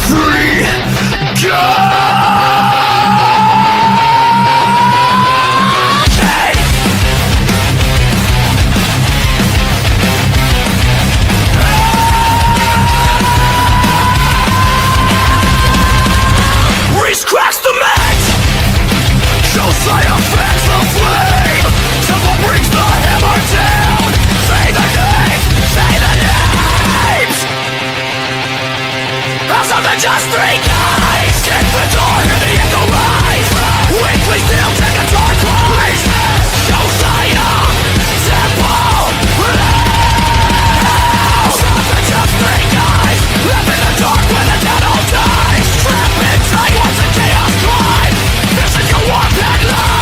3, go! Reece cracks the match! Josiah fans the flame! Temple brings the hammer down! Say the names! Say the names! House of the just 3 guys! Kick the door and the echo rise! Weekly still take a dark rise! Josiah Temple! House of the just 3 guys! Left in the dark when the dead all dies! Trapped inside once a chaos climb! This is your warpath life!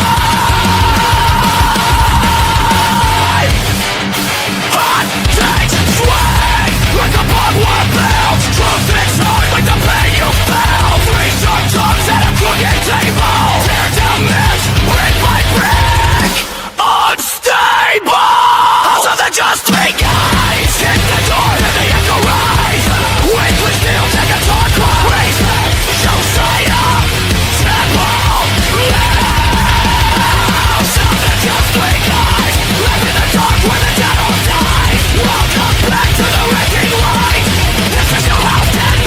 Hot takes swing like a bomb war bounce! Truth hits hard like the pain you felt! 3 sharp tongues at a crooked table! Tear down myths, brick by brick! Unstable! House of the just 3 guys! Hit the door and the echo rise! Weekly still take a dark rise! Josiah Temple! House of the just 3 guys! Left in the dark where the dead all die! Welcome back to the wrecking light! This is your house and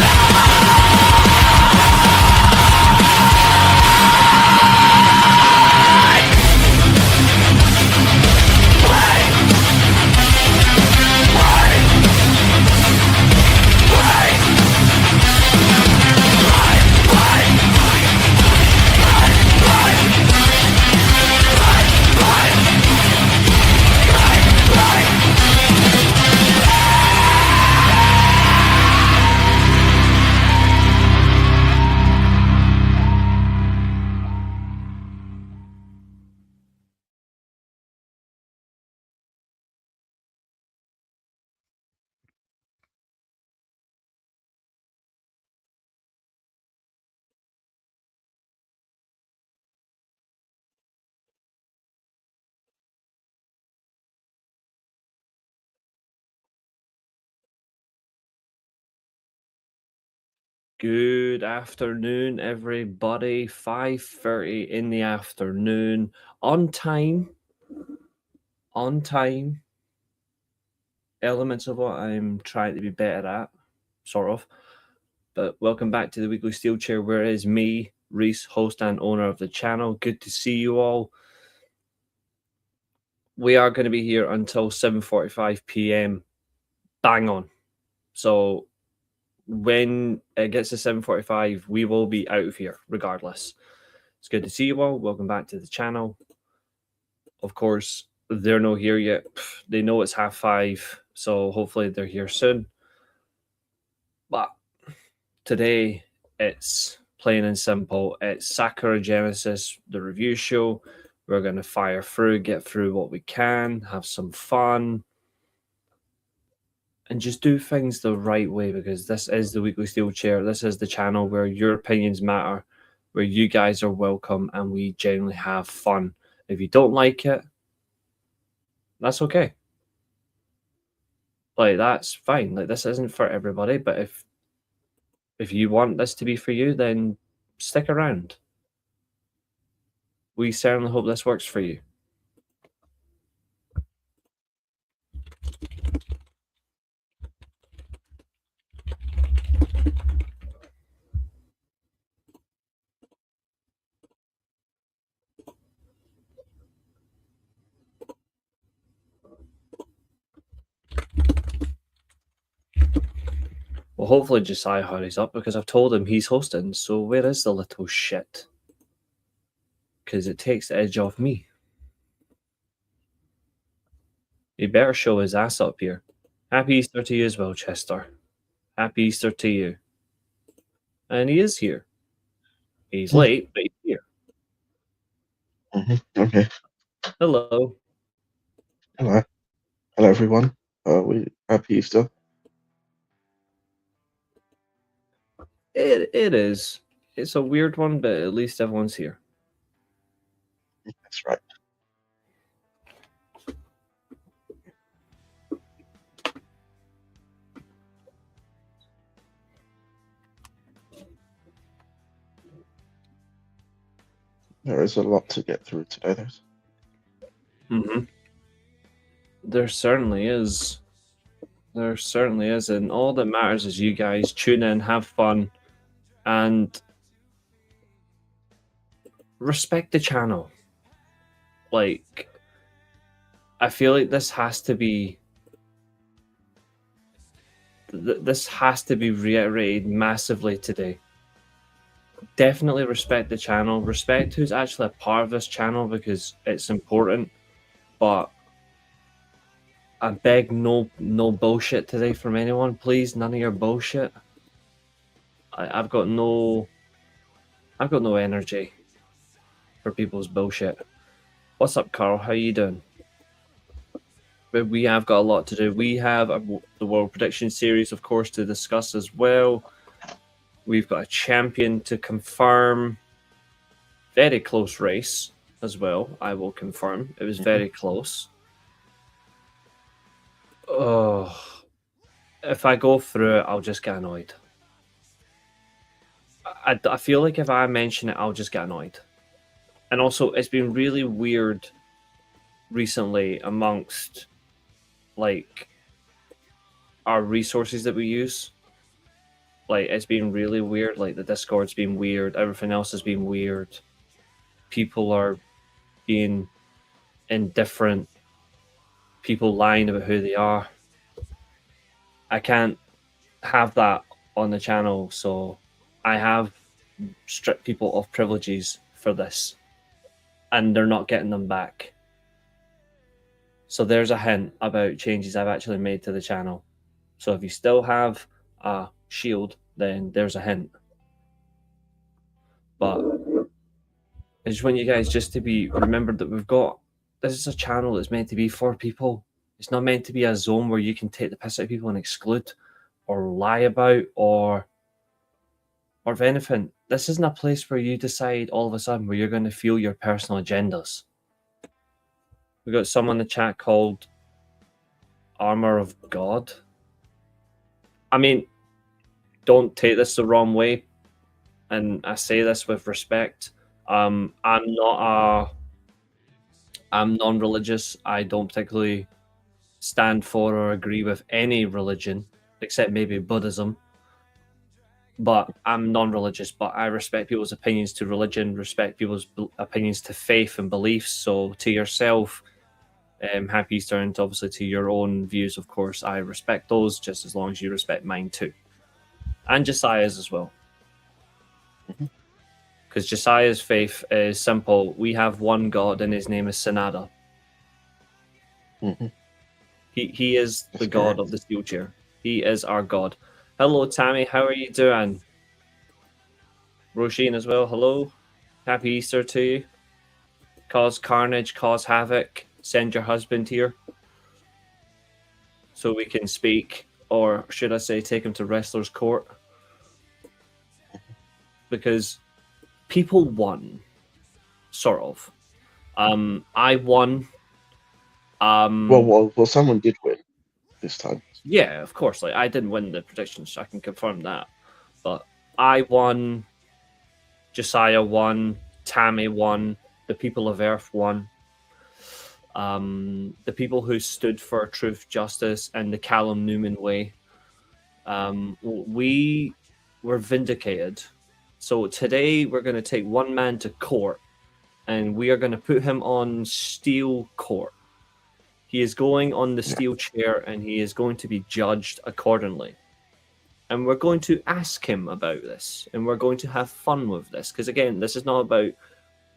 Good afternoon, everybody. 5:30 in the afternoon. On time. On time. Elements of what I'm trying to be better at, sort of. But welcome back to the weekly Steelchair, where it is me, Reece, host and owner of the channel. Good to see you all. We are going to be here until 7:45 p.m. Bang on. So when it gets to 7:45, we will be out of here regardless. It's good to see you all. Welcome back to the channel. Of course, they're not here yet. They know it's 5:30, so hopefully they're here soon. But today, it's plain and simple. It's Sakura Genesis, the review show. We're going to fire through, get through what we can, have some fun, and just do things the right way, because this is the weekly Steelchair. This is the channel where your opinions matter, where you guys are welcome, and we genuinely have fun. If you don't like it, that's okay. Like, that's fine. Like, this isn't for everybody, but if you want this to be for you, then stick around. We certainly hope this works for you. Well, hopefully Josiah hurries up, because I've told him he's hosting, so where is the little shit? Because it takes the edge off me. He better show his ass up here. Happy Easter to you as well, Chester. Happy Easter to you. And he is here. He's late, but he's here. Okay. Hello. Hello. Hello, everyone. Happy Easter. It is. It's a weird one, but at least everyone's here. That's right. There is a lot to get through today. There's Mm-hmm. There certainly is. There certainly is, and all that matters is you guys tune in, have fun, and respect the channel. Like, I feel like this has to be reiterated massively today. Definitely respect the channel. Respect who's actually a part of this channel because it's important. But I beg no bullshit today from anyone, please. None of your bullshit. I've got no energy for people's bullshit. What's up, Carl? How you doing? But we have got a lot to do. We have the World Prediction Series, of course, to discuss as well. We've got a champion to confirm. Very close race as well, I will confirm. It was very close. Oh, if I go through it, I'll just get annoyed. I feel like if I mention it, I'll just get annoyed. And also, it's been really weird recently amongst, like, our resources that we use. Like, it's been really weird. Like, the Discord's been weird. Everything else has been weird. People are being indifferent. People lying about who they are. I can't have that on the channel, so I have stripped people of privileges for this, and they're not getting them back. So there's a hint about changes I've actually made to the channel. So if you still have a shield, then there's a hint. But I just want you guys just to be remembered that this is a channel that's meant to be for people. It's not meant to be a zone where you can take the piss out of people and exclude or lie about or of anything. This isn't a place where you decide all of a sudden where you're going to fuel your personal agendas. We got someone in the chat called Armor of God. I mean, don't take this the wrong way, and I say this with respect. I'm non-religious. I don't particularly stand for or agree with any religion, except maybe Buddhism. But I'm non-religious, but I respect people's opinions to religion, respect people's opinions to faith and beliefs. So to yourself, happy Easter, and obviously to your own views, of course, I respect those just as long as you respect mine too. And Josiah's as well. Because Josiah's faith is simple. We have one God and his name is Sanada. He is the God of the Steelchair. He is our God. Hello, Tammy. How are you doing? Roisin as well. Hello. Happy Easter to you. Cause carnage, cause havoc. Send your husband here so we can speak, or should I say take him to wrestler's court. Because people won, sort of. I won. Well, someone did win this time. Yeah, of course. Like, I didn't win the predictions, so I can confirm that. But I won. Josiah won. Tammy won. The people of Earth won. The people who stood for truth, justice, and the Callum Newman way. We were vindicated. So today we're going to take one man to court, and we are going to put him on steel court. He is going on the steel chair, and he is going to be judged accordingly. And we're going to ask him about this, and we're going to have fun with this. Because again, this is not about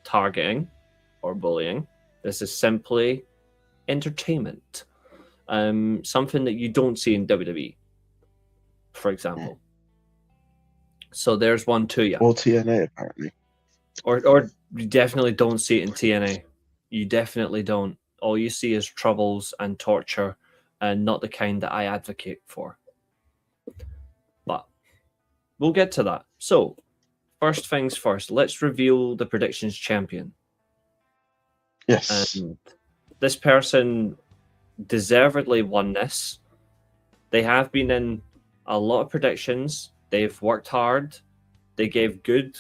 targeting or bullying. This is simply entertainment. Something that you don't see in WWE, for example. So there's one to you. Or TNA, apparently. Or you definitely don't see it in TNA. You definitely don't. All you see is troubles and torture, and not the kind that I advocate for. But we'll get to that. So, first things first, let's reveal the predictions champion. Yes. And this person deservedly won this. They have been in a lot of predictions. They've worked hard. They gave good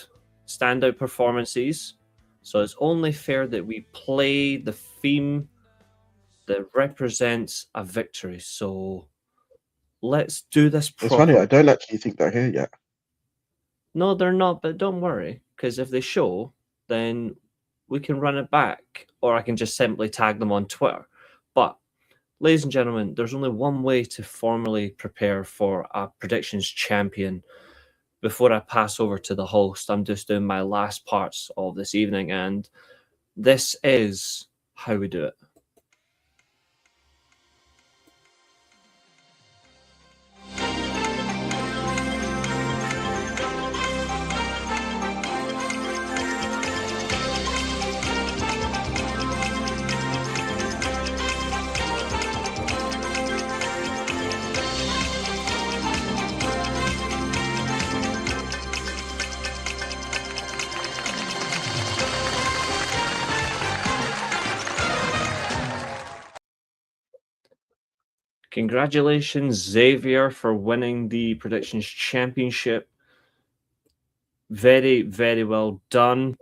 standout performances. So it's only fair that we play the theme that represents a victory. So let's do this It's funny, properly. I don't actually think they're here yet. No, they're not, but don't worry, because if they show, then we can run it back, or I can just simply tag them on Twitter. But, ladies and gentlemen, there's only one way to formally prepare for a predictions champion. Before I pass over to the host, I'm just doing my last parts of this evening, and this is how we do it. Congratulations, Xavier, for winning the predictions championship. Very, very well done.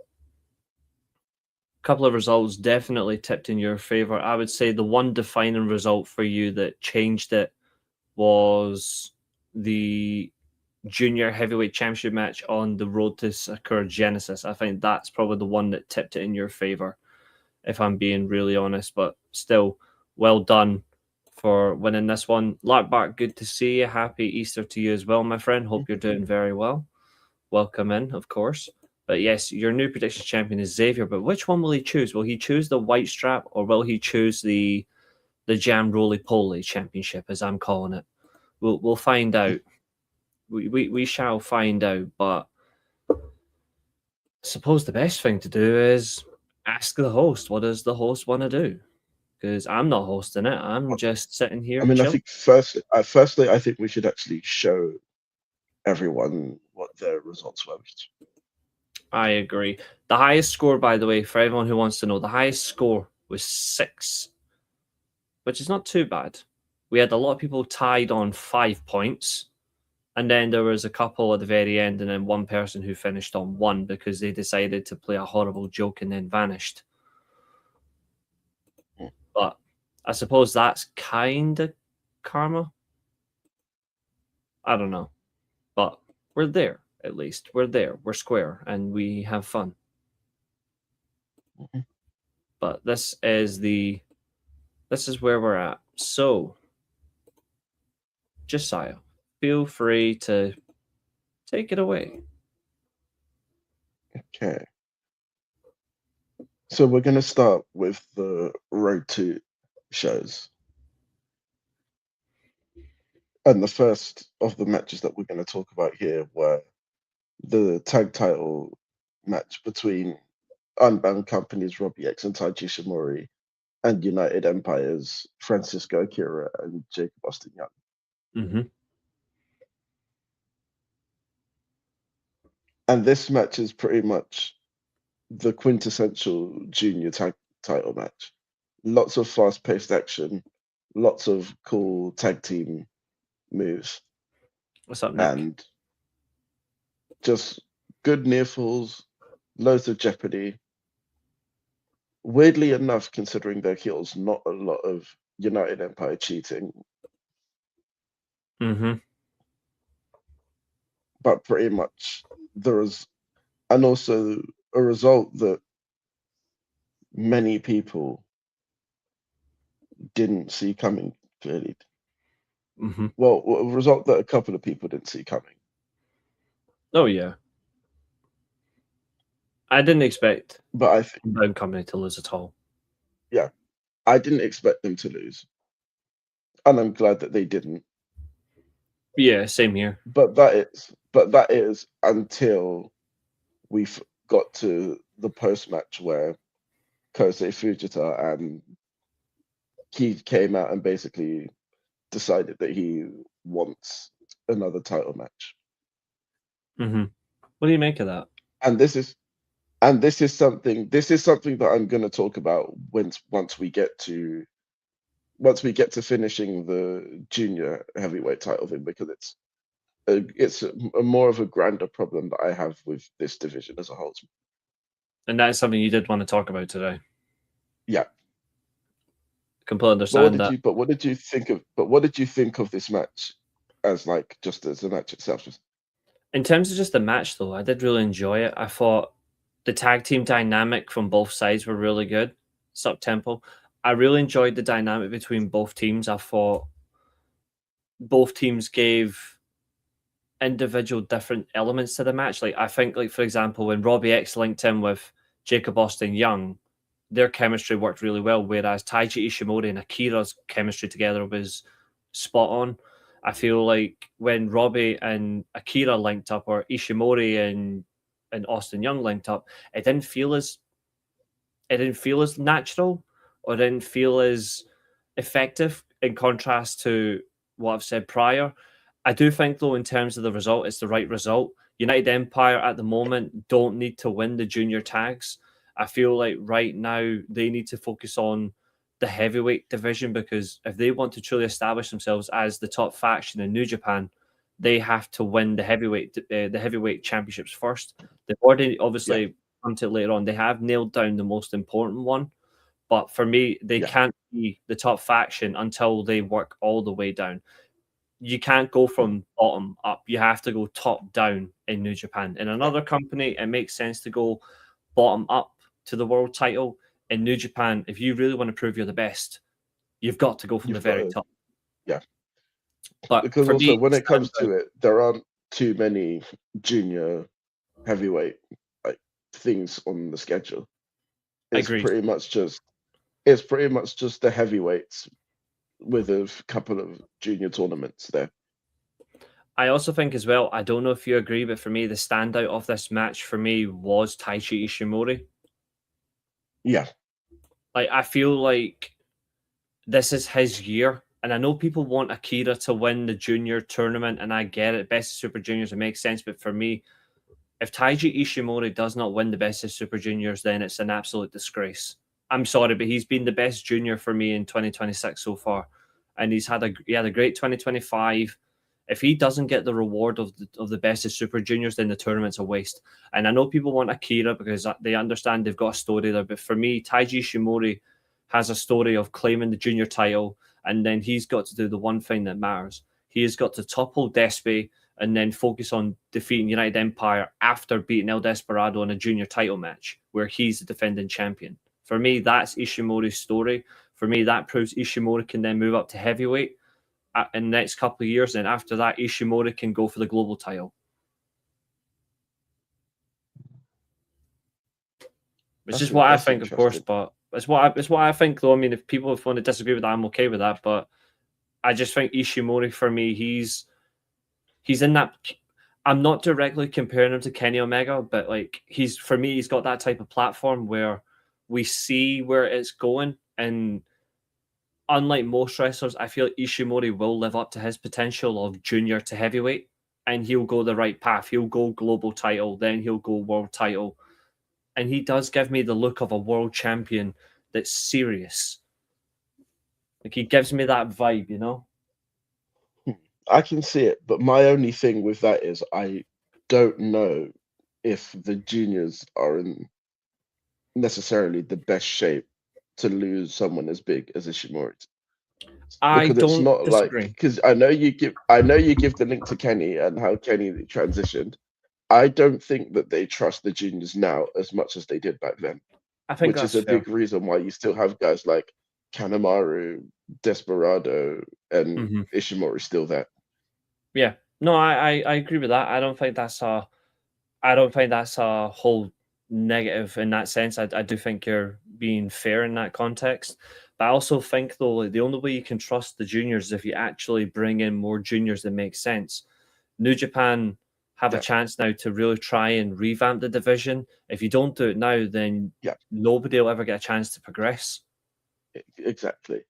Couple of results definitely tipped in your favor. I would say the one defining result for you that changed it was the junior heavyweight championship match on the road to Sakura Genesis. I think that's probably the one that tipped it in your favor, if I'm being really honest. But still, well done for winning this one. Larkbark, good to see you. Happy Easter to you as well, my friend. Hope you're doing very well. Welcome in, of course. But yes, your new predictions champion is Xavier. But which one will he choose? Will he choose the white strap, or will he choose the Jam Roly Poly Championship, as I'm calling it? We'll find out. We shall find out. But I suppose the best thing to do is ask the host. What does the host want to do? Because I'm not hosting it. I'm just sitting here. I mean, I chill. think firstly, I think we should actually show everyone what their results were. I agree. The highest score, by the way, for everyone who wants to know, the highest score was 6, which is not too bad. We had a lot of people tied on 5 points, and then there was a couple at the very end, and then one person who finished on 1 because they decided to play a horrible joke and then vanished. But I suppose that's kind of karma. I don't know. But we're there, at least. We're there. We're square, and we have fun. Mhm. But this is where we're at. So, Josiah, feel free to take it away. Okay. So we're going to start with the Road to shows. And the first of the matches that we're going to talk about here were the tag title match between Unbound Company's Robbie X and Taiji Shimori and United Empire's Francisco Akira and Jacob Austin Young. Mm-hmm. And this match is pretty much the quintessential junior tag title match. Lots of fast-paced action, lots of cool tag team moves, What's up, Nick? and just good near falls, loads of jeopardy. Weirdly enough, considering their heels, not a lot of United Empire cheating, Mm-hmm. but pretty much there is, and also a result that many people didn't see coming clearly. Mm-hmm. Well, a result that a couple of people didn't see coming. Oh, yeah. I didn't expect But I think, Unbound Company to lose at all. yeah, I didn't expect them to lose, and I'm glad that they didn't. Yeah, same here. But that is until we got to the post match where Kosei Fujita and he came out and basically decided that he wants another title match. Mm-hmm. What do you make of that? And this is something that I'm going to talk about once we get to finishing the junior heavyweight title thing, because it's a more of a grander problem that I have with this division as a whole. And that's something you did want to talk about today. Yeah. Completely understand that. But what did you think of? But what did you think of this match, as like just as a match itself? Just In terms of just the match, though, I did really enjoy it. I thought the tag team dynamic from both sides were really good. Sup Temple. I really enjoyed the dynamic between both teams. I thought both teams gave individual different elements to the match. Like I think, like for example, when Robbie X linked in with Jacob Austin Young, their chemistry worked really well. Whereas Taiji Ishimori and Akira's chemistry together was spot on. I feel like when Robbie and Akira linked up, or Ishimori and Austin Young linked up, it didn't feel as natural, or didn't feel as effective in contrast to what I've said prior. I do think, though, in terms of the result, it's the right result. United Empire at the moment don't need to win the junior tags. I feel like right now they need to focus on the heavyweight division, because if they want to truly establish themselves as the top faction in New Japan, they have to win the heavyweight championships first. They've already obviously come to it later on. They have nailed down the most important one, but for me, they can't be the top faction until they work all the way down. You can't go from bottom up. You have to go top down in New Japan. In another company, it makes sense to go bottom up to the world title. In New Japan, if you really want to prove you're the best, you've got to go from the very top. Yeah. But Because for also me, when it comes to it, there aren't too many junior heavyweight like things on the schedule. It's agreed. pretty much just the heavyweights with a couple of junior tournaments there. I also think as well, I don't know if you agree, but for me, the standout of this match for me was Taiji Ishimori. Yeah. Like, I feel like this is his year. And I know people want Akira to win the junior tournament, and I get it. Best of Super Juniors, it makes sense. But for me, if Taiji Ishimori does not win the Best of Super Juniors, then it's an absolute disgrace. I'm sorry, but he's been the best junior for me in 2026 so far. And he had a great 2025. If he doesn't get the reward of the Best of Super Juniors, then the tournament's a waste. And I know people want Akira because they understand they've got a story there. But for me, Taiji Ishimori has a story of claiming the junior title, and then he's got to do the one thing that matters. He has got to topple Despi and then focus on defeating United Empire after beating El Desperado in a junior title match where he's the defending champion. For me, that's Ishimori's story. For me, that proves Ishimori can then move up to heavyweight in the next couple of years. And after that, Ishimori can go for the global title. It's just what I think, of course, but it's what I think, though. I mean, if people want to disagree with that, I'm okay with that. But I just think Ishimori, for me, he's in that. I'm not directly comparing him to Kenny Omega, but like he's got that type of platform where we see where it's going, and unlike most wrestlers, I feel Ishimori will live up to his potential of junior to heavyweight, and he'll go the right path. He'll go global title, then he'll go world title. And he does give me the look of a world champion that's serious. Like, he gives me that vibe, you know? I can see it, but my only thing with that is I don't know if the juniors are in necessarily the best shape to lose someone as big as Ishimori. I don't disagree. Because I know you give the link to Kenny and how Kenny transitioned. I don't think that they trust the juniors now as much as they did back then. I think which is a big reason why you still have guys like Kanemaru, Desperado, and Ishimori still there. Yeah, no, I agree with that. I don't think that's a whole negative in that sense. I do think you're being fair in that context. But I also think, though, like, the only way you can trust the juniors is if you actually bring in more juniors that make sense. New Japan have a chance now to really try and revamp the division. If you don't do it now, then nobody will ever get a chance to progress. Exactly.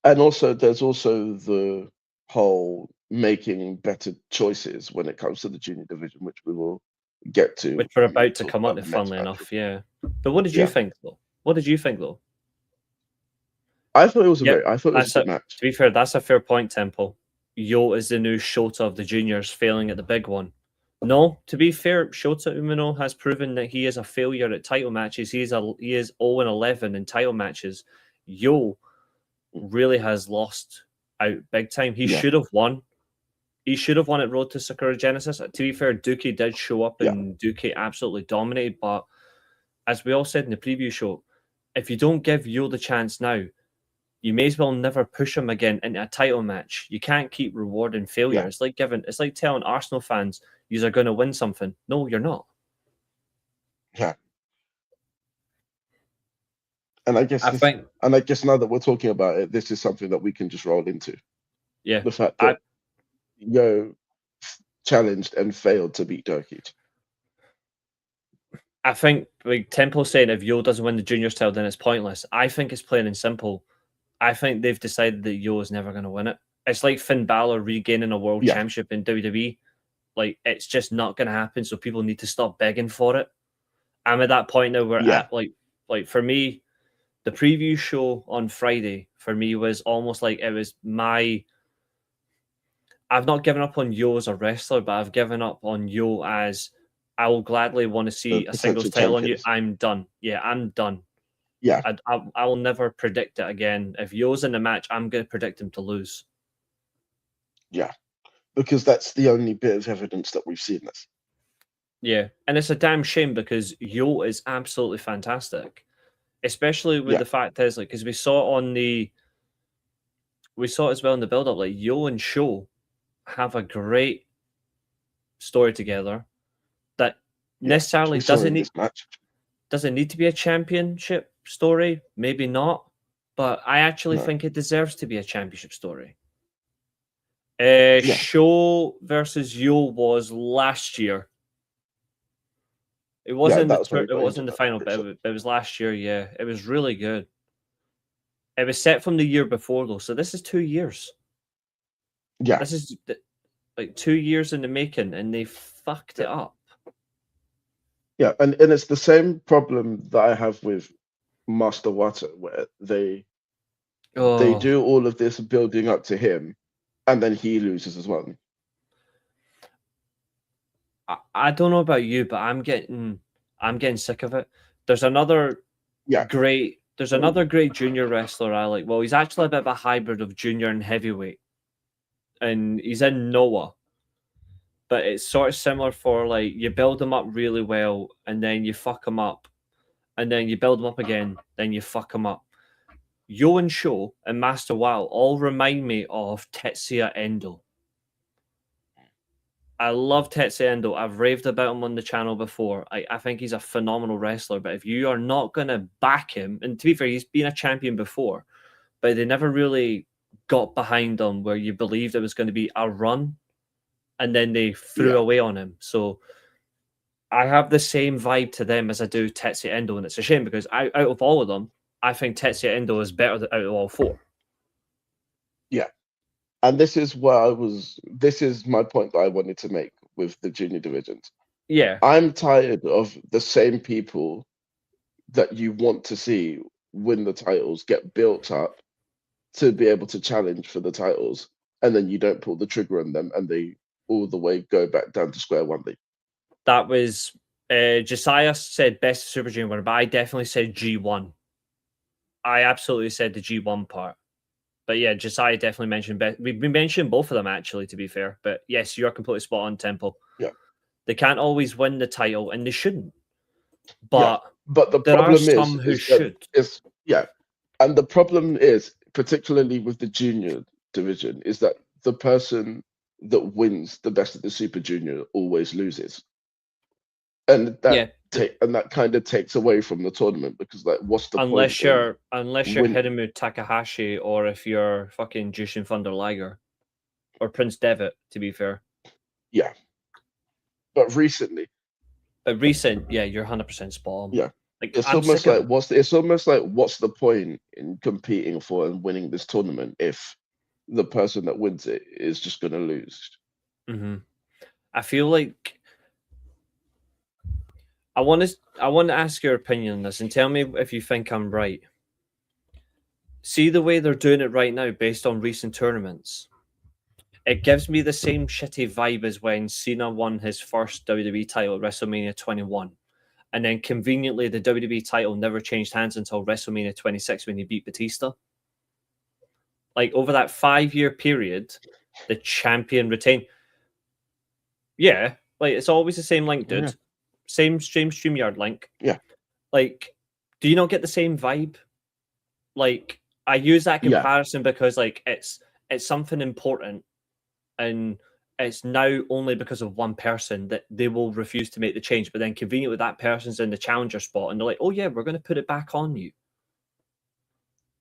And also, there's also the whole making better choices when it comes to the junior division, which we will get to. Which we're about to come up to, funnily enough, yeah. But what did you think, though? I thought it was a good match. To be fair, that's a fair point, Temple. Yo is the new Shota of the juniors, failing at the big one. No, to be fair, Shota Umino has proven that he is a failure at title matches. He is 0-11 in title matches. Yo really has lost out big time. He should have won. He should have won at Road to Sakura Genesis. To be fair, Dookie did show up and Dookie absolutely dominated. But as we all said in the preview show, if you don't give Yo the chance now, you may as well never push him again into a title match. You can't keep rewarding failure. It's like telling Arsenal fans, you are going to win something. No, you're not. Yeah. And I guess now that we're talking about it, this is something that we can just roll into. Yeah. The fact that Yo challenged and failed to beat Dookie. I think like Temple saying if Yo doesn't win the juniors title, then it's pointless. I think it's plain and simple. I think they've decided that Yo is never going to win it. It's like Finn Balor regaining a world championship in WWE. Like, it's just not going to happen, so people need to stop begging for it. I'm at that point now where, like for me, the preview show on Friday, for me, was almost like it was my... I've not given up on Yo as a wrestler, but I've given up on Yo as I will gladly want to see a singles title on you. I'm done. Yeah, I'm done. Yeah. I will never predict it again. If Yo's in the match, I'm going to predict him to lose. Yeah. Because that's the only bit of evidence that we've seen this. Yeah. And it's a damn shame because Yo is absolutely fantastic. Especially with the fact is, like, because we saw it as well in the build-up, like, Yo and Sho have a great story together that necessarily doesn't need to be a championship story, maybe not, but I actually think it deserves to be a championship story. Sho versus Yo was last year. It wasn't the final, but it was last year. Yeah, it was really good. It was set from the year before though, so this is 2 years. Yeah, this is like 2 years in the making, and they fucked it up. Yeah, and it's the same problem that I have with Master Water, where they do all of this building up to him, and then he loses as well. I don't know about you, but I'm getting sick of it. There's another great junior wrestler I like. Well, he's actually a bit of a hybrid of junior and heavyweight, and he's in Noah. But it's sort of similar for, like, you build him up really well, and then you fuck him up, and then you build him up again, then you fuck him up. Yo and Sho and Master Wow all remind me of Tetsuya Endo. I love Tetsuya Endo. I've raved about him on the channel before. I think he's a phenomenal wrestler, but if you are not going to back him, and to be fair, he's been a champion before, but they never really got behind him where you believed it was going to be a run, and then they threw away on him. So I have the same vibe to them as I do Tetsuya Endo, and it's a shame because out of all of them, I think Tetsuya Endo is better out of all four. Yeah. And this is my point that I wanted to make with the junior divisions. Yeah. I'm tired of the same people that you want to see win the titles get built up to be able to challenge for the titles, and then you don't pull the trigger on them and they all the way go back down to square one. That was Josiah said best Super Junior winner, but I definitely said G1. I absolutely said the G1 part. But yeah, Josiah definitely mentioned we mentioned both of them actually, to be fair. But yes, you're completely spot on, Temple. Yeah. They can't always win the title, and they shouldn't. But but the there problem are some who should. And the problem is, particularly with the junior division, is that the person that wins the best of the Super Junior always loses. And that kind of takes away from the tournament, because, like, what's the point? Unless you're Hiromu Takahashi, or if you're fucking Jushin Thunder Liger or Prince Devitt, to be fair. Yeah. But recently, you're 100% spot on. Yeah. Like, it's almost like what's the point in competing for and winning this tournament if the person that wins it is just going to lose? Mm-hmm. I feel like I want to ask your opinion on this and tell me if you think I'm right. See the way they're doing it right now based on recent tournaments. It gives me the same shitty vibe as when Cena won his first WWE title at WrestleMania 21. And then conveniently, the WWE title never changed hands until WrestleMania 26 when he beat Batista. Like, over that 5-year period, the champion retained. Yeah, like, it's always the same link, dude. Yeah. Same StreamYard link. Yeah. Like, do you not get the same vibe? Like, I use that comparison because, like, it's something important, and it's now only because of one person that they will refuse to make the change. But then conveniently, that person's in the challenger spot, and they're like, "Oh yeah, we're going to put it back on you."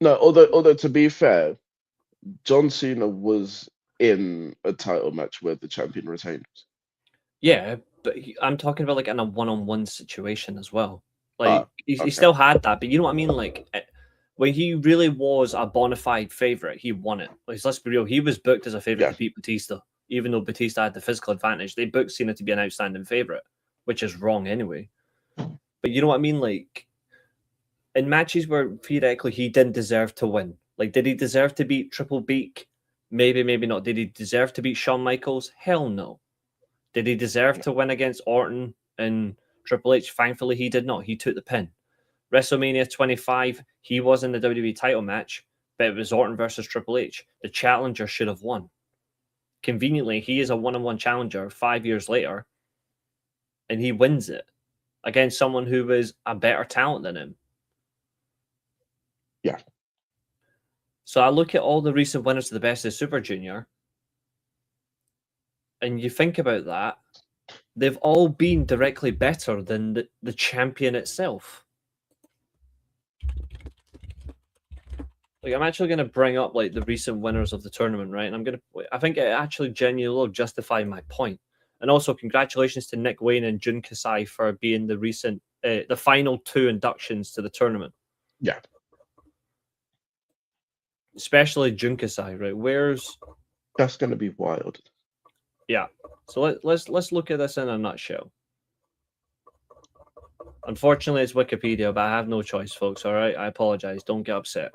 No, although to be fair, John Cena was in a title match where the champion retained. Yeah, but I'm talking about like in a one-on-one situation as well. Like he okay. still had that, but you know what I mean. Like when he really was a bona fide favorite, he won it. Like, let's be real, he was booked as a favorite to beat Batista, even though Batista had the physical advantage. They booked Cena to be an outstanding favorite, which is wrong anyway. But you know what I mean? Like in matches where theoretically he didn't deserve to win. Like, did he deserve to beat Triple Beak? Maybe, maybe not. Did he deserve to beat Shawn Michaels? Hell no. Did he deserve to win against Orton and Triple H? Thankfully, he did not. He took the pin. WrestleMania 25, he was in the WWE title match, but it was Orton versus Triple H. The challenger should have won. Conveniently, he is a one-on-one challenger 5 years later, and he wins it against someone who was a better talent than him. Yeah. So I look at all the recent winners of the Best of Super Junior, and you think about that, they've all been directly better than the champion itself. Like, I'm actually going to bring up like the recent winners of the tournament, right? And I think it actually genuinely will justify my point. And also, congratulations to Nick Wayne and Jun Kasai for being the final 2 inductions to the tournament. Yeah. Especially Jun Kasai, right? That's going to be wild. Yeah. So let's look at this in a nutshell. Unfortunately, it's Wikipedia, but I have no choice, folks. All right, I apologize. Don't get upset.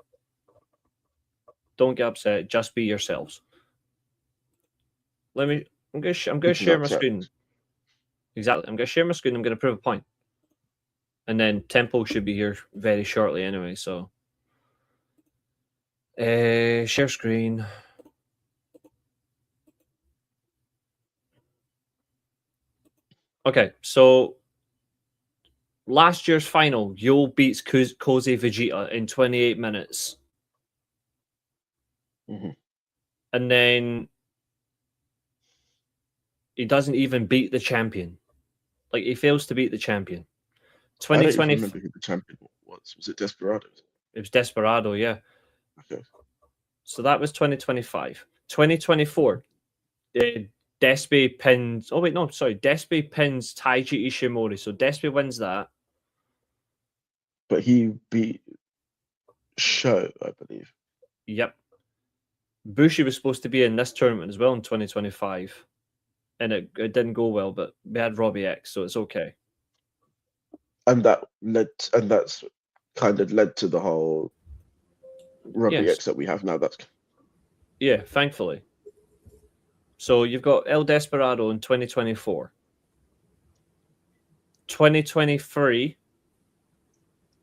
Don't get upset. Just be yourselves. I'm going to share my screen. Exactly. I'm going to share my screen. I'm going to prove a point. And then Temple should be here very shortly anyway. So, share screen. Okay, so last year's final, Yul beats Koze Vegeta in 28 minutes. Mm-hmm. And then he doesn't even beat the champion. Like, he fails to beat the champion. 2020. I don't even remember who the champion was. Was it Desperado? It was Desperado, yeah. Okay. So that was 2025. 2024, Despi pins... Oh, wait, no, sorry. Despi pins Taiji Ishimori. So Despi wins that. But he beat Sho, I believe. Yep. Bushi was supposed to be in this tournament as well in 2025. And it didn't go well, but we had Robbie X, so it's okay. And that's kind of led to the whole Robbie X that we have now. Yeah, thankfully. So you've got El Desperado in 2024. 2023,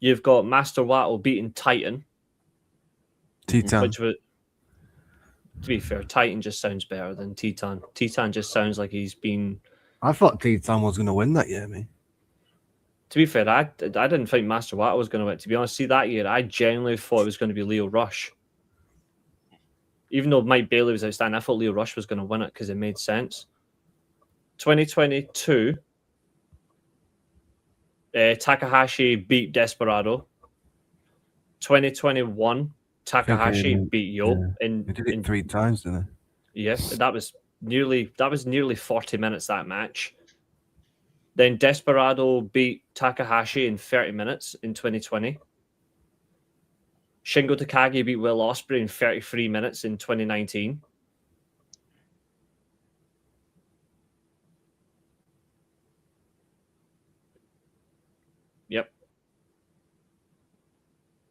you've got Master Wato beating Titan. Titan. Which was, to be fair, Titan just sounds better than Titan. Titan just sounds like he's been... I thought Titan was going to win that year, mate. To be fair, I didn't think Master Wato was going to win. To be honest, see, that year, I genuinely thought it was going to be Leo Rush. Even though Mike Bailey was outstanding, I thought Leo Rush was going to win it because it made sense. 2022, Takahashi beat Desperado. 2021, Takahashi beat Yo. He did it 3 times, didn't he? Yes, that was nearly 40 minutes, that match. Then Desperado beat Takahashi in 30 minutes in 2020. Shingo Takagi beat Will Ospreay in 33 minutes in 2019. Yep.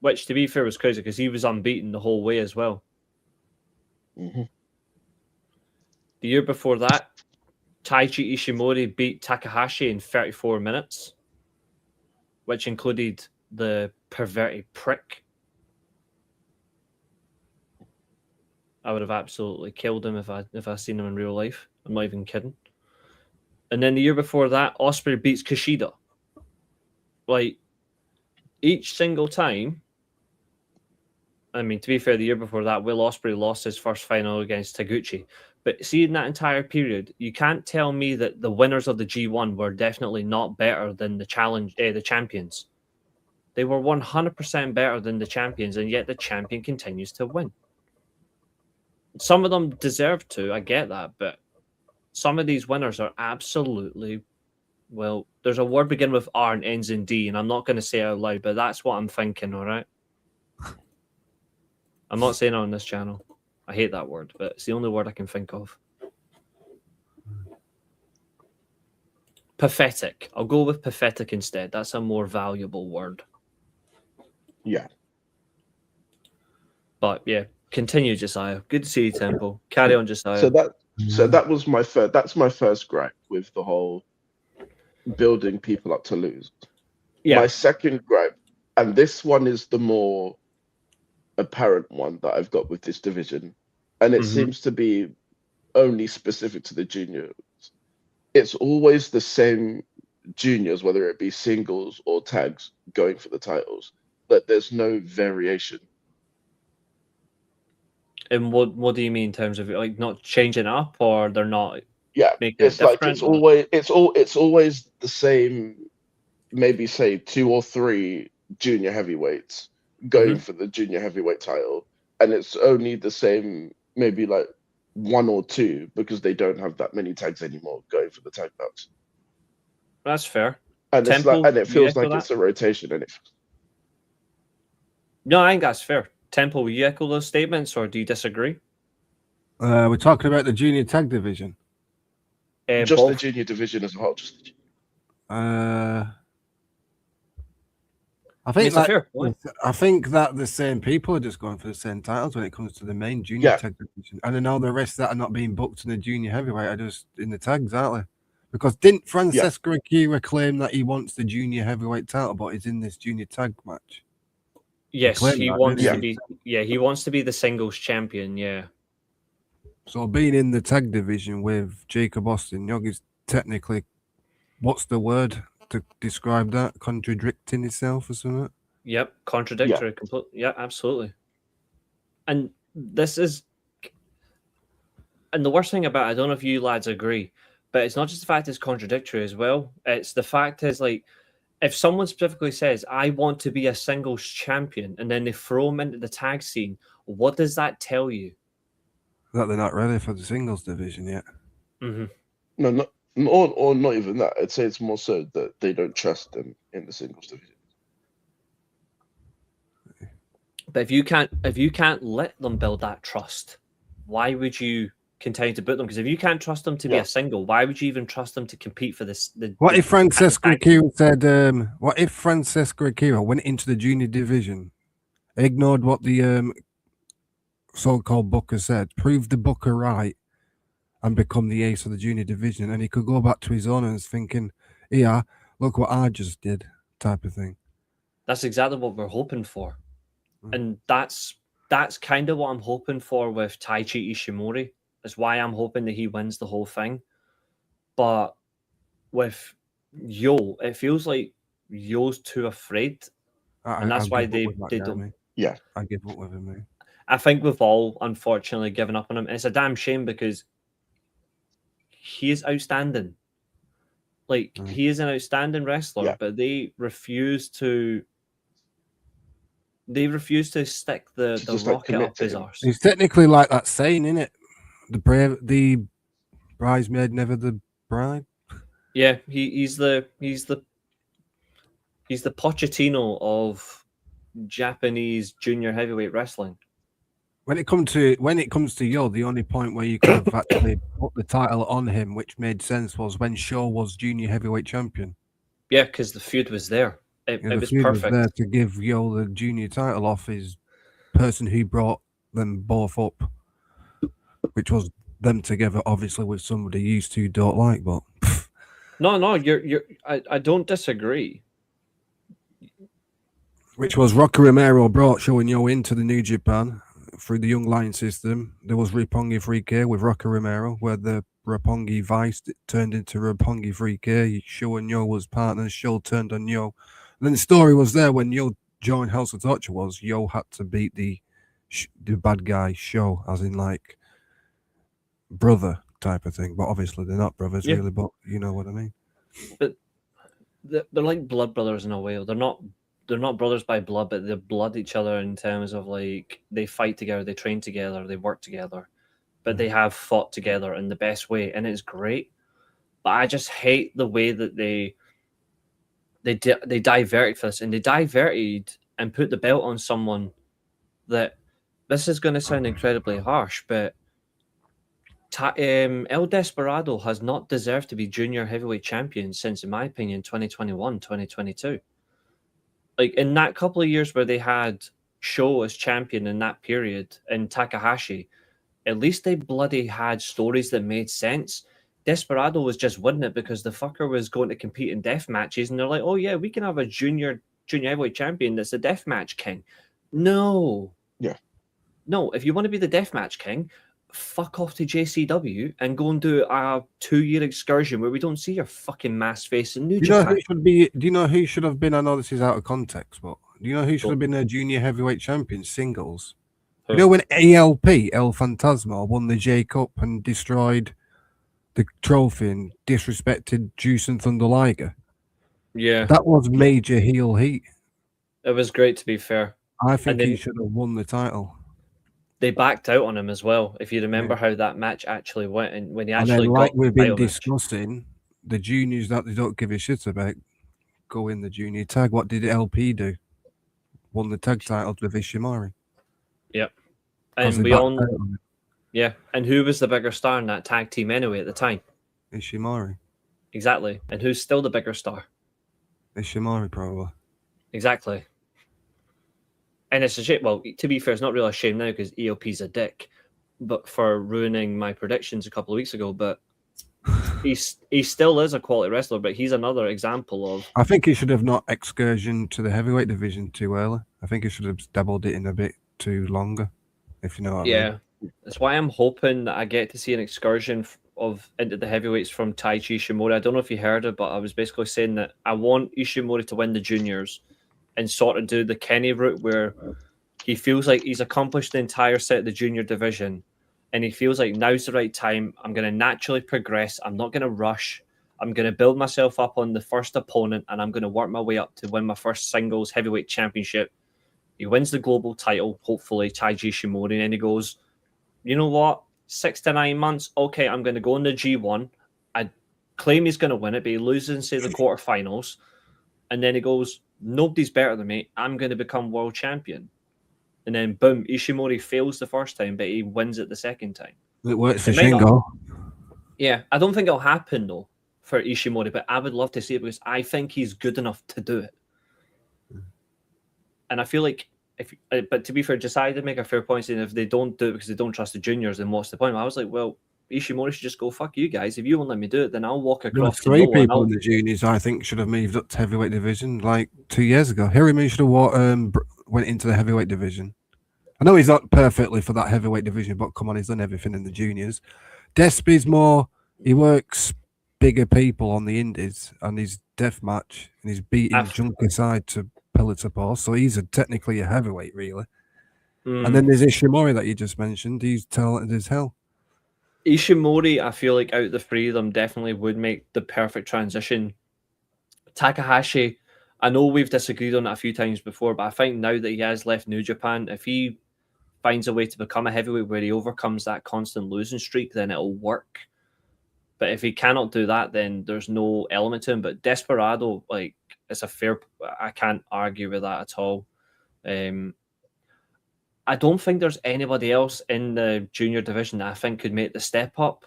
Which, to be fair, was crazy because he was unbeaten the whole way as well. Mm-hmm. The year before that, Taiji Ishimori beat Takahashi in 34 minutes, which included the perverted prick. I would have absolutely killed him if I seen him in real life. I'm not even kidding. And then the year before that, Ospreay beats Kushida. Like, each single time, I mean, to be fair, the year before that, Will Ospreay lost his first final against Taguchi. But see, in that entire period, you can't tell me that the winners of the G1 were definitely not better than the champions. They were 100% better than the champions, and yet the champion continues to win. Some of them deserve to, I get that, but some of these winners are absolutely, well, there's a word beginning with R and ends in D, and I'm not going to say it out loud, but that's what I'm thinking, all right? I'm not saying it on this channel. I hate that word, but it's the only word I can think of. Pathetic. I'll go with pathetic instead. That's a more valuable word. Yeah. But yeah, continue, Josiah. Good to see you, Temple. Carry on, Josiah. So that was my first. That's my first gripe with the whole building people up to lose. Yeah. My second gripe, and this one is the more apparent one that I've got with this division, and it seems to be only specific to the juniors. It's always the same juniors, whether it be singles or tags, going for the titles, but there's no variation. And what do you mean in terms of like not changing up, or they're not? Yeah, making it's like it's always the same. Maybe say 2 or 3 junior heavyweights going for the junior heavyweight title, and it's only the same, maybe like 1 or 2, because they don't have that many tags anymore going for the tag belts. That's fair. And Temple, it's like, and it feels like it's a rotation, and no, I think that's fair. Temple, will you echo those statements, or do you disagree? We're talking about the junior tag division. Just both. the junior division as a whole. I think that the same people are just going for the same titles when it comes to the main junior tag division, and I know the rest that are not being booked in the junior heavyweight are just in the tags, aren't they? Because didn't Francesco Akira claim that he wants the junior heavyweight title, but he's in this junior tag match? Yes, he wants to be. Yeah, he wants to be the singles champion. Yeah. So being in the tag division with Jacob Austin Young is technically, what's the word to describe that? Contradicting itself or something? Yep, contradictory. Yeah, absolutely. And this is, and the worst thing about it, I don't know if you lads agree, but it's not just the fact it's contradictory as well. It's the fact is like, if someone specifically says, I want to be a singles champion, and then they throw them into the tag scene, what does that tell you? That they're not ready for the singles division yet. Mm-hmm. No, or not even that. I'd say it's more so that they don't trust them in the singles division. But if you can't let them build that trust, why would you continue to book them? Because if you can't trust them to be a single, why would you even trust them to compete for this? What if Francesco Akira said? What if Francesco Akira went into the junior division, ignored what the so-called booker said, proved the booker right, and become the ace of the junior division, and he could go back to his owners thinking, "Yeah, look what I just did," type of thing. That's exactly what we're hoping for, and that's kind of what I'm hoping for with Taiji Ishimori. That's why I'm hoping that he wins the whole thing. But with Yo, it feels like Yo's too afraid, and that's why they don't. Yeah, I give up with him, mate. I think we've all unfortunately given up on him. It's a damn shame because he is outstanding. Like he is an outstanding wrestler, but they refuse to. They refuse to stick the rocket up his arse. He's technically like that saying, isn't it? The bridesmaid, never the bride. Yeah, he's the Pochettino of Japanese junior heavyweight wrestling. When it comes to Yo, the only point where you could have actually put the title on him, which made sense, was when Shaw was junior heavyweight champion. Yeah, because the feud was there. It was perfect. Was there to give Yo the junior title off his person who brought them both up, which was them together, obviously with somebody used to don't like, but No, I don't disagree. which was Rocky Romero brought Shoinyo into the New Japan through the Young Lion system. There was Roppongi 3K with Rocky Romero, where the Roppongi Vice turned into Roppongi 3K. Shoinyo was partners, Sho turned on Yo. And then the story was there when Yo joined House of Torture was Yo had to beat the bad guy Sho, as in like brother type of thing. But obviously they're not brothers really, but you know what I mean. But they're like blood brothers in a way. They're not brothers by blood, but they blood each other in terms of like they fight together, they train together, they work together, but they have fought together in the best way, and it's great. But I just hate the way that they diverted for this, and they diverted and put the belt on someone that this is going to sound incredibly harsh, but El Desperado has not deserved to be junior heavyweight champion since, in my opinion, 2021, 2022. Like in that couple of years where they had Sho as champion in that period and Takahashi, at least they bloody had stories that made sense. Desperado was just winning it because the fucker was going to compete in death matches, and they're like, "Oh yeah, we can have a junior heavyweight champion that's a deathmatch king." No, no. If you want to be the deathmatch king, fuck off to JCW and go and do a 2-year excursion where we don't see your fucking mass face in New Japan. Do you know who should have been? I know this is out of context, but do you know who should have been a junior heavyweight champion singles? Who? You know when ALP El Fantasma won the J Cup and destroyed the trophy and disrespected Juice and Thunder Liger? Yeah, that was major heel heat. It was great, to be fair. I think he should have won the title. They backed out on him as well. If you remember how that match actually went, and when he And actually then, like got we've been the discussing, the juniors that they don't give a shit about go in the junior tag. What did LP do? Won the tag title with Ishimori. Yep. And we all, yeah. And who was the bigger star in that tag team anyway at the time? Ishimori. Exactly. And who's still the bigger star? Ishimori, probably. Exactly. And it's a shame. Well, to be fair, it's not really a shame now because ELP's a dick, but for ruining my predictions a couple of weeks ago. But he still is a quality wrestler, but he's another example of. I think he should have not excursion to the heavyweight division too early. I think he should have dabbled it in a bit too longer, if you know what I mean. Yeah, that's why I'm hoping that I get to see an excursion into the heavyweights from Taichi Ishimori. I don't know if you heard it, but I was basically saying that I want Ishimori to win the juniors and sort of do the Kenny route where he feels like he's accomplished the entire set of the junior division and he feels like now's the right time. I'm going to naturally progress. I'm not going to rush. I'm going to build myself up on the first opponent and I'm going to work my way up to win my first singles heavyweight championship. He wins the global title, hopefully, Taiji Ishimori, and then he goes, you know what? 6 to 9 months, okay, I'm going to go in the G1. I claim he's going to win it, but he loses in, say, the quarterfinals. And then he goes, nobody's better than me. I'm going to become world champion. And then, boom, Ishimori fails the first time, but he wins it the second time. It works for Shingo. Yeah, I don't think it'll happen, though, for Ishimori, but I would love to see it because I think he's good enough to do it. And I feel like, but to be fair, Josiah did make a fair point saying if they don't do it because they don't trust the juniors, then what's the point? I was like, well, Ishimori should just go, fuck you guys. If you won't let me do it, then I'll walk across There were 3 people in the juniors I think should have moved up to heavyweight division like 2 years ago. Hiromu should have went into the heavyweight division. I know he's not perfectly for that heavyweight division, but come on, he's done everything in the juniors. Despy's more, he works bigger people on the indies and he's deathmatch and he's beating Junker side to pillar to post, so he's technically a heavyweight, really. And then there's Ishimori that you just mentioned. He's talented as hell. Ishimori, I feel like out of the 3 of them, definitely would make the perfect transition. Takahashi, I know we've disagreed on it a few times before, but I think now that he has left New Japan, if he finds a way to become a heavyweight where he overcomes that constant losing streak, then it'll work. But if he cannot do that, then there's no element to him. But Desperado, like, it's a fair. I can't argue with that at all. I don't think there's anybody else in the junior division that I think could make the step up.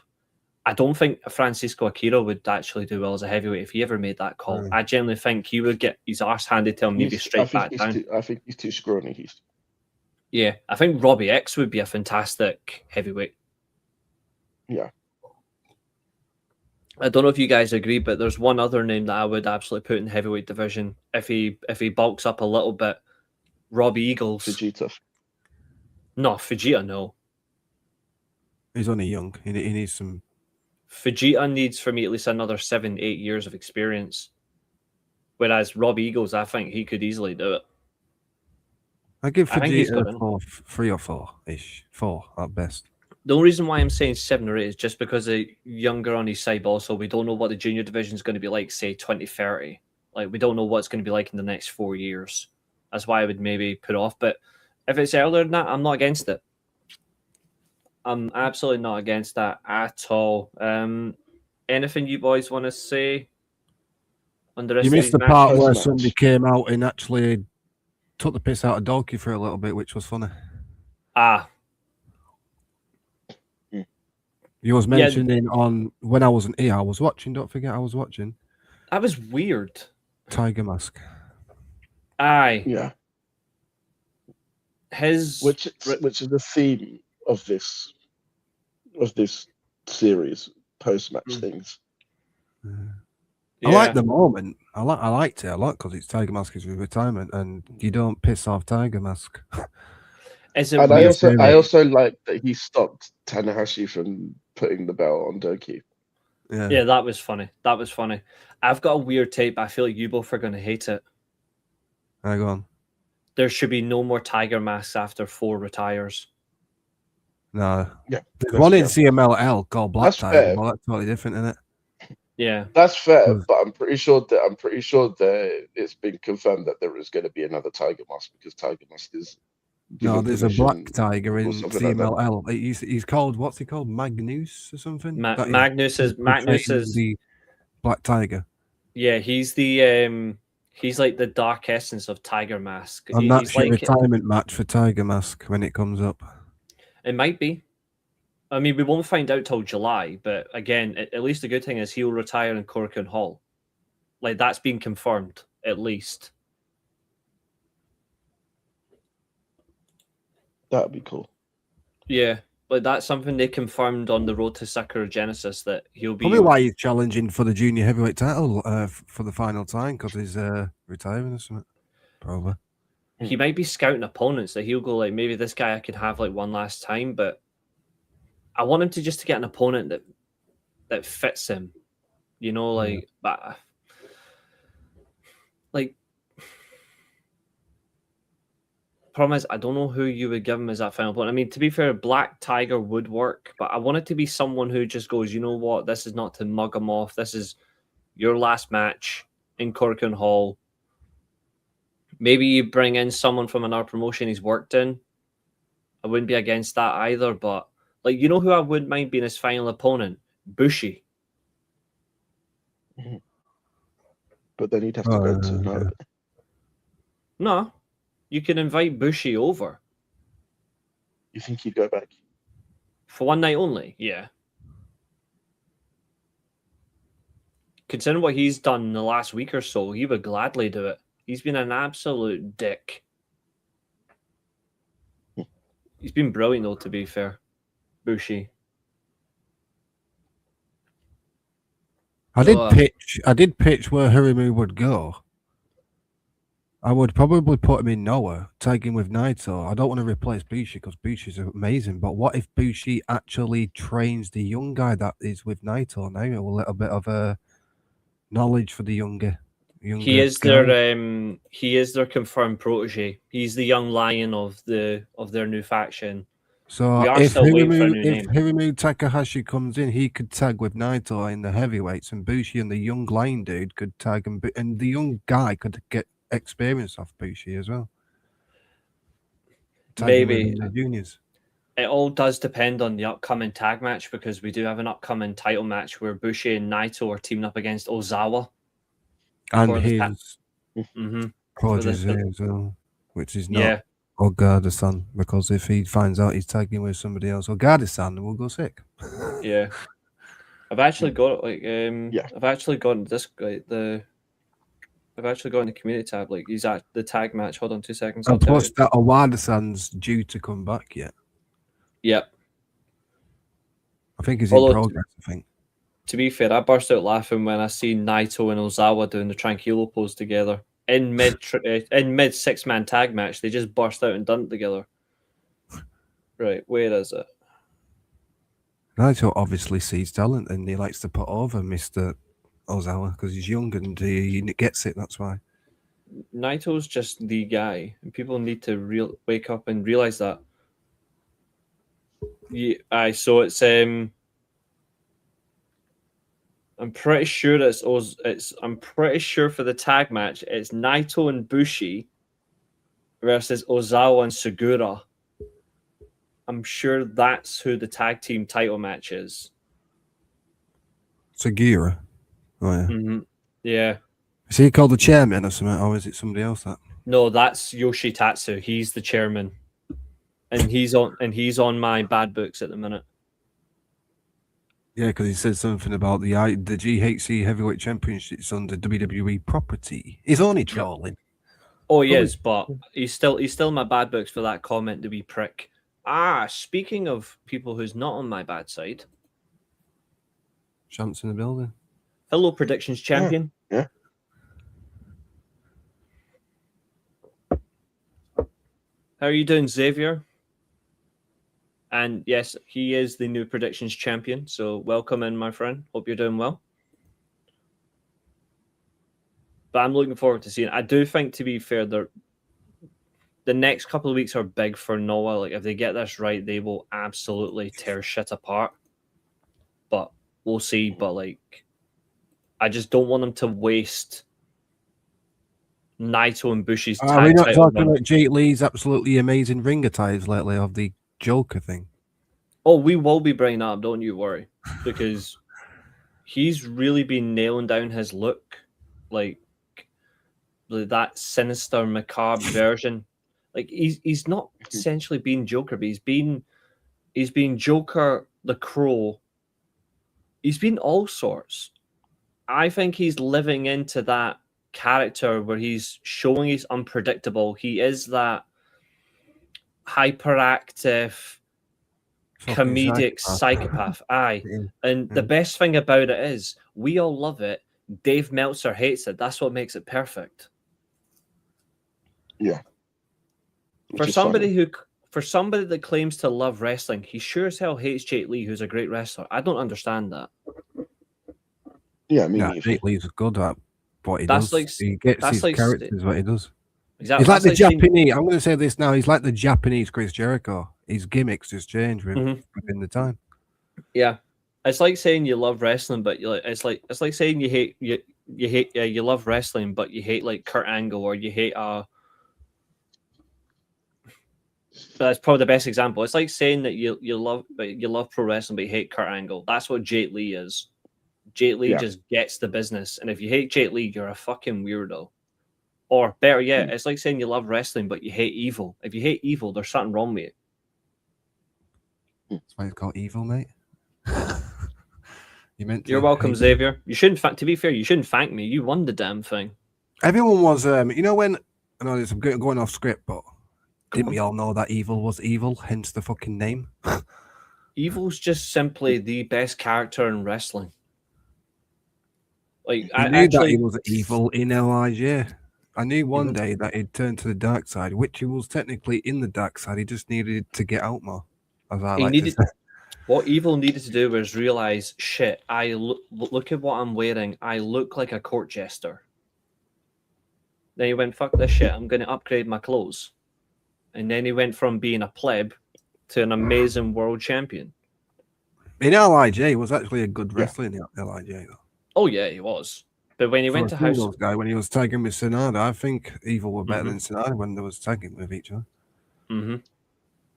I don't think Francisco Akira would actually do well as a heavyweight if he ever made that call. I genuinely think he would get his arse handed to him, maybe straight back down. I think he's too scrawny. Yeah, I think Robbie X would be a fantastic heavyweight. Yeah. I don't know if you guys agree, but there's one other name that I would absolutely put in heavyweight division if he bulks up a little bit. Robbie Eagles. Vegeta. No, Fujita, no. He's only young. He needs some. Fujita needs for me at least another 7-8 years of experience. Whereas Robbie Eagles, I think he could easily do it. I give I think he's Vegeta got 3 or 4-ish. 4 at best. The only reason why I'm saying 7 or 8 is just because of younger on his side, but also we don't know what the junior division is going to be like, say, 2030. Like, we don't know what it's going to be like in the next 4 years. That's why I would maybe put off. But if it's earlier than that, I'm not against it. I'm absolutely not against that at all. Anything you boys want to say on the rest You of missed these the matches? part where Post-match. somebody came out and actually took the piss out of Donkey for a little bit, which was funny. Ah, You was mentioning on when I wasn't here, I was watching. Don't forget, I was watching that was weird. Tiger Mask. Aye. Yeah. Which Which is the theme of this series, post-match things. I like the moment. I liked it a lot because it's Tiger Mask is with retirement, and you don't piss off Tiger Mask. Is it And weird? I also like that he stopped Tanahashi from putting the belt on Doki. Yeah, that was funny. That was funny. I've got a weird tape, but I feel like you both are going to hate it. Go on. There should be no more Tiger Masks after 4 retires. No. Yeah. There's one in CMLL called Black That's Tiger. fair. Well, that's totally different, isn't it? Yeah. That's fair, but I'm pretty sure that it's been confirmed that there is going to be another Tiger Mask because Tiger Mask is. No, there's a Black Tiger in something like that. CMLL. He's called, what's he called? Magnus or something? Magnus is the Black Tiger. Yeah, he's the he's like the dark essence of Tiger Mask. And that's He's your like retirement match for Tiger Mask when it comes up. It might be. I mean, we won't find out till July, but again, at least the good thing is he'll retire in Korakuen Hall. Like, that's been confirmed, at least. That'd be cool. Yeah, like that's something they confirmed on the road to Sakura Genesis that he'll be. Probably why he's challenging for the junior heavyweight title for the final time because he's retiring or something. Probably. He might be scouting opponents that he'll go like, maybe this guy I could have like one last time, but I want him to just to get an opponent that fits him. You know, like problem is, I don't know who you would give him as that final opponent. I mean, to be fair, Black Tiger would work, but I want it to be someone who just goes, you know what, this is not to mug him off. This is your last match in Korakuen Hall. Maybe you bring in someone from another promotion he's worked in. I wouldn't be against that either, but like, you know who I wouldn't mind being his final opponent? Bushi. But then he'd have to go to No. You can invite Bushi over. You think he'd go back? For one night only? Yeah. Considering what he's done in the last week or so, he would gladly do it. He's been an absolute dick. He's been brilliant, though, to be fair. Bushi. I did pitch where Hirimu would go. I would probably put him in Noah, tag him with Naito. I don't want to replace Bushi because Bushi's amazing. But what if Bushi actually trains the young guy that is with Naito now? A little bit of knowledge for the younger. He is their confirmed protege. He's the young lion of their new faction. So if Hirimu Takahashi comes in, he could tag with Naito in the heavyweights, and Bushi and the young lion dude could tag him, and the young guy could get experience off Bushi as well. Maybe the juniors. It all does depend on the upcoming tag match because we do have an upcoming title match where Bushi and Naito are teaming up against Ozawa. And his protege as well, which is not Ogata-san, because if he finds out he's tagging with somebody else, Ogata-san will go sick. Yeah. I've actually got I've actually gotten this I've actually got in the community tab, like he's at the tag match. Hold on 2 seconds. And plus that Owada-san's due to come back yet. Yep. I think it's in Although, progress. I think. to be fair, I burst out laughing when I seen Naito and Ozawa doing the tranquilo pose together in mid 6-man tag match. They just burst out and done it together. Right, where is it? Naito obviously sees talent and he likes to put over Mr. Ozawa because he's young and he gets it. That's why. Naito's just the guy, and people need to wake up and realize that. Yeah, so it's I'm pretty sure I'm pretty sure for the tag match it's Naito and Bushi versus Ozawa and Segura. I'm sure that's who the tag team title match is. Segura. Oh yeah. Mm-hmm. Yeah. Is he called the chairman or something, or is it somebody else that? No, that's Yoshitatsu. He's the chairman, and he's on my bad books at the minute. Yeah, because he said something about the GHC Heavyweight Championships under WWE property. He's only trolling. Oh, he is, but he's still my bad books for that comment, the wee prick. Speaking of people who's not on my bad side. Chance in the building. Hello, predictions champion. Yeah. How are you doing, Xavier? And yes, he is the new predictions champion. So welcome in, my friend. Hope you're doing well. But I'm looking forward to seeing. I do think, to be fair, the next couple of weeks are big for Noah. Like, if they get this right, they will absolutely tear shit apart. But we'll see. But like, I just don't want them to waste Naito and Bushi's tag Are we not title talking run. about Jake Lee's absolutely amazing ring attires lately of the Joker thing? Oh, we will be bringing up, don't you worry, because he's really been nailing down his look, like that sinister, macabre version. Like he's not essentially being Joker, but he's been Joker the Crow. He's been all sorts. I think he's living into that character where he's showing he's unpredictable. He is that hyperactive, comedic psychopath. Aye. And the best thing about it is we all love it. Dave Meltzer hates it. That's what makes it perfect. Yeah. For somebody that claims to love wrestling, he sure as hell hates Jake Lee, who's a great wrestler. I don't understand that. Yeah, me neither. Jake Lee's good at what he does. He gets his characters what he does. Exactly. He's like the Japanese. I'm going to say this now. He's like the Japanese Chris Jericho. His gimmicks just change within the time. Yeah, it's like saying you love wrestling, but it's like saying you love wrestling, but you hate like Kurt Angle, or you hate That's probably the best example. It's like saying that you love pro wrestling, but you hate Kurt Angle. That's what Jake Lee is. Jake Lee just gets the business, and if you hate Jake Lee, you're a fucking weirdo. Or better yet, it's like saying you love wrestling, but you hate evil. If you hate evil, there's something wrong with you. That's why it's called evil, mate. You're welcome, Xavier. You shouldn't. To be fair, you shouldn't thank me. You won the damn thing. Everyone was, when I know I'm going off script, but didn't we all know that evil was evil? Hence the fucking name. Evil's just simply the best character in wrestling. Like I knew that he was evil in LIJ. I knew one day that he'd turn to the dark side, which he was technically in the dark side. He just needed to get out more. What Evil needed to do was realize, shit, look at what I'm wearing. I look like a court jester. Then he went, fuck this shit. I'm going to upgrade my clothes. And then he went from being a pleb to an amazing world champion. In LIJ, he was actually a good wrestler in LIJ, though. Oh, yeah, he was. But when he went to House... When he was tagging with Sonata, I think Evil were better than Sonata when they was tagging with each other. Mm-hmm.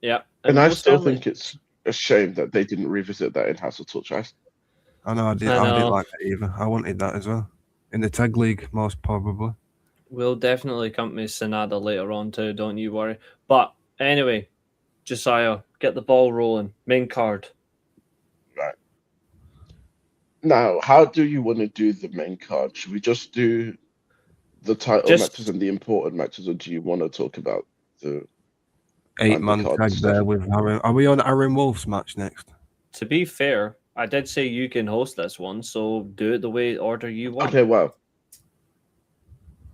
Yeah. And I still think it's a shame that they didn't revisit that in House of Touch. I know, I didn't like that either. I wanted that as well. In the tag league, most probably. We'll definitely come to Sonata later on too, don't you worry. But anyway, Josiah, get the ball rolling. Main card. Right. Now, how do you want to do the main card? Should we just do the title matches and the important matches, or do you want to talk about the 8-man tag there with Aaron? Are we on Aaron Wolf's match next? To be fair, I did say you can host this one, so do it the way order you want. Okay, well,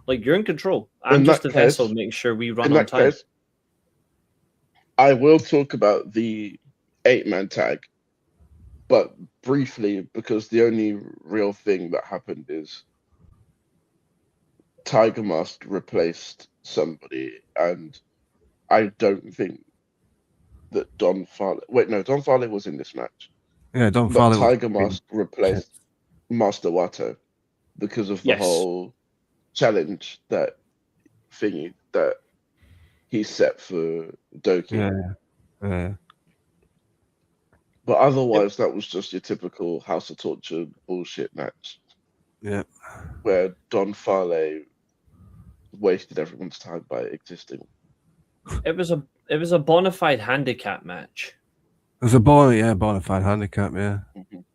Like, you're in control. I'm in just that the vessel, case- making sure we run in on that time. case, I will talk about the 8-man tag, but briefly, because the only real thing that happened is Tiger Mask replaced somebody, and I don't think that Don Farley. Wait, no, Don Farley was in this match, Yeah, Don but Farley was Tiger Mask replaced Master Wato because of the Yes. whole challenge that he set for Doki. Yeah. But otherwise, that was just your typical House of Torture bullshit match. Yeah. Where Don Farley wasted everyone's time by existing. It was a bona fide handicap match. It was a bona fide handicap, yeah. Mhm.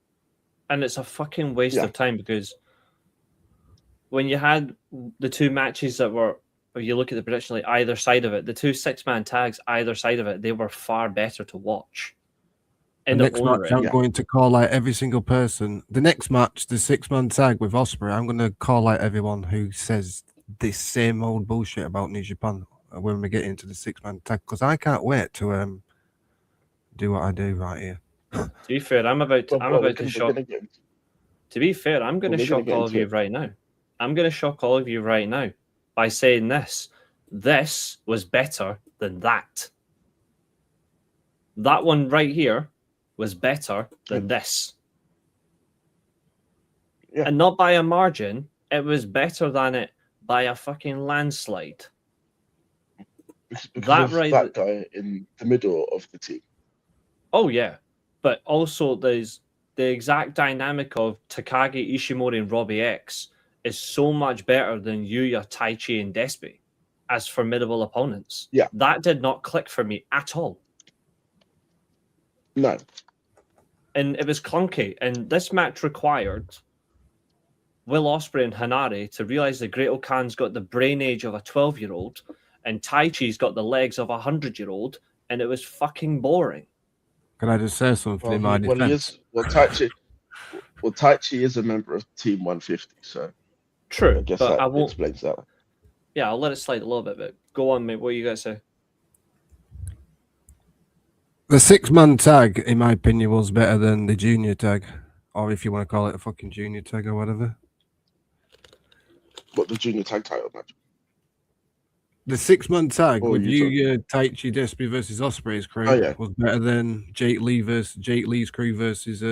And it's a fucking waste Yeah. of time because when you had the two matches that were, if you look at the prediction, like either side of it, the two 6-man tags either side of it, they were far better to watch. The In their next own match, right. I'm Yeah. going to call out every single person. The next match, the 6-man tag with Ospreay, I'm going to call out everyone who says this same old bullshit about New Japan when we get into the 6-man tag, because I can't wait to do what I do right here. To be fair, I'm about to shock. To be fair, I'm going to shock all of you right now. I'm going to shock all of you right now by saying this. This was better than that. That one right here was better than this. Yeah. And not by a margin. It was better than it by a fucking landslide. Because That of right- that guy in the middle of the team. Oh, yeah. But also there's the exact dynamic of Takagi, Ishimori, and Robbie X is so much better than Yuya, Taichi, and Despi as formidable opponents. Yeah. That did not click for me at all. No. And it was clunky. And this match required Will Ospreay and Hanare to realize that Great Okan's got the brain age of a 12-year-old and Taichi's got the legs of a 100-year-old, and it was fucking boring. Can I just say something in my defense? Taichi is a member of Team 150, so True, I guess but that I won't. explains that. Yeah, I'll let it slide a little bit, but go on, mate. What you guys say? The 6-man tag, in my opinion, was better than the junior tag, or if you want to call it a fucking junior tag or whatever. What, the junior tag title match? The 6-man tag Oh, with you Taichi, Despi versus Ospreay's crew Oh, yeah. was better than Jake Lee's crew versus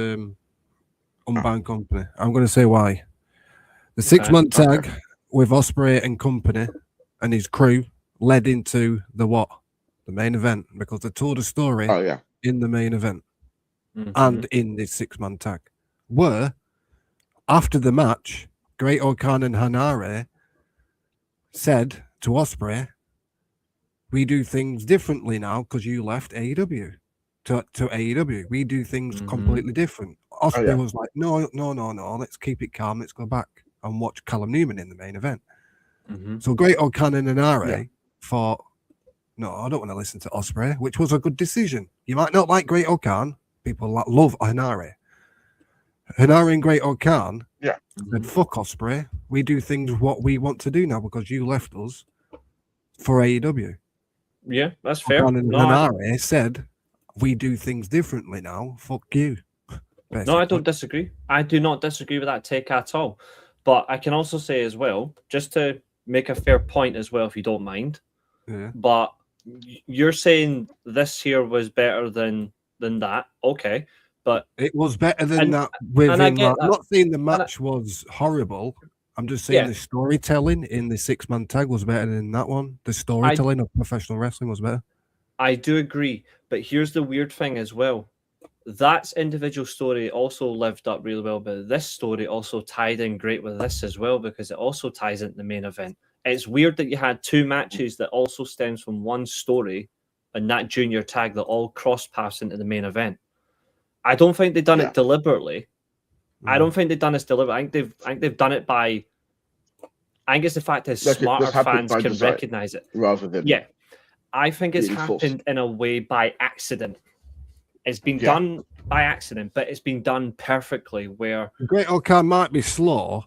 Unbound Company. I'm going to say why. The 6-man tag with Ospreay and company and his crew led into the main event, because they told a story Oh, yeah. in the main event Mhm. and in this 6-man tag. Where after the match, Great Okan and Hanare said to Ospreay, we do things differently now because you left AEW to AEW. We do things completely different. Ospreay was like, no, let's keep it calm. Let's go back and watch Callum Newman in the main event. So Great Okan and Hanare thought, no, I don't want to listen to Ospreay, which was a good decision. You might not like Great Okan. People love Hanare. Hanare and Great Okan said, fuck Ospreay. We do things what we want to do now because you left us for AEW. Yeah, that's fair. Okan and Hanare said, we do things differently now. Fuck you. Basically. No, I don't disagree. I do not disagree with that take at all. But I can also say as well, just to make a fair point as well, if you don't mind. Yeah. But you're saying this here was better than that. Okay. But it was better than that within that. I'm not saying the match was horrible. I'm just saying the storytelling in the 6-man tag was better than that one. The storytelling of professional wrestling was better. I do agree. But here's the weird thing as well. That individual story also lived up really well, but this story also tied in great with this as well, because it also ties into the main event. It's weird that you had two matches that also stems from one story and that junior tag that all cross paths into the main event. I don't think they've done it deliberately. I don't think they've done this deliberately. I think they've done it by. I think it's the fact that smarter fans can recognize it rather than I think it's happened in a way by accident. It's been done by accident, but it's been done perfectly. Where Great O'Khan might be slow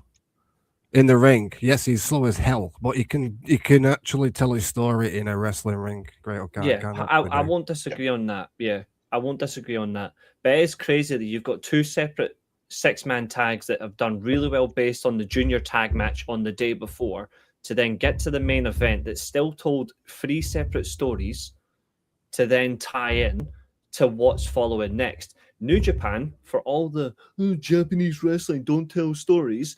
in the ring. Yes, he's slow as hell, but he can actually tell his story in a wrestling ring. Great O'Khan. yeah, I won't disagree on that. Yeah, I won't disagree on that. But it is crazy that you've got two separate 6-man tags that have done really well based on the junior tag match on the day before, to then get to the main event that still told 3 separate stories to then tie in to what's following next. New Japan, for all the Japanese wrestling don't tell stories,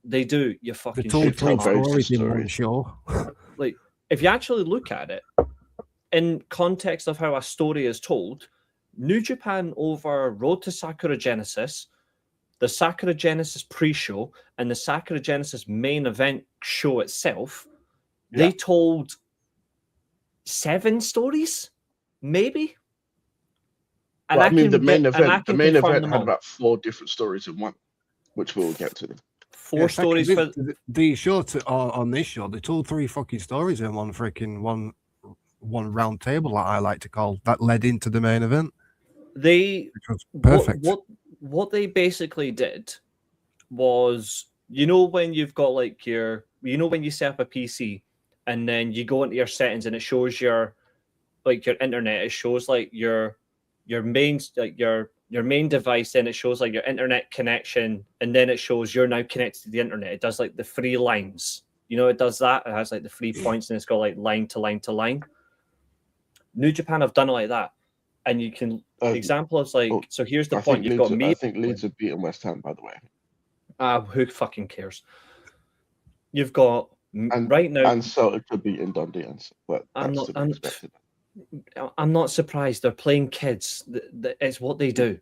they do. You fucking They told shit. 3 very stories in one stories. show. Like, if you actually look at it in context of how a story is told, New Japan over Road to Sakura Genesis, the Sakura Genesis pre-show, and the Sakura Genesis main event show itself, they told 7 stories, maybe. And Well, I mean, the main event confirm them had all. about 4 different stories in one, which we'll get to. 4 stories for the show on this show. They told 3 fucking stories in one freaking one round table, that I like to call, that led into the main event. They Which was perfect. What they basically did was, when you've got like when you set up a PC and then you go into your settings and it shows your internet, it shows like your main your main device, then it shows like your internet connection, and then it shows you're now connected to the internet. It does like the 3 lines. It does that. It has like the 3 points and it's got like line to line to line. New Japan have done it like that. And you can example is like, so here's the point. You've got me. I think Leeds have beaten West Ham, by the way. Who fucking cares? You've got right now, and Celtic could be in Dundee, but I'm not surprised. They're playing kids. It's what they do.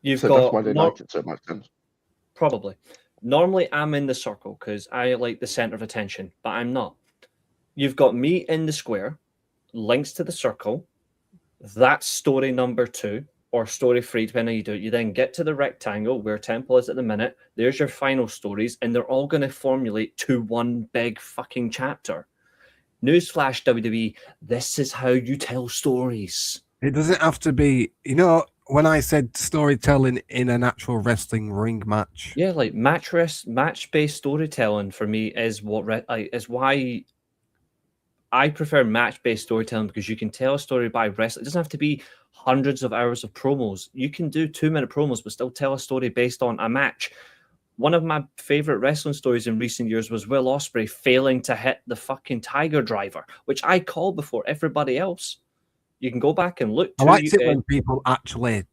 You've so got that's why they like it so much. Then. Probably. Normally, I'm in the circle because I like the center of attention, but I'm not. You've got me in the square. Links to the circle, that's story number 2 or story 3, depending on how you do it. You then get to the rectangle where Temple is at the minute. There's your final stories, and they're all going to formulate to one big fucking chapter. Newsflash, WWE, this is how you tell stories. It doesn't have to be, when I said storytelling in an actual wrestling ring match. Yeah, like match-based storytelling for me is is why I prefer match-based storytelling, because you can tell a story by wrestling. It doesn't have to be hundreds of hours of promos. You can do 2-minute promos, but still tell a story based on a match. One of my favorite wrestling stories in recent years was Will Ospreay failing to hit the fucking Tiger Driver, which I called before everybody else. You can go back and look. I liked it when people actually.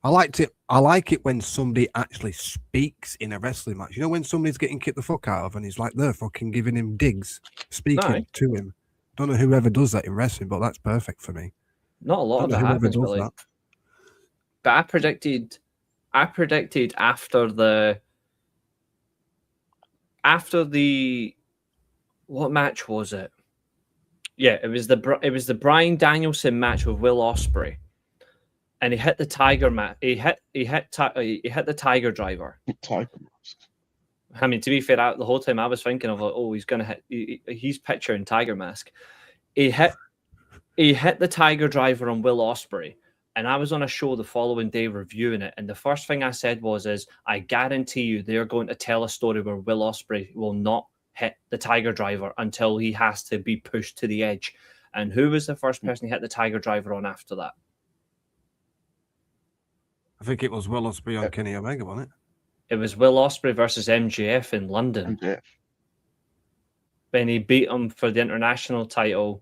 I like it when somebody actually speaks in a wrestling match. When somebody's getting kicked the fuck out of and he's like, they're fucking giving him digs, speaking to him. Don't know whoever does that in wrestling, but that's perfect for me. Not a lot of it happens, really. But I predicted after the what match was it? Yeah, it was the Bryan Danielson match with Will Ospreay. And he hit the Tiger He hit the Tiger Driver. I mean, to be fair, the whole time I was thinking of, he's gonna hit. He's picturing Tiger Mask. He hit the Tiger Driver on Will Ospreay, and I was on a show the following day reviewing it. And the first thing I said was, I guarantee you, they're going to tell a story where Will Ospreay will not hit the Tiger Driver until he has to be pushed to the edge. And who was the first person he hit the Tiger Driver on after that? I think it was Will Ospreay on Kenny Omega, wasn't it? It was Will Ospreay versus MJF in London. When he beat him for the international title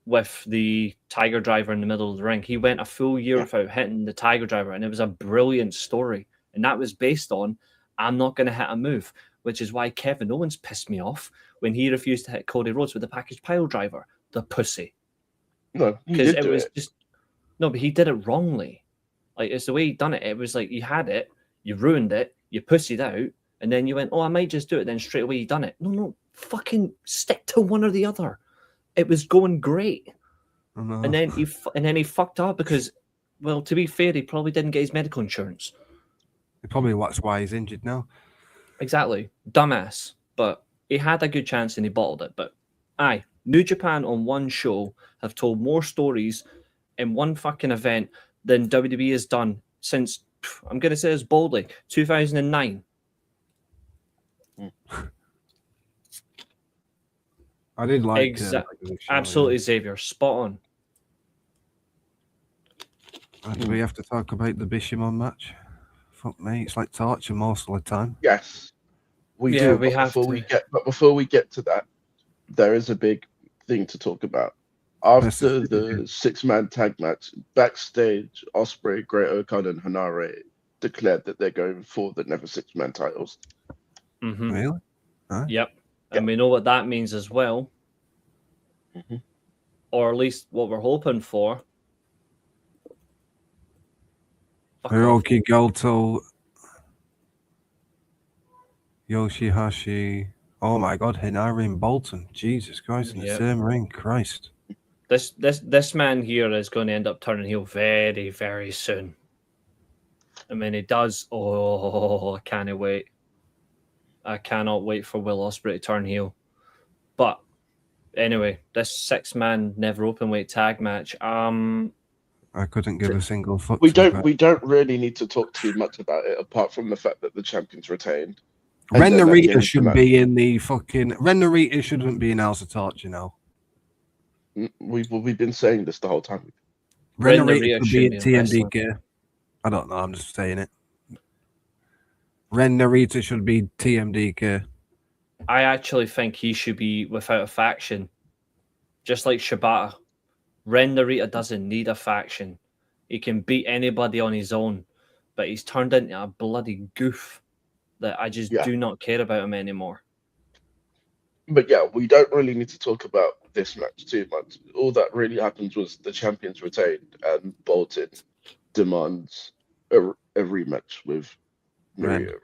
with the Tiger Driver in the middle of the ring. He went a full year without hitting the Tiger Driver, and it was a brilliant story. And that was based on, I'm not going to hit a move, which is why Kevin Owens pissed me off when he refused to hit Cody Rhodes with the package pile driver. The pussy. No, because it was just... No, but he did it wrongly. Like, it's the way he done it. It was like, you had it, you ruined it, you pussied out, and then you went, I might just do it. Then straight away you done it. No, fucking stick to one or the other. It was going great. And then he fucked up because, well, to be fair, he probably didn't get his medical insurance. Probably that's why he's injured now. Exactly. Dumbass. But he had a good chance and he bottled it. But, New Japan on one show have told more stories in one fucking event than WWE has done since, I'm going to say this boldly, 2009. I did like Exactly. the show, Absolutely, Xavier. Spot on. Do we have to talk about the Bishamon match? Fuck me, it's like torture most of the time. Yes, we Yeah, do. we But have before we get to that, there is a big thing to talk about. After Yes. the 6-man tag match, backstage, Ospreay, Great Okan, and Hanare declared that they're going for the Never 6-man titles. Mm-hmm. Really? Huh? Yep. And we know what that means as well. Mm-hmm. Or at least what we're hoping for. Fuck off. Hiroki Goto, Yoshihashi. Oh my God, Hinari and Bolton. Jesus Christ, in the Yep. same ring. Christ. This man here is going to end up turning heel very, very soon. And when he does, I can't wait. I cannot wait for Will Ospreay to turn heel. But anyway, this 6-man never openweight tag match. I couldn't give a single fuck. We to that. don't really need to talk too much about it, apart from the fact that the champions retained. Ren And then Narita again, should be in the fucking. Ren Narita shouldn't be in House of Torch, you know. We've been saying this the whole time. Ren Ren Narita Narita should should be in be in wrestling. TMDK. I don't know. I'm just saying it. Ren Narita should be TMDK. I actually think he should be without a faction. Just like Shibata. Ren Narita doesn't need a faction. He can beat anybody on his own. But he's turned into a bloody goof that I just do not care about him anymore. But yeah, we don't really need to talk about this match too much. All that really happened was the champions retained, and Bolton demands a rematch with Maria.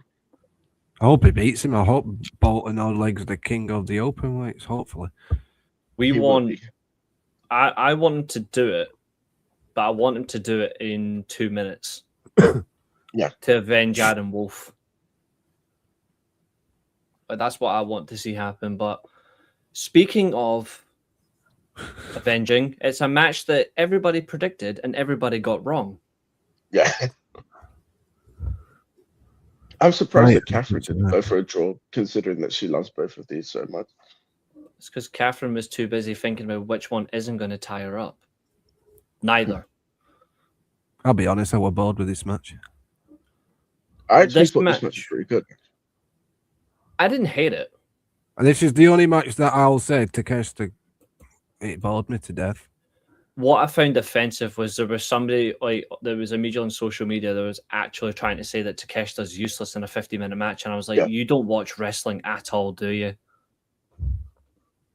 I hope he beats him. I hope Bolton Oleg's the king of the open weights, hopefully. I want him to do it, but I want him to do it in 2 minutes. Yeah. To avenge Adam Wolf. But that's what I want to see happen. But speaking of avenging, it's a match that everybody predicted and everybody got wrong. Yeah. I'm surprised that Katherine didn't go for a draw, considering that she loves both of these so much. It's because Katherine was too busy thinking about which one isn't going to tie her up. Neither. I'll be honest, I was bored with this match. I actually thought this match was pretty good. I didn't hate it. And this is the only match that I'll say Takeshita, it bored me to death. What I found offensive was there was somebody, there was a media on social media that was actually trying to say that Takeshita's useless in a 50-minute match. And I was like, you don't watch wrestling at all, do you?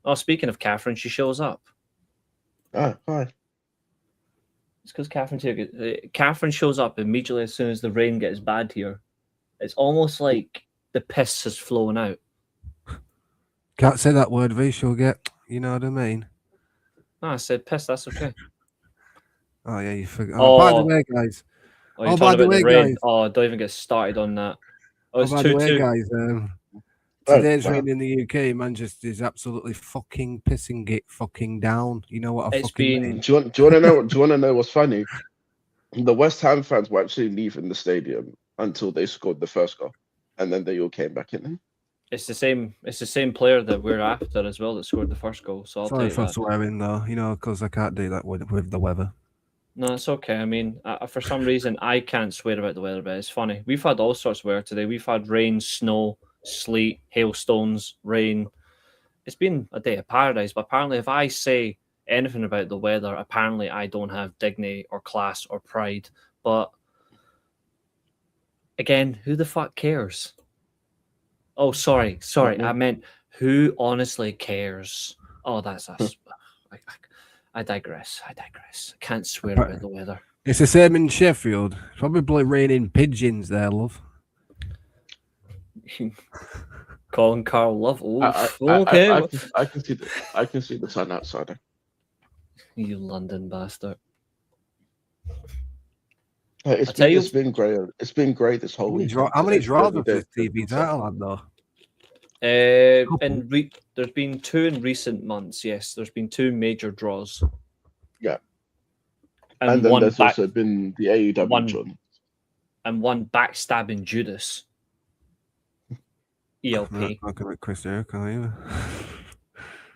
Oh, speaking of Katherine, she shows up. Oh, hi. It's because Katherine shows up immediately as soon as the rain gets bad here. It's almost like the piss has flown out. Can't say that word, V. She'll get, you know what I mean? No, I said piss, that's okay. Oh, yeah, you forgot. Oh, by the way, guys. Oh, by the way, guys. Oh, don't even get started on that. Oh, it's by the way, 2-2. guys. Today's rain in the UK, Manchester is absolutely fucking pissing it fucking down. You know what I fucking mean? Do you want to know? Do you want to know what's funny? The West Ham fans were actually leaving the stadium until they scored the first goal, and then they all came back in. It's the same player that we're after as well that scored the first goal. So I'll Sorry take for that. swearing though, you know, because I can't do that with the weather. No, it's okay. I mean, for some reason, I can't swear about the weather, but it's funny. We've had all sorts of weather today. We've had rain, snow, sleet, hailstones, rain. It's been a day of paradise, but apparently if I say anything about the weather, apparently I don't have dignity or class or pride. But again, who the fuck cares? Oh, sorry. I meant who honestly cares? Oh, that's us. I digress. I can't swear about the weather. It's the same in Sheffield. Probably raining pigeons there, love. Calling Carl love. Oof. Okay. I can see the sun outside. You London bastard. It's been great. It's been great this whole week. How many draws of this TV's that, lad, though? There's been 2 in recent months. Yes, there's been 2 major draws. Yeah. And And then one there's also been the AEW one- draw. and one backstabbing Judas. ELP. Not looking at Chris Jericho either.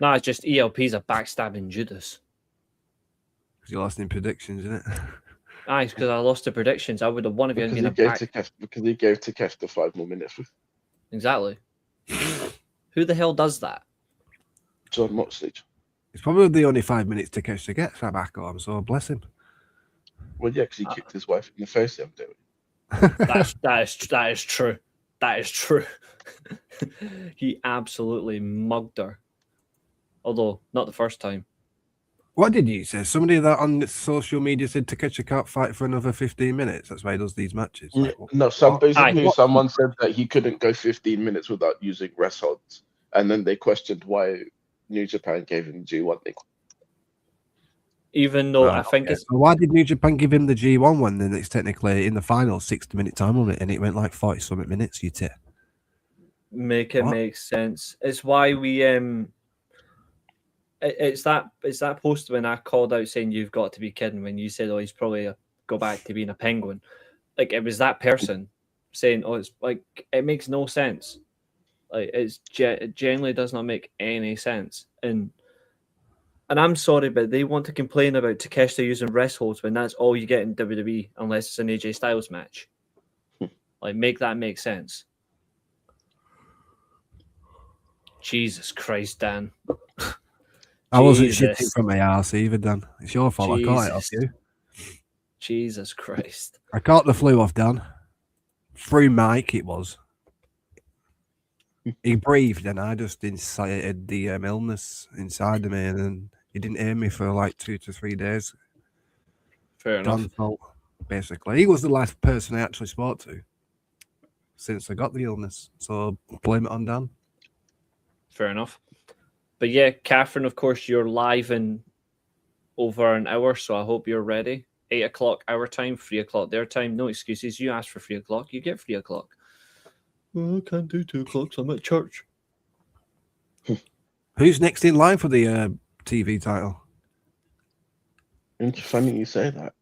No, it's just ELP's a backstabbing Judas. Because you lost in predictions, isn't it? Aye, it's because I lost the predictions. I would have won if you hadn't Because been he a gave back. to Takeshita 5 more minutes with Exactly. Who the hell does that? John Moxley. It's probably the only 5 minutes Takeshita gets that back arm, so bless him. Well, yeah, because he kicked his wife in the face the other day. That is true. That is true. He absolutely mugged her. Although not the first time. What did you say? Somebody that on social media said Takeshi can't fight for another 15 minutes. That's why he does these matches. Like, No, Aye. someone said that he couldn't go 15 minutes without using rest holds, and then they questioned why New Japan gave him G1. Even though I think it's So why did New Japan give him the G1 one? Then it's technically in the final 60-minute time limit, and it went like 40-something minutes. You tip. make it What? make sense. It's why we it's that post when I called out saying you've got to be kidding when you said, oh, he's probably go back to being a penguin. Like it was that person saying, oh, it's like it makes no sense. Like it generally does not make any sense. And I'm sorry, but they want to complain about Takeshita using rest holds when that's all you get in WWE unless it's an AJ Styles match. Like make that make sense. Jesus Christ, Dan. I wasn't Jesus. shitting from my arse either, Dan. It's your fault. I caught it off Jesus. you. Jesus Christ. I caught the flu off Dan. Through Mike, it was. He breathed, and I just incited the illness inside of me, and then he didn't hear me for like 2 to 3 days. Fair enough. Dan's fault, basically. He was the last person I actually spoke to since I got the illness, so blame it on Dan. Fair enough. But yeah, Katherine, of course, you're live in over an hour, so I hope you're ready. 8 o'clock our time, 3 o'clock their time. No excuses. You asked for 3 o'clock, you get 3 o'clock. Well, I can't do 2 o'clock, so I'm at church. Who's next in line for the TV title? It's funny you say that.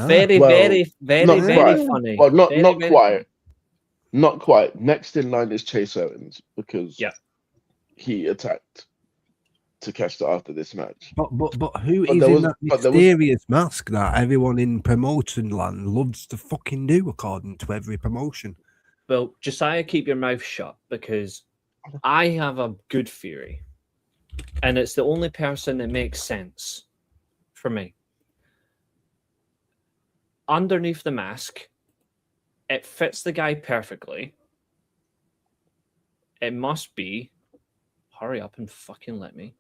Very, Well, very, very, not very quite. funny. Well, not Very, not very quite. funny. Not quite. Next in line is Chase Owens because Yeah. he attacked Takeshita after this match. But who But is there in was- that but there was- mysterious mask that everyone in promotion land loves to fucking do, according to every promotion? Well, Josiah, keep your mouth shut because I have a good theory, and it's the only person that makes sense for me. Underneath the mask, it fits the guy perfectly. It must be. Hurry up and fucking let me.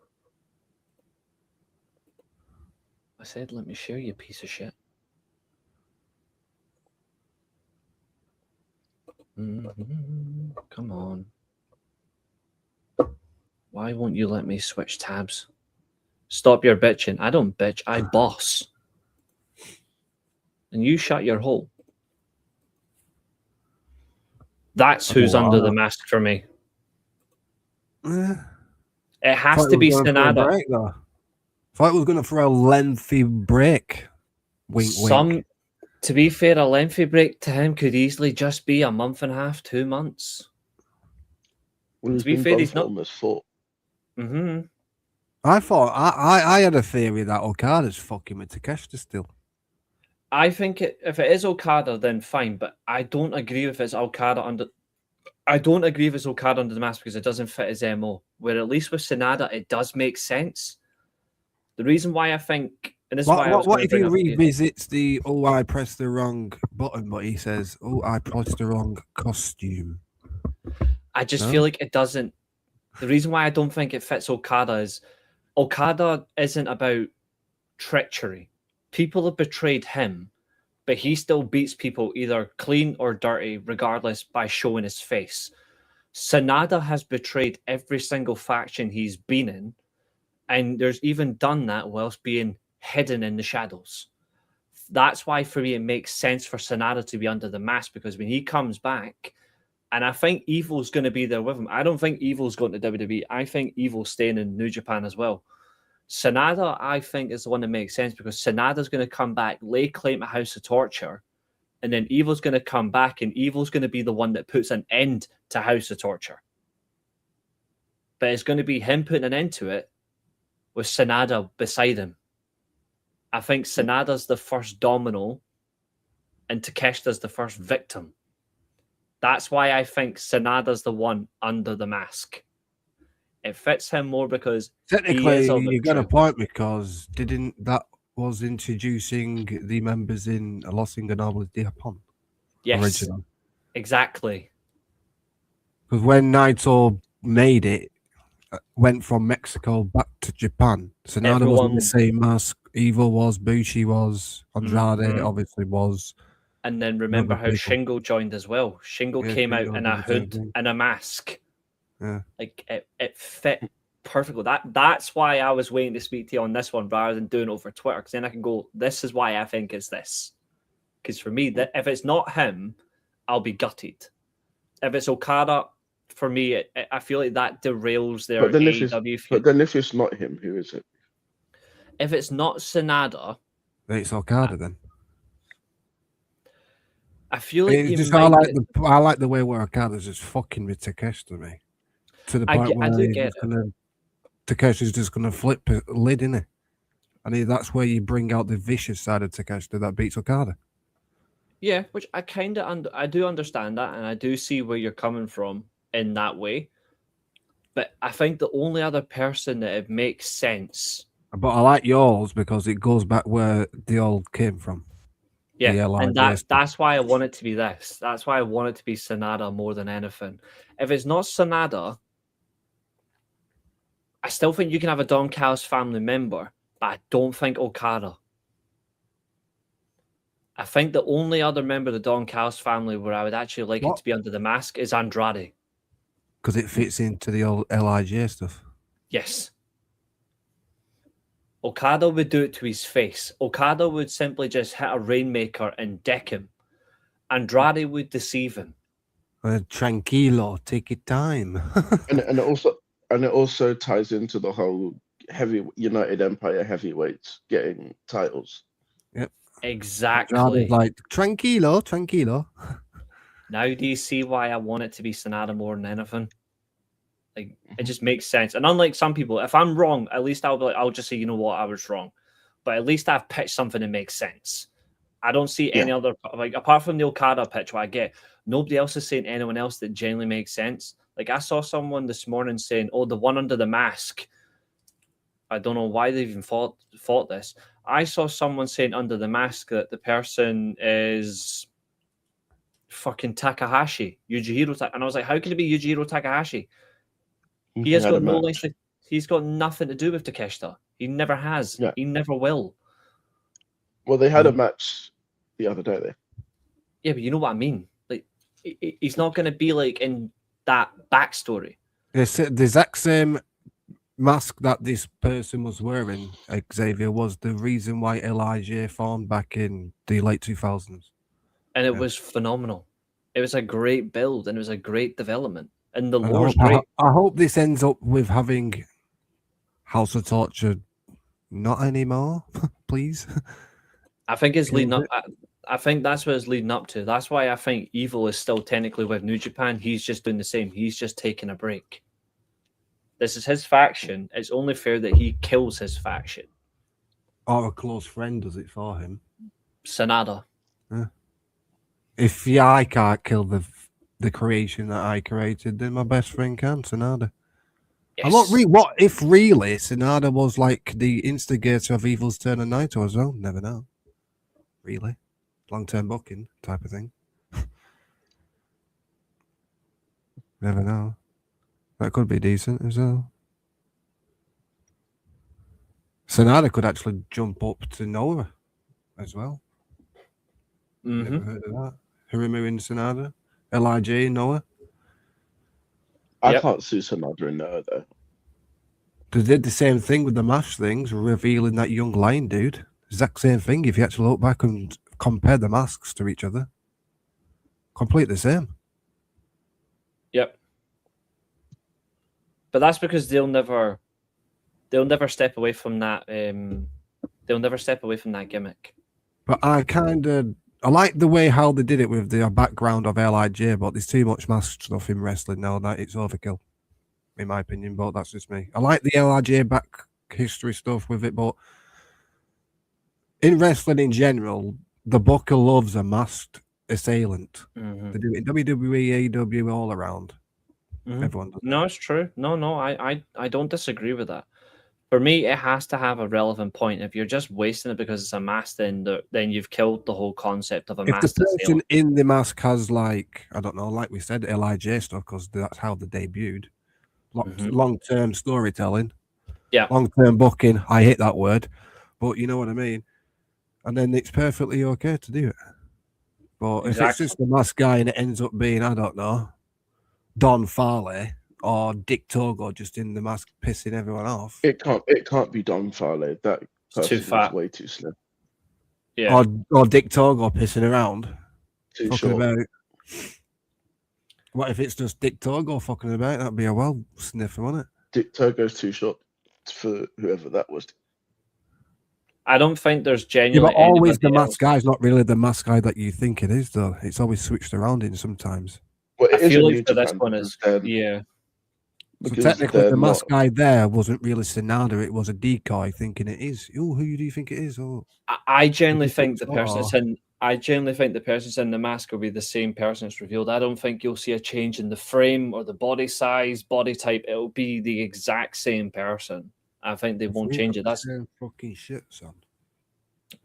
I said, let me share, you piece of shit. Come on. Why won't you let me switch tabs? Stop your bitching. I don't bitch, I boss. And you shut your hole. That's who's under the mask for me. It has to be Sanada. Thought it was going to throw a lengthy break. Wink, wink. To be fair, a lengthy break to him could easily just be a month and a half, 2 months. Well, he's To be been fair, gone he's for not- almost 4. Mm-hmm. I thought I had a theory that Okada's fucking with Takeshita still. I think if it is Okada, then fine. But I don't agree if it's Okada under. I don't agree if it's Okada under the mask because it doesn't fit his MO. Where at least with Sanada, it does make sense. The reason why I think, and this is why I was What gonna if bring he up- revisits the I pressed the wrong button, but he says, I pressed the wrong costume. I just No? feel like it doesn't. The reason why I don't think it fits Okada is Okada isn't about treachery. People have betrayed him, but he still beats people either clean or dirty, regardless, by showing his face. Sanada has betrayed every single faction he's been in, and there's even done that whilst being hidden in the shadows. That's why, for me, it makes sense for Sanada to be under the mask, because when he comes back, And I think Evil's going to be there with him. I don't think Evil's going to WWE. I think Evil's staying in New Japan as well. Sanada, I think, is the one that makes sense because Sanada's going to come back, lay claim to House of Torture, and then Evil's going to come back, and Evil's going to be the one that puts an end to House of Torture. But it's going to be him putting an end to it with Sanada beside him. I think Sanada's the first domino and Takeshita's the first victim. That's why I think Sanada's the one under the mask. It fits him more because technically you got a point because that was introducing the members in Los Ingobernables de Japón. Yes, originally. Exactly. Because when Naito made it, went from Mexico back to Japan, Sanada was in the same mask. Evil was, Bushi was, Andrade obviously was. And then remember how Shingo joined as well. Shingo came out in a hood and a mask. Yeah. Like it fit perfectly. That's why I was waiting to speak to you on this one rather than doing it over Twitter, because then I can go, this is why I think it's this. Because for me, that if it's not him, I'll be gutted. If it's Okada, for me, I feel like that derails their AEW feud. But then if it's not him, who is it? If it's not Sanada, it's Okada then. I feel like I like the way where Okada's just fucking with Takeshita to me. To the point where Takeshi's just gonna flip a lid, innit? And that's where you bring out the vicious side of Takeshita that beats Okada. Yeah, which I kind of I do understand that, and I do see where you're coming from in that way. But I think the only other person that it makes sense. But I like yours because it goes back where they all came from. Yeah, and that's why I want it to be this. That's why I want it to be Sanada more than anything. If it's not Sanada, I still think you can have a Don Callis family member, but I don't think Okada. I think the only other member of the Don Callis family where I would actually like it to be under the mask is Andrade. Because it fits into the old LIJ stuff. Yes. Okada would do it to his face. Okada would simply just hit a Rainmaker and deck him. Andrade would deceive him. Tranquilo, take your time. and it also ties into the whole United Empire heavyweights getting titles. Yep. Exactly. Andrade's like tranquilo. Now do you see why I want it to be Sanada more than anything? Like, it just makes sense. And unlike some people, if I'm wrong, at least I'll just say, you know what, I was wrong. But at least I've pitched something that makes sense. I don't see any other, like, apart from the Okada pitch, what I get, nobody else is saying anyone else that genuinely makes sense. Like, I saw someone this morning saying, oh, the one under the mask. I don't know why they even thought this. I saw someone saying under the mask that the person is fucking Takahashi, Yujihiro. And I was like, how can it be Yujihiro Takahashi? He has got no link. He's got nothing to do with Takeshita. He never has. Yeah. He never will. Well, they had a match the other day there. Yeah, but you know what I mean. Like, he's not going to be like in that backstory. The exact same mask that this person was wearing, Xavier, was the reason why LIJ formed back in the late 2000s. And it was phenomenal. It was a great build and it was a great development. And the lore's great. I hope this ends up with having House of Torture not anymore, please. I think it's leading up. I think that's what it's leading up to. That's why I think Evil is still technically with New Japan. He's just doing the same. He's just taking a break. This is his faction. It's only fair that he kills his faction. Or a close friend does it for him. Sanada. Yeah. If I can't kill the creation that I created, then my best friend can, Sanada. Yes. What if really Sanada was like the instigator of Evil's turn on Naito as well? Never know. Really? Long-term booking type of thing. Never know. That could be decent as well. Sanada could actually jump up to Noah as well. Never heard of that. Hiromu and Sanada. LIJ, Noah. I can't see Sanada in Noah though. They did the same thing with the MASH things, revealing that young lion dude. Exact same thing if you actually look back and compare the masks to each other. Complete the same. Yep. But that's because they'll never step away from that. They'll never step away from that gimmick. But I like the way how they did it with the background of LIJ, but there's too much mask stuff in wrestling now that it's overkill, in my opinion. But that's just me. I like the LIJ back history stuff with it, but in wrestling in general, the booker loves a masked assailant. Mm-hmm. They do it in WWE, AEW, all around. Mm-hmm. Everyone does. No, it's true. No, I don't disagree with that. For me, it has to have a relevant point. If you're just wasting it because it's a mask, then you've killed the whole concept of a mask. If the person in the mask has, like, I don't know, like we said, LIJ stuff, because that's how they debuted. Long-term storytelling. Yeah. Long-term booking. I hate that word, but you know what I mean. And then it's perfectly okay to do it. But if it's just the mask guy and it ends up being, I don't know, Don Farley or Dick Togo just in the mask pissing everyone off. It can't be Don Farley. That person too fat. is way too slim. Yeah. Or Dick Togo pissing around. Too fucking short. about. What if it's just Dick Togo fucking about? That'd be a well sniffer, wouldn't it? Dick Togo's too short for whoever that was. I don't think there's Yeah, genuinely. but always the anybody mask guy's not really the mask guy that you think it is, though. It's always switched around in sometimes. Well, I it is feel in like for New this Japan one is because yeah. So because technically, they're the mask not- guy there wasn't really Sonada. It was a decoy thinking it is. Oh, who do you think it is? Oh, I genuinely Because think it's the person not- that's in. I genuinely think the person that's in the mask will be the same person that's revealed. I don't think you'll see a change in the frame or the body size, body type. It'll be the exact same person. I think they won't change it. That's fucking shit, son.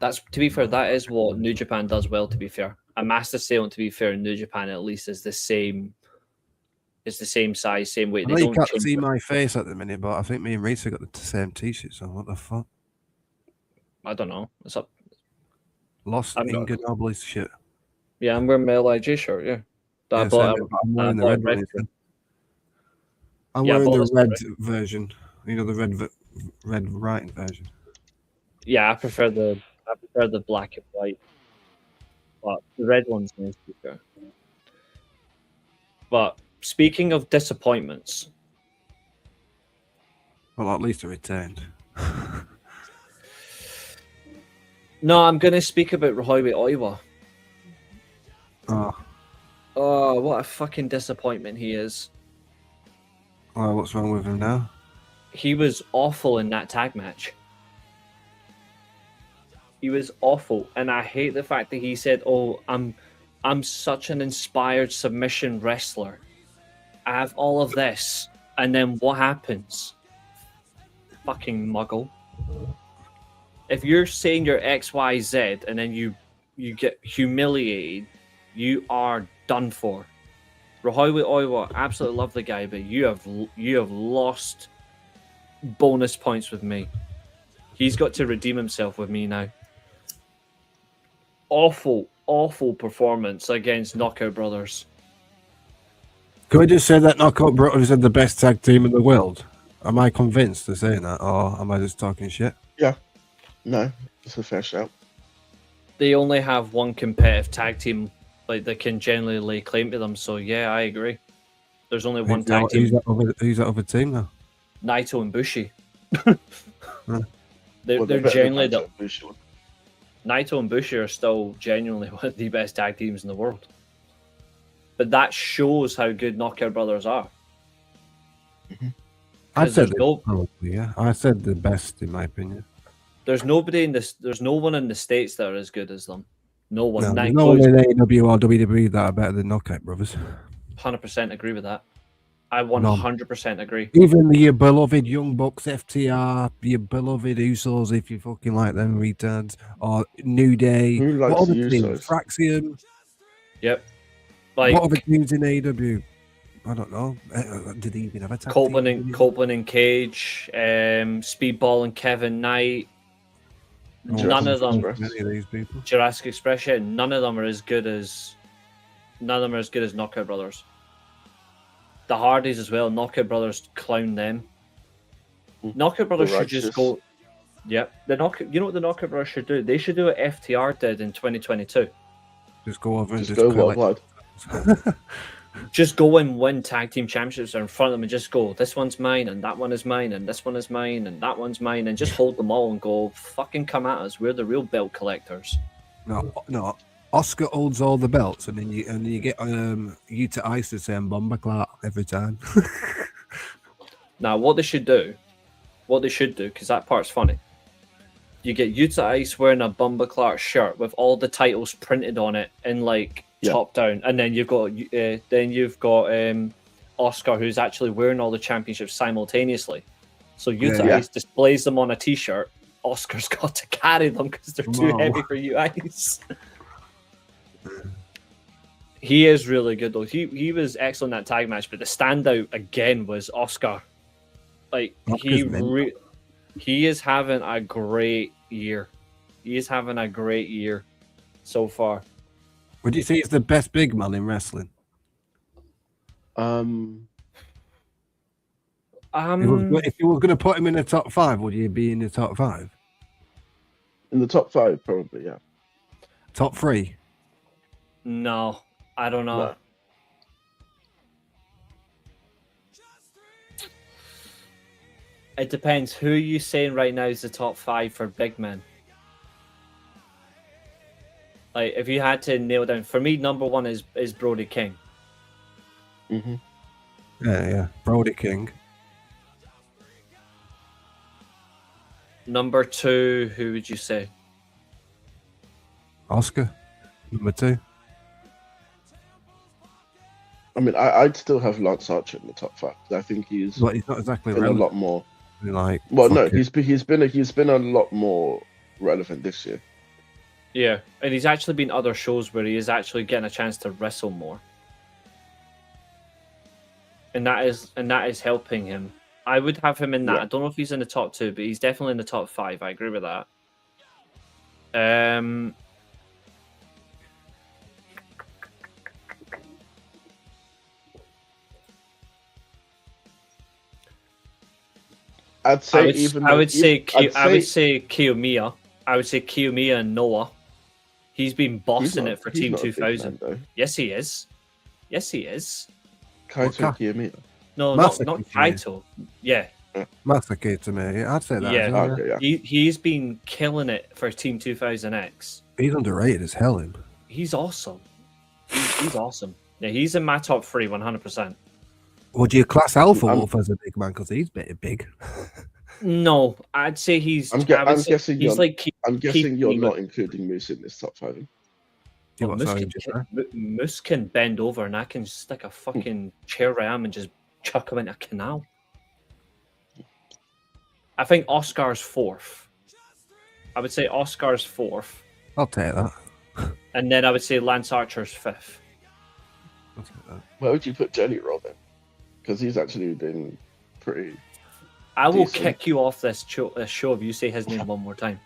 to be fair. That is what New Japan does well. To be fair, a master assailant, to be fair, in New Japan at least is the same. It's the same size, same weight. I know you can't see my face at the minute, but I think me and Reece have got the same t-shirts on. What the fuck? I don't know. It's up. Lost Ingonobles shit. Yeah, I'm wearing my LIJ shirt. Yeah, that I Yeah, bought. same, but I'm wearing the bought red it one. right. instead. I'm Yeah, I wearing bought the this red right. version. You know, the red writing version. Yeah, I prefer the black and white, but the red one's nice to be fair. But speaking of disappointments, Well, at least it returned. no, I'm going to speak about Rohoi Oiwa. Oh, Oh, what a fucking disappointment he is. well, what's wrong with him now? He was awful in that tag match. He was awful, and I hate the fact that he said, "Oh, I'm such an inspired submission wrestler. I have all of this," and then what happens? Fucking muggle. If you're saying you're XYZ and then you get humiliated, you are done for. Rohoi Oiwa, absolutely love the guy, but you have lost bonus points with me. He's got to redeem himself with me now. Awful performance against Knockout Brothers. Can we just say that Knockout Brothers are the best tag team in the world? Am I convinced to saying that, or am I just talking shit? No, it's a fair shout. They only have one competitive tag team like that can generally lay claim to them. So yeah, I agree. There's only one tag team. Who's that other team now? Naito and Bushi. Well, They're better than genuinely Naito and Bushi. Naito and Bushi are still genuinely one of the best tag teams in the world. But that shows how good Knockout Brothers are. I said there's no- probably, yeah. I said the best in my opinion. There's nobody in this. There's no one in the States that are as good as them. No one. No, That there's no one includes in AEW or WWE that are better than Knockout Brothers. 100% agree with that. I 100% agree. Even your beloved Young Bucks, FTR, your beloved Usos, if you fucking like them retards, or New Day. Who likes what other the teams? Usos? Fraxium. Yep. Like What other teams in AEW? I don't know. Did they even have a tag Copeland team? and Cage, Speedball and Kevin Knight. None of them. Many of these people. Jurassic Express. Yeah, none of them are as good as. None of them are as good as Knockout Brothers. The Hardys as well. Knockout Brothers clown them. Knockout Brothers should just go. Yep. You know what the Knockout Brothers should do? They should do what FTR did in 2022. Just go over and Just just go collect- worldwide. Just go and win tag team championships in front of them and just go, this one's mine, and that one is mine, and this one is mine, and that one's mine, and just hold them all and go, fucking come at us. We're the real belt collectors. No. Oscar holds all the belts, and then you get Utah Ice to say Bomber Clark every time. Now, what they should do, because that part's funny. You get Utah Ice wearing a Bumba Clark shirt with all the titles printed on it in like top down, and then you've got Oscar, who's actually wearing all the championships simultaneously. So Utah Ice displays them on a T-shirt. Oscar's got to carry them because they're too heavy for you Ice. He is really good though. He was excellent in that tag match, but the standout again was Oscar. Like he is having a great year. He is having a great year so far. Would you say he's the best big man in wrestling? Um, If you were going to put him in the top 5, would you be in the top 5? in the top 5, probably, yeah. Top 3? No, I don't know. No. It depends. Who are you saying right now is the top 5 for big men? Like, if you had to nail down, for me, number 1 is Brody King. Mm-hmm. Yeah. Brody King. Number 2, who would you say? Oscar. Number 2. I mean, I'd still have Lance Archer in the top 5. I think he's But he's not exactly been a relevant. lot more. Like, Well, no, he's been a lot more relevant this year. Yeah, and he's actually been other shows where he is actually getting a chance to wrestle more, and that is helping him. I would have him in that. Yeah. I don't know if he's in the top 2, but he's definitely in the top 5. I agree with that. I'd say I would say Kiyomiya. I would say Kiyomiya and Noah. He's been bossing it for Team 2000. Yes, he is. Kaito Kiyomiya. No, Masaki not to me. Kaito. Yeah. Masaki to me. I'd say that. Yeah. As well. Okay, yeah. He's been killing it for Team 2000X. He's underrated as hell, him. He's awesome. He's awesome. Yeah, he's in my top 3, 100%. Would you class Alpha Wolf as a big man? Because he's pretty big. No, I'd say he's. I'm guessing he's like. I'm guessing you're not including Moose in this top 5. Oh, Moose can bend over and I can stick a fucking chair right arm and just chuck him in a canal. I think Oscar's 4th. I would say Oscar's 4th. I'll take that. And then I would say Lance Archer's 5th. I'll take that. Where would you put Jelly Roll then? Because he's actually been pretty. I will decent. kick you off this show if you say his name one more time.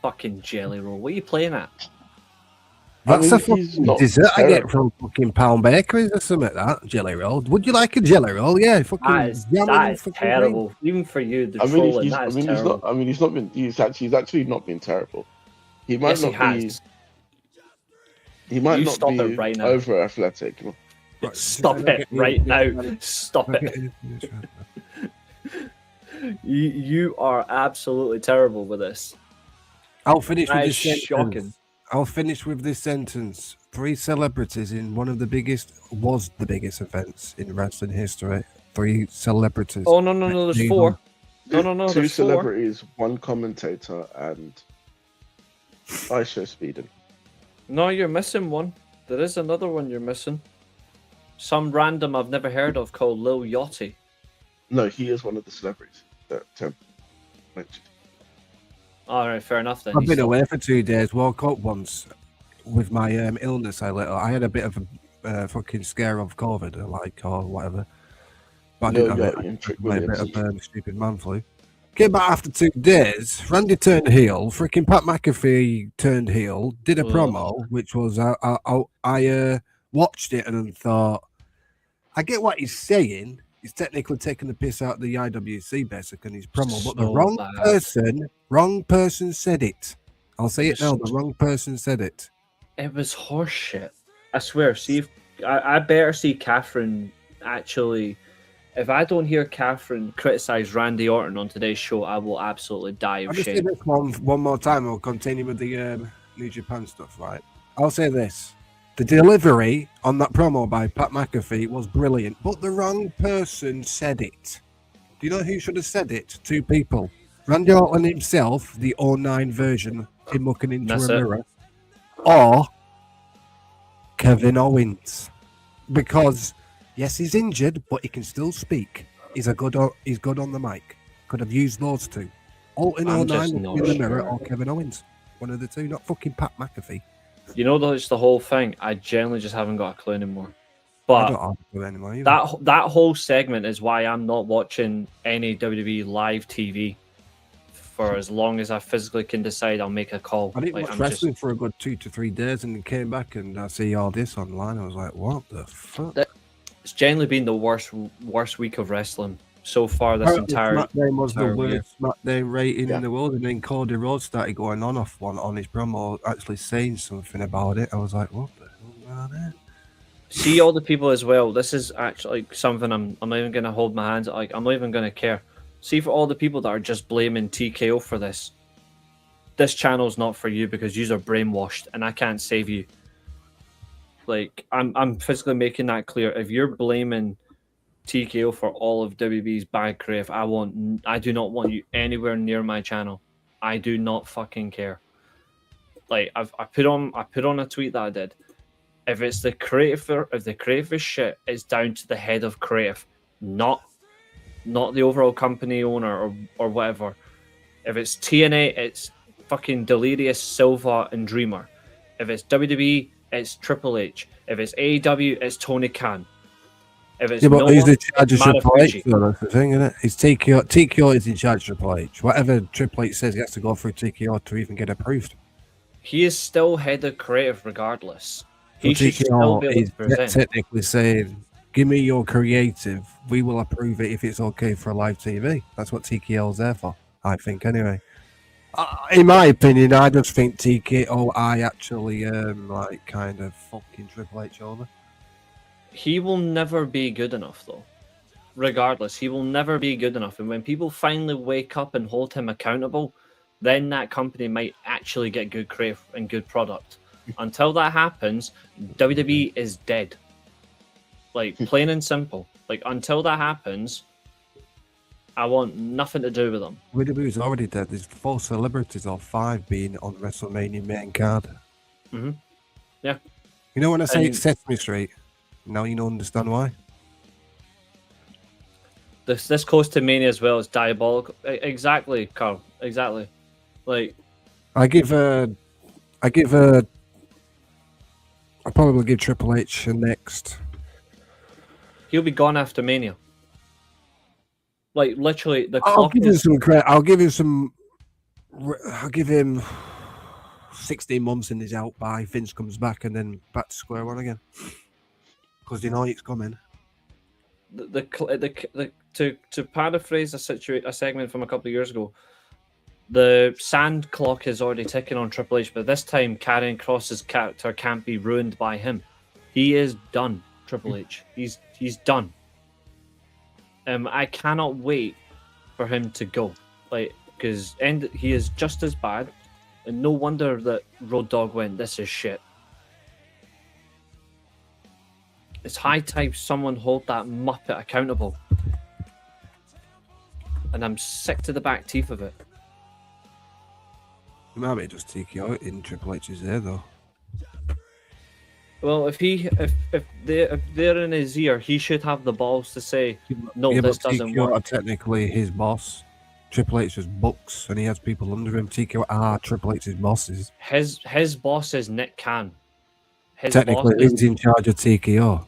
Fucking Jelly Roll. What are you playing at? That's I a mean, he's fucking not dessert I get terrible. from fucking Pound Bakeries or something like that. Jelly roll. Would you like a jelly roll? Yeah, fucking. That is terrible. Even for you, the trolling, that is terrible. He's actually not been terrible. He might not be. He might You not stop be it right now. over athletic. Stop it right now. Stop it. You are absolutely terrible with this. I'll finish with That this is sentence. shocking. I'll finish with this sentence. 3 celebrities in one of the biggest events in wrestling history. 3 celebrities. Oh, no, there's 4. No, 2 there's 4. celebrities, 1 commentator, and Aisha Speeden. No, you're missing one. There is another one you're missing. Some random I've never heard of called Lil Yachty. No, he is one of the celebrities that Tim mentioned. All right, fair enough then. I've been away for 2 days. Woke up once with my illness. I had a bit of a fucking scare of COVID, or whatever. But I didn't have a bit of stupid man flu. Came back after 2 days. Randy turned heel. Freaking Pat McAfee turned heel. Did a promo, which was I watched it and thought, I get what he's saying. He's technically taking the piss out of the IWC basically in his promo, but the wrong person said it. I'll say it now. The wrong person said it. It was horseshit. I swear. See, I better see Katherine actually. If I don't hear Katherine criticize Randy Orton on today's show, I will absolutely die I'll of just say shame. this one more time. We'll continue with the New Japan stuff, right? I'll say this. The delivery on that promo by Pat McAfee was brilliant, but the wrong person said it. Do you know who should have said it? Two people. Randy Orton himself, the 09 version, him looking into That's a it. mirror, or Kevin Owens. Because, yes, he's injured, but he can still speak. He's good on the mic. Could have used those two. Orton I'm 09 just looking not in the mirror, sure. or Kevin Owens. One of the two, not fucking Pat McAfee. You know, that's the whole thing. I generally just haven't got a clue anymore. I But don't have to do anymore either. that whole segment is why I'm not watching any WWE live TV for as long as I physically can decide. I'll make a call. I didn't Like, watch I'm wrestling for a good 2 to 3 days and then came back and I see all this online. I was like, what the fuck? It's generally been the worst week of wrestling so far this Apparently entire SmackDown was the year. worst SmackDown rating Yeah. in the world, and then Cody Rhodes started going on his promo, actually saying something about it. I was like, what the hell, man? See all the people as well. This is actually like something I'm not even gonna hold my hands. Like, I'm not even gonna care. See, for all the people that are just blaming TKO for this channel's not for you because you are brainwashed and I can't save you. Like, I'm physically making that clear. If you're blaming TKO for all of WB's bad crave, I do not want you anywhere near my channel. I do not fucking care. Like, I put on a tweet that I did. If it's the creative, if the creative is shit, it's down to the head of creative, not the overall company owner or whatever. If it's TNA, it's fucking Delirious, Silva, and Dreamer. If it's WWE, it's Triple H. If it's AEW, it's Tony Khan. If it's But he's Noah, in charge of it's Triple H, Matafuji. though, that's the thing, isn't it? He's TKO is in charge of Triple H. Whatever Triple H says, he has to go through TKO to even get approved. He is still head of creative regardless. He So should still be able is to present. technically saying, give me your creative, we will approve it if it's okay for live TV. That's what TKO is there for, I think, anyway. In my opinion, I just think TKO actually kind of fucking Triple H over. He will never be good enough, though. Regardless, he will never be good enough. And when people finally wake up and hold him accountable, then that company might actually get good creative and good product. Until that happens, WWE is dead. Like, plain and simple. Like, until that happens, I want nothing to do with them. WWE's already dead. There's 4 celebrities or 5 being on WrestleMania main card. Mm-hmm. Yeah. You know when I say And- it's Sesame Street? Now you don't understand why. This close to Mania as well is diabolical. Exactly, Carl. Exactly. Like, I probably give Triple H a next. he'll be gone after Mania. Like, literally, the I'll clock give him is... some credit. I'll give him 16 months and he's out by Vince comes back and then back to square one again. Because you know it's coming. To paraphrase a segment from a couple of years ago, the sand clock is already ticking on Triple H, but this time Karrion Kross's character can't be ruined by him. He is done, Triple H. He's done. I cannot wait for him to go, like, because he is just as bad, and no wonder that Road Dogg went, "This is shit." It's high time someone hold that muppet accountable. And I'm sick to the back teeth of it. You might be just TKO in Triple H's there though. Well, if they're in his ear, he should have the balls to say, "No, yeah, this but doesn't TKO work." are technically his boss. Triple H just books and he has people under him. TKO are Triple H's bosses. His boss is Nick Khan. His Technically, boss is, he's in charge of TKO.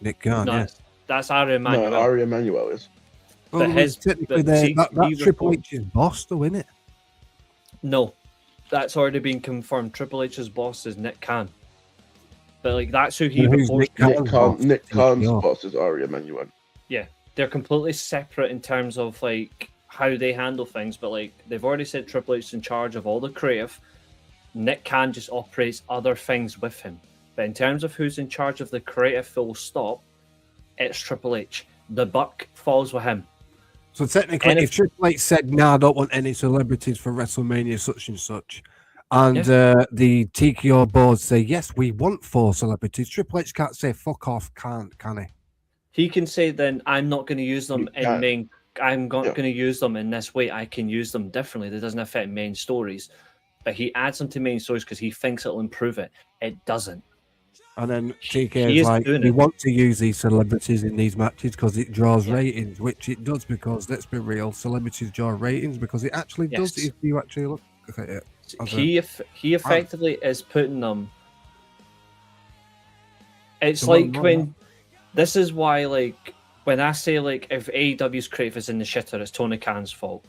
Nick Khan, no, yeah. that's Ari Emanuel. No, Ari Emanuel is. But technically, but that's Triple report- H's boss, though, isn't it? No, that's already been confirmed. Triple H's boss is Nick Khan. But like, that's who he And who's reports Nick to. Khan? Nick Khan's TKO. boss is Ari Emanuel. Yeah, they're completely separate in terms of like how they handle things. But like, they've already said Triple H's in charge of all the creative. Nick Khan just operates other things with him. But in terms of who's in charge of the creative full stop, it's Triple H. The buck falls with him. So technically, if Triple H said, "No, I don't want any celebrities for WrestleMania, such and such," and the TKO board say, "Yes, we want 4 celebrities," Triple H can't say "fuck off," can he? He can say, "Then I'm not going to use them in main. I'm not going to use them in this way. I can use them differently. That doesn't affect main stories." But he adds them to main stories because he thinks it'll improve it. It doesn't. And then TK is like, "We want to use these celebrities in these matches because it draws ratings," which it does, because let's be real, celebrities draw ratings because it actually does if you actually look at it. He effectively is putting them. It's like when this is why, like, when I say, like, if AEW's creative is in the shitter, it's Tony Khan's fault.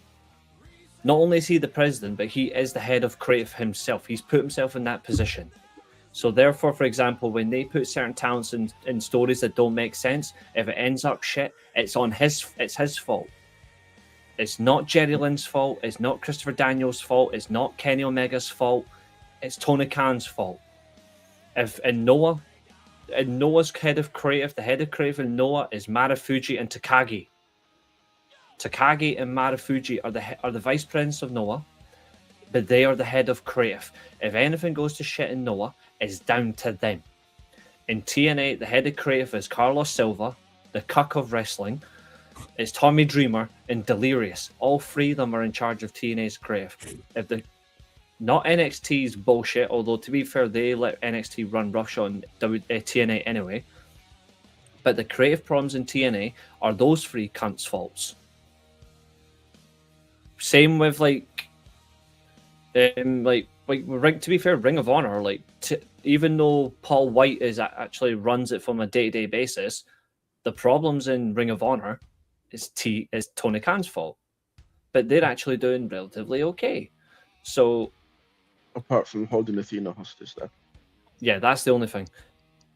Not only is he the president, but he is the head of creative himself. He's put himself in that position. So therefore, for example, when they put certain talents in stories that don't make sense, if it ends up shit, it's his fault. It's not Jerry Lynn's fault. It's not Christopher Daniels' fault. It's not Kenny Omega's fault. It's Tony Khan's fault. Noah's head of creative, the head of creative in Noah is Marufuji and Takagi. Takagi and Marufuji are the vice presidents of Noah, but they are the head of creative. If anything goes to shit in Noah, it's down to them. In TNA, the head of creative is Carlos Silva, the cuck of wrestling. It's Tommy Dreamer and Delirious. All 3 of them are in charge of TNA's creative. Not NXT's bullshit, although to be fair, they let NXT run roughshod on TNA anyway. But the creative problems in TNA are those 3 cunts' faults. Same with to be fair, Ring of Honor, even though Paul White actually runs it from a day-to-day basis, the problems in Ring of Honor is Tony Khan's fault. But they're actually doing relatively okay. So, apart from holding Athena hostage, there. Yeah, that's the only thing.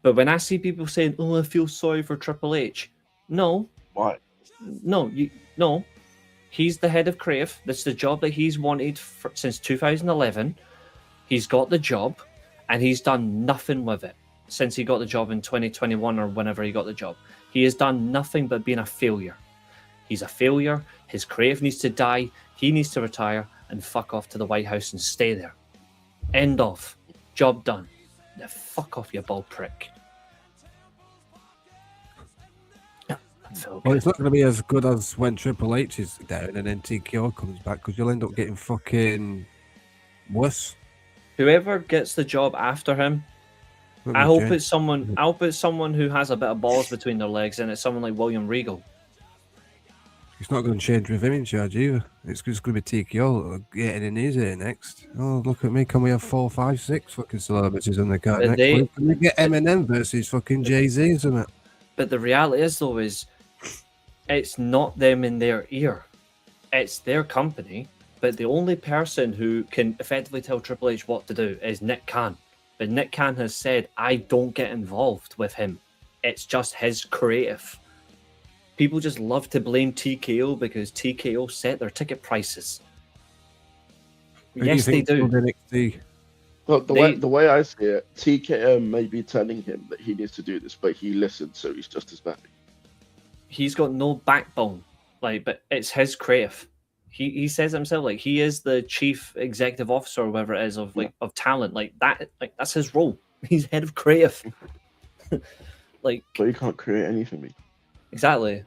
But when I see people saying, "Oh, I feel sorry for Triple H," no. Why? No, no. He's the head of creative. That's the job that he's wanted since 2011. He's got the job, and he's done nothing with it since he got the job in 2021 or whenever he got the job. He has done nothing but being a failure. He's a failure. His creative needs to die. He needs to retire and fuck off to the White House and stay there. End of. Job done. Now fuck off, you bald prick. Well, it's not going to be as good as when Triple H is down and then TKO comes back, because you'll end up getting fucking worse. Whoever gets the job after him, I hope it's someone who has a bit of balls between their legs, and it's someone like William Regal. It's not going to change with him in charge either. It's just going to be TKO getting in his ear next. Oh, look at me. Can we have 4, 5, 6 fucking celebrities on the card next week? Can we get Eminem versus fucking Jay-Z, isn't it? But the reality is, though, it's not them in their ear. It's their company. But the only person who can effectively tell Triple H what to do is Nick Khan. But Nick Khan has said, "I don't get involved with him. It's just his creative." People just love to blame TKO because TKO set their ticket prices. Yes, they do. Well, the way I see it, TKO may be telling him that he needs to do this, but he listened, so he's just as bad. He's got no backbone, but it's his creative. He says himself, he is the chief executive officer or whatever it is of talent. That's his role. He's head of creative. But you can't create anything, me. Exactly.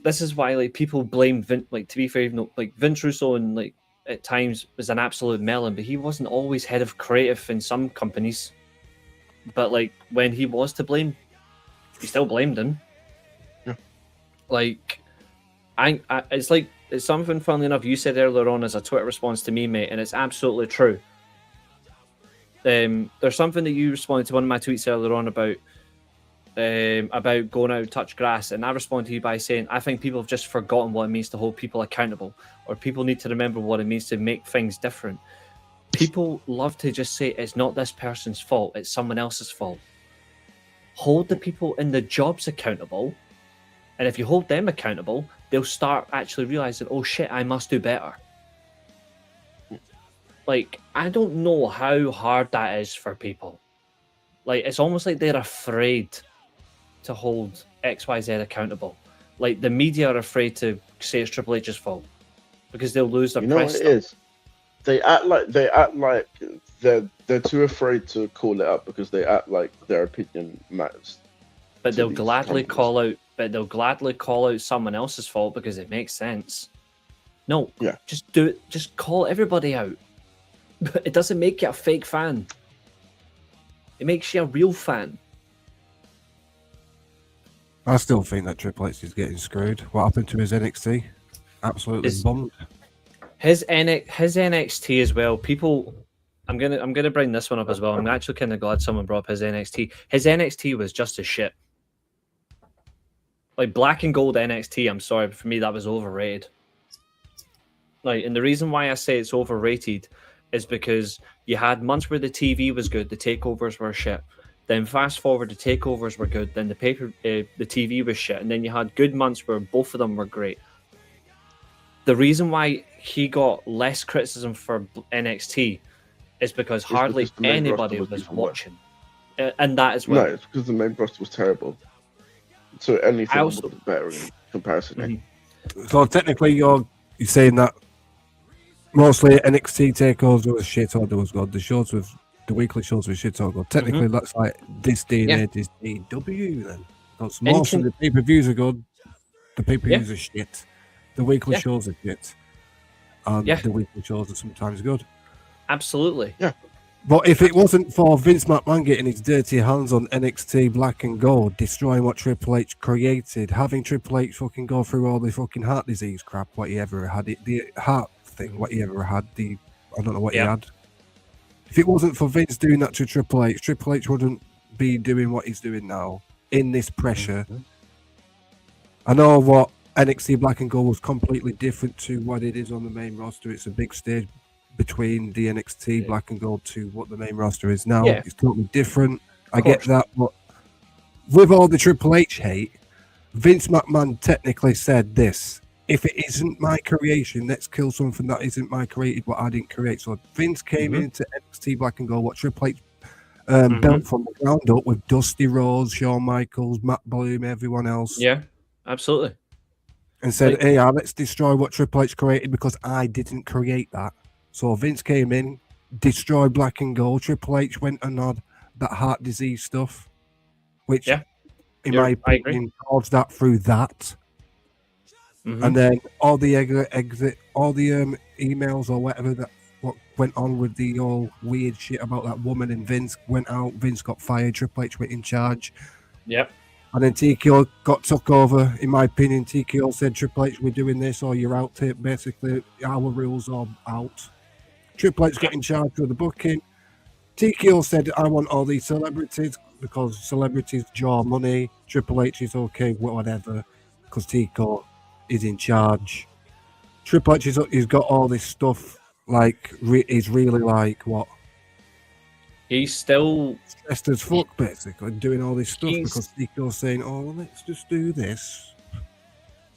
This is why people blame Vince. To be fair, even though Vince Russo and at times was an absolute melon, but he wasn't always head of creative in some companies. But when he was to blame, he still blamed him. Yeah. It's something, funnily enough, you said earlier on as a Twitter response to me, mate, and it's absolutely true. There's something that you responded to one of my tweets earlier on about going out to touch grass, and I responded to you by saying, I think people have just forgotten what it means to hold people accountable, or people need to remember what it means to make things different. People love to just say it's not this person's fault, it's someone else's fault. Hold the people in the jobs accountable, and if you hold them accountable, they'll start actually realizing, oh shit, I must do better. I don't know how hard that is for people. Like, it's almost like they're afraid to hold XYZ accountable. Like, the media are afraid to say it's Triple H's fault because they'll lose their You know press. what it is? They act like they're too afraid to call it up because they act like their opinion matters. But to they'll these gladly companies. call out someone else's fault because it makes sense. No, Yeah. just do it. Just call everybody out. It doesn't make you a fake fan. It makes you a real fan. I still think that Triple H is getting screwed. What happened to his NXT? Absolutely Is- bummed. His NXT as well. People, I'm gonna bring this one up as well. I'm actually kind of glad someone brought up his NXT. His NXT was just as shit. Like black and gold NXT. I'm sorry, but for me that was overrated. Like, and the reason why I say it's overrated is because you had months where the TV was good, the takeovers were shit. Then fast forward, the takeovers were good. Then the TV was shit, and then you had good months where both of them were great. The reason why he got less criticism for NXT is because hardly because the main anybody roster was was even worse. watching, and that as well. No, it's because the main roster was terrible. So anything I also- was better in comparison. Mhm. So technically, you're saying that mostly NXT takeovers was shit or there was good. The weekly shows were shit or good. Technically, that's like this day and Yeah. age is AEW then. Because most of Anything- the pay-per-views are good. The pay-per-views Yeah. are shit. The weekly Yeah. shows are shit. And Yeah. the weekly shows are sometimes good. Absolutely. But if it wasn't for Vince McMahon getting his dirty hands on NXT Black and Gold, destroying what Triple H created, having Triple H fucking go through all the fucking heart disease crap, what he ever had, the heart thing, what he ever had, I don't know what he had. If it wasn't for Vince doing that to Triple H wouldn't be doing what he's doing now in this pressure. I know what NXT Black and Gold was completely different to what it is on the main roster. It's a big stage between the NXT Black and Gold to what the main roster is now. Yeah. It's totally different. I Of get course. that, but with all the Triple H hate, Vince McMahon technically said this: if it isn't my creation, let's kill something that isn't my created, what I didn't create. So Vince came into NXT Black and Gold, what Triple H built from the ground up with Dusty Rhodes, Shawn Michaels, Matt Bloom, everyone else. Yeah, absolutely. And said, Like- hey, let's destroy what Triple H created because I didn't create that. So Vince came in, destroyed Black and Gold. Triple H went and had that heart disease stuff, which, Yeah. in You're- my I agree. opinion, caused that through that. Mhm. And then all the emails or whatever what went on with the all weird shit about that woman and Vince went out. Vince got fired. Triple H went in charge. Yep. And then TKO got took over. In my opinion, TKO said, Triple H, we're doing this or you're out. Basically, our rules are out. Triple H got in charge of the booking. TKO said, I want all these celebrities because celebrities draw money. Triple H is okay, whatever, because TKO is in charge. Triple H he's got all this stuff, like, he's really like, what? He's still Stressed as fuck, basically, doing all this stuff He's- because TKO's saying, oh, let's just do this.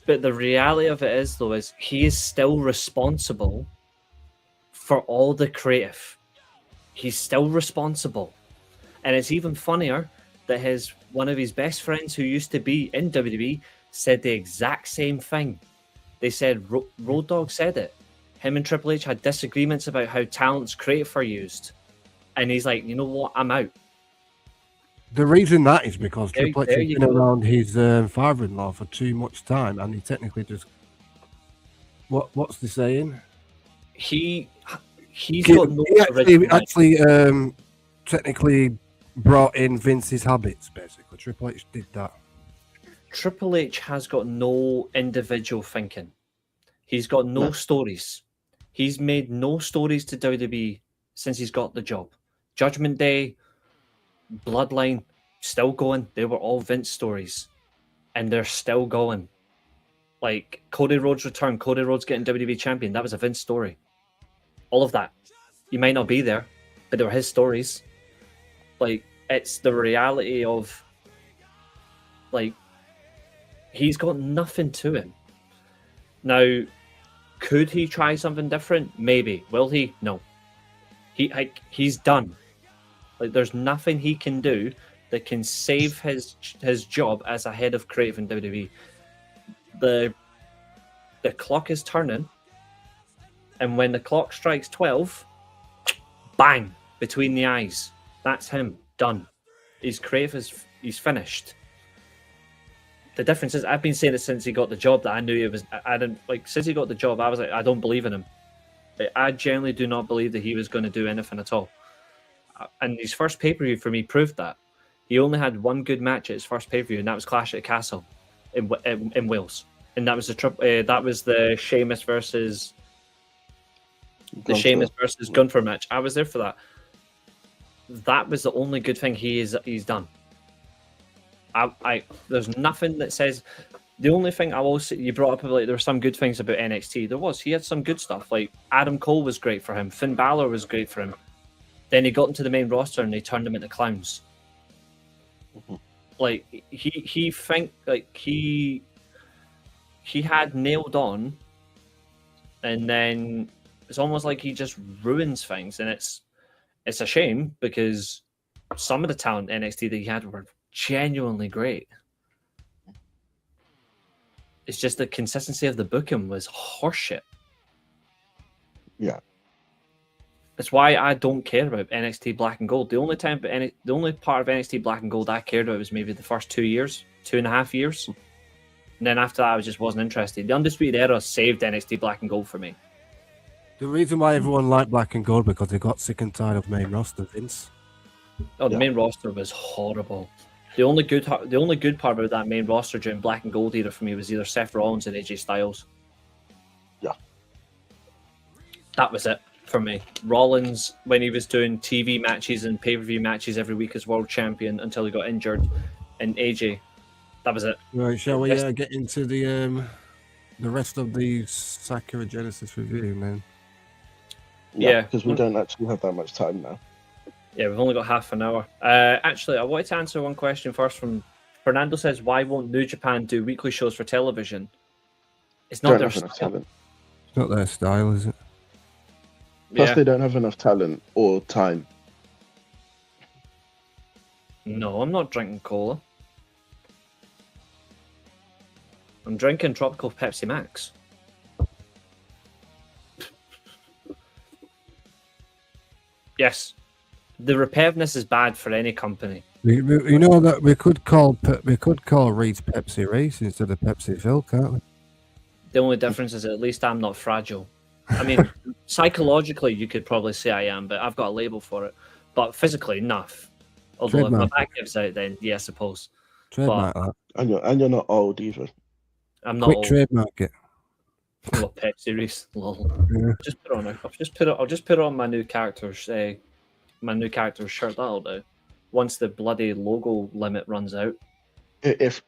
But the reality of it is, though, is he is still responsible for all the creative. He's still responsible. And it's even funnier that one of his best friends who used to be in WWE said the exact same thing. They said, Road Dogg said it. Him and Triple H had disagreements about how talents creative are used. And he's like, you know what? I'm out. The reason that is because There- Triple H there has you been go. around his father-in-law for too much time, and he technically just what's the saying? He's He, got no he original actually technically brought in Vince's habits. Basically, Triple H did that. Triple H has got no individual thinking. He's got no stories. He's made no stories to WWE since he's got the job. Judgment Day, Bloodline, still going. They were all Vince stories. And they're still going. Like Cody Rhodes' return, Cody Rhodes getting WWE champion, that was a Vince story. All of that. You might not be there, but they were his stories. Like, it's the reality of, like, he's got nothing to him. Now, could he try something different? Maybe. Will he? No. He's done. Like, there's nothing he can do that can save his job as a head of creative in WWE. The clock is turning, and when the clock strikes 12, bang, between the eyes. That's him. Done. His creative he's finished. The difference is, I've been saying it since he got the job, that I knew it was. I didn't like since he got the job. I was like, I don't believe in him. I genuinely do not believe that he was going to do anything at all. And his first pay-per-view for me proved that. He only had one good match at his first pay-per-view, and that was Clash at the Castle in Wales. And that was the Sheamus versus Gunther match. I was there for that. That was the only good thing he's done. There's nothing that says. The only thing I will say, you brought up, like, there were some good things about NXT. He had some good stuff. Like, Adam Cole was great for him. Finn Balor was great for him. Then he got into the main roster and they turned him into clowns. Mm-hmm. Like, he had nailed on, and then it's almost like he just ruins things, and it's a shame, because some of the talent NXT that he had were genuinely great. It's just the consistency of the booking was horseshit. Yeah. That's why I don't care about NXT Black and Gold. The only part of NXT Black and Gold I cared about was maybe the first 2.5 years. And then after that, I just wasn't interested. The Undisputed Era saved NXT Black and Gold for me. The reason why everyone liked Black and Gold, because they got sick and tired of main roster, Vince. Oh, the main roster was horrible. The only good part about that main roster during Black and Gold era for me was either Seth Rollins and AJ Styles. Yeah. That was it for me. Rollins, when he was doing TV matches and pay-per-view matches every week as world champion until he got injured, and AJ, that was it. Right, shall we get into the rest of the Sakura Genesis review, man? Yeah, because we don't actually have that much time now. Yeah, we've only got half an hour. Actually, I wanted to answer one question first from Fernando. Says, why won't New Japan do weekly shows for television? It's not their style. Talent. It's not their style, is it? Plus, they don't have enough talent or time. No, I'm not drinking cola. I'm drinking tropical Pepsi Max. Yes. The repetitiveness is bad for any company. You know that we could call Reece Pepsi Reece instead of Pepsi Phil, can't we? The only difference is at least I'm not fragile. I mean, psychologically, you could probably say I am, but I've got a label for it. But physically, enough. Although Trademark. if my back gives out, then yeah, I suppose. Trademark that. And you're not old either. I'm not Quick old. trademark it. Well, Pepsi Reece. Lol. Yeah. Just put it on. I'll just put it on my new character's shirt. That'll do. Once the bloody logo limit runs out. If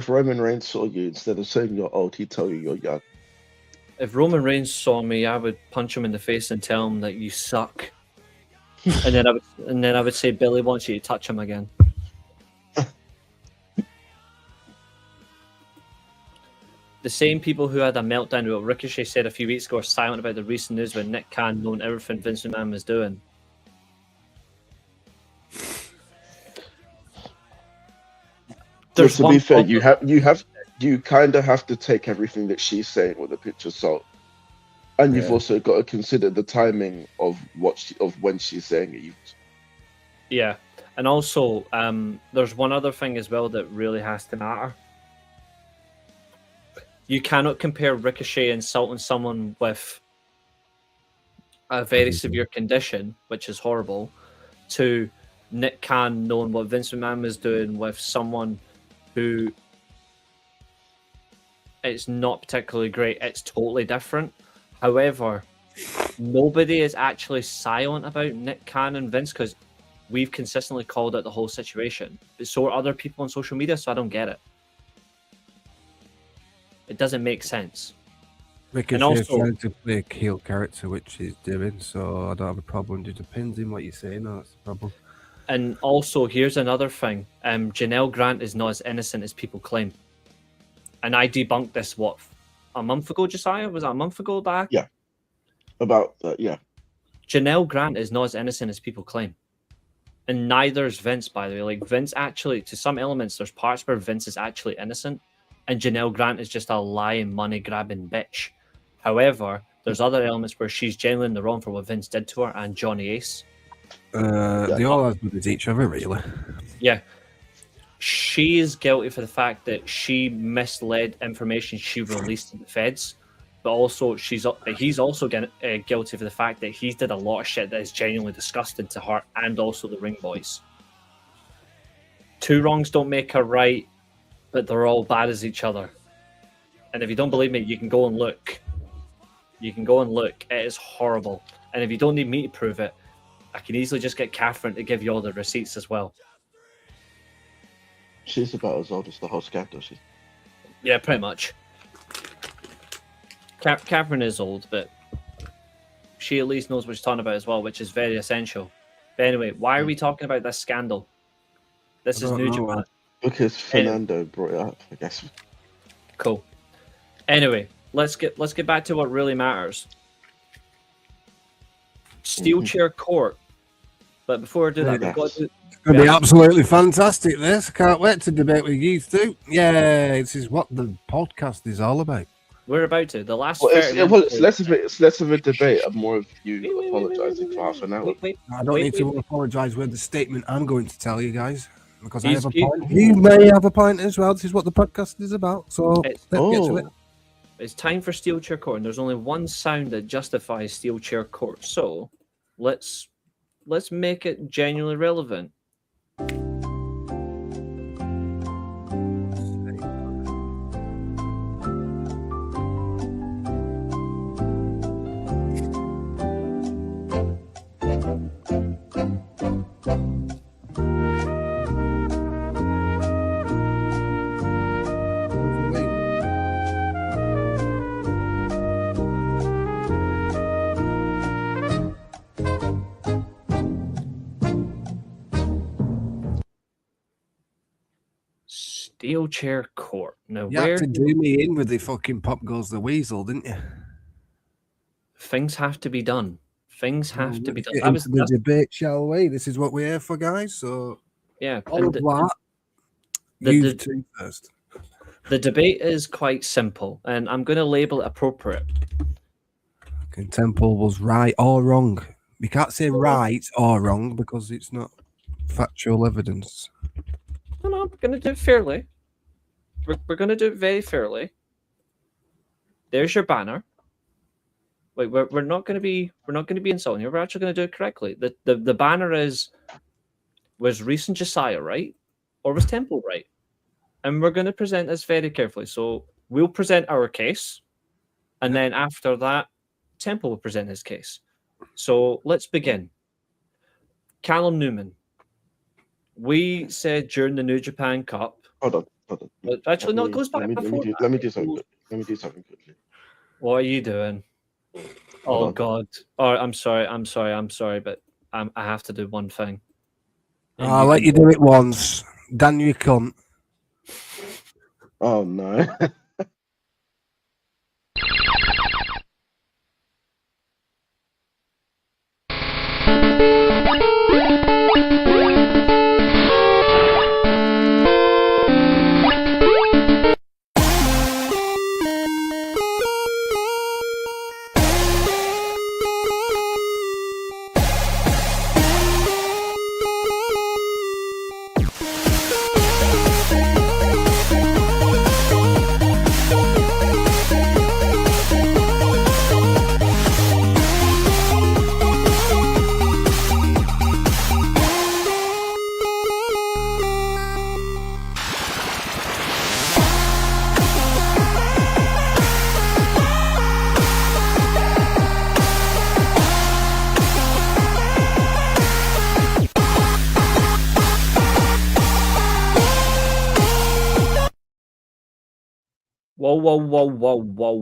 Roman Reigns saw you, instead of saying you're old, he'd tell you you're young. If Roman Reigns saw me, I would punch him in the face and tell him that you suck. and then I would say, Billy wants you to touch him again. The same people who had a meltdown about Ricochet said a few weeks ago are silent about the recent news when Nick Khan known everything Vince McMahon was doing. To be fair, you kind of have to take everything that she's saying with a pinch of salt, and you've also got to consider the timing of when she's saying it. Yeah, and also there's one other thing as well that really has to matter. You cannot compare Ricochet insulting someone with a very severe condition, which is horrible, to Nick Khan knowing what Vince McMahon was doing with someone who it's not particularly great. It's totally different. However, nobody is actually silent about Nick Khan and Vince because we've consistently called out the whole situation. But so are other people on social media, so I don't get it. It doesn't make sense. Ricochet's trying to play a heel character, which he's doing, so I don't have a problem. It depends on what you're saying. No, that's the problem. And also, here's another thing. Janelle Grant is not as innocent as people claim. And I debunked this, a month ago, Josiah? Was that a month ago back? Yeah. About that, yeah. Janelle Grant is not as innocent as people claim. And neither is Vince, by the way. Like, Vince actually, to some elements, there's parts where Vince is actually innocent, and Janelle Grant is just a lying, money-grabbing bitch. However, there's other elements where she's genuinely in the wrong for what Vince did to her and Johnny Ace. They all have with each other, really. Yeah. She is guilty for the fact that she misled information she released to the feds, but also he's also guilty for the fact that he did a lot of shit that is genuinely disgusting to her and also the Ring Boys. Two wrongs don't make a right, but they're all bad as each other. And if you don't believe me, you can go and look. You can go and look. It is horrible. And if you don't need me to prove it, I can easily just get Katherine to give you all the receipts as well. She's about as old as the whole scab, does she? Yeah, pretty much. Katherine is old, but she at least knows what she's talking about as well, which is very essential. But anyway, why are we talking about this scandal? This is New Japan. Because Fernando brought it up, I guess. Cool. Anyway, let's get back to what really matters. Steelchair Court. But before I do that, we've got to... It's going to be absolutely fantastic, this. Can't wait to debate with you two. Yeah, this is what the podcast is all about. We're about to. The last... It's less of a debate and more of you apologising for half an hour. I don't need to apologise with the statement I'm going to tell you guys, because I have a point. You may have a point as well. This is what the podcast is about, so let's get to it. It's time for Steelchair Court, and there's only one sound that justifies Steelchair Court, so let's make it genuinely relevant. Steelchair Court. Now, you had to do me in with the fucking Pop Goes the Weasel, didn't you? Things have to be done. Things have to be done. Get into the debate, shall we? This is what we're here for, guys. So, yeah, all of that. You two first. The debate is quite simple, and I'm going to label it appropriate. Temple was right or wrong. We can't say right or wrong because it's not factual evidence. No, we're going to do it fairly. We're going to do it very fairly. There's your banner. Wait, we're not going to be insulting you. We're actually going to do it correctly. The banner was Reece and Josiah right, or was Temple right? And we're going to present this very carefully. So we'll present our case, and then after that, Temple will present his case. So let's begin. Callum Newman. We said during the New Japan Cup. Hold on. Actually, no, it goes back before. Let me do something quickly. What are you doing? Oh God! Oh, I'm sorry, but I have to do one thing. I'll let you do it once. Dan, you cunt. Oh no.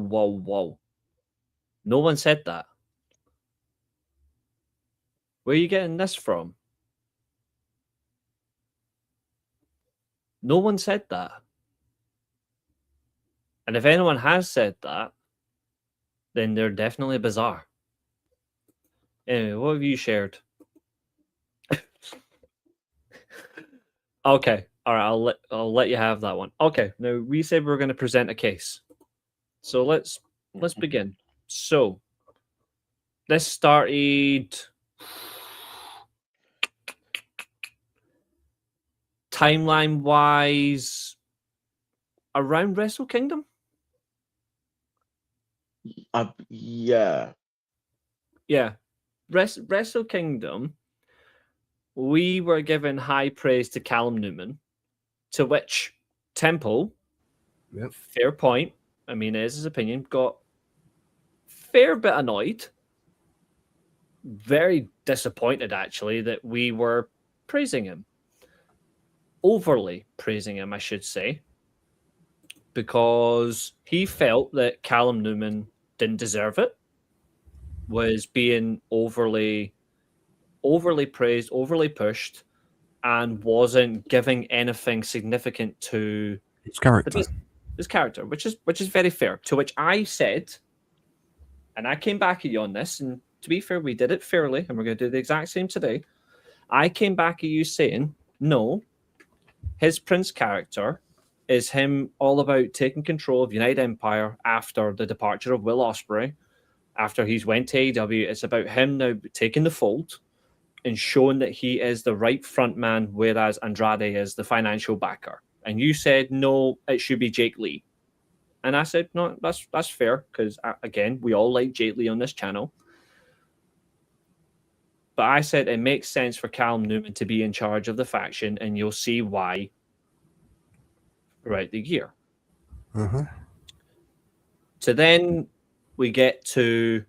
Whoa. No one said that. Where are you getting this from? No one said that. And if anyone has said that, then they're definitely bizarre. Anyway, what have you shared? Okay, all right. I'll let you have that one. Okay, now we said we were going to present a case, so let's begin. So this started timeline wise around Wrestle Kingdom. Yeah. Yeah, Wrestle Kingdom. We were given high praise to Callum Newman, to which Temple, Yep. fair point. I mean, it is his opinion. Got fair bit annoyed, very disappointed actually that we were praising him, overly praising him, I should say, because he felt that Callum Newman didn't deserve it, was being overly praised, overly pushed, and wasn't giving anything significant to His character. his character, which is very fair. To which I said, and I came back at you on this, and to be fair, we did it fairly, and we're going to do the exact same today. I came back at you saying, no, his Prince character is him all about taking control of United Empire after the departure of Will Ospreay, after he's went to AEW. It's about him now taking the fold and showing that he is the right front man, whereas Andrade is the financial backer. And you said, no, it should be Jake Lee. And I said, no, that's fair, because, again, we all like Jake Lee on this channel. But I said it makes sense for Callum Newman to be in charge of the faction, and you'll see why throughout the year. So then we get to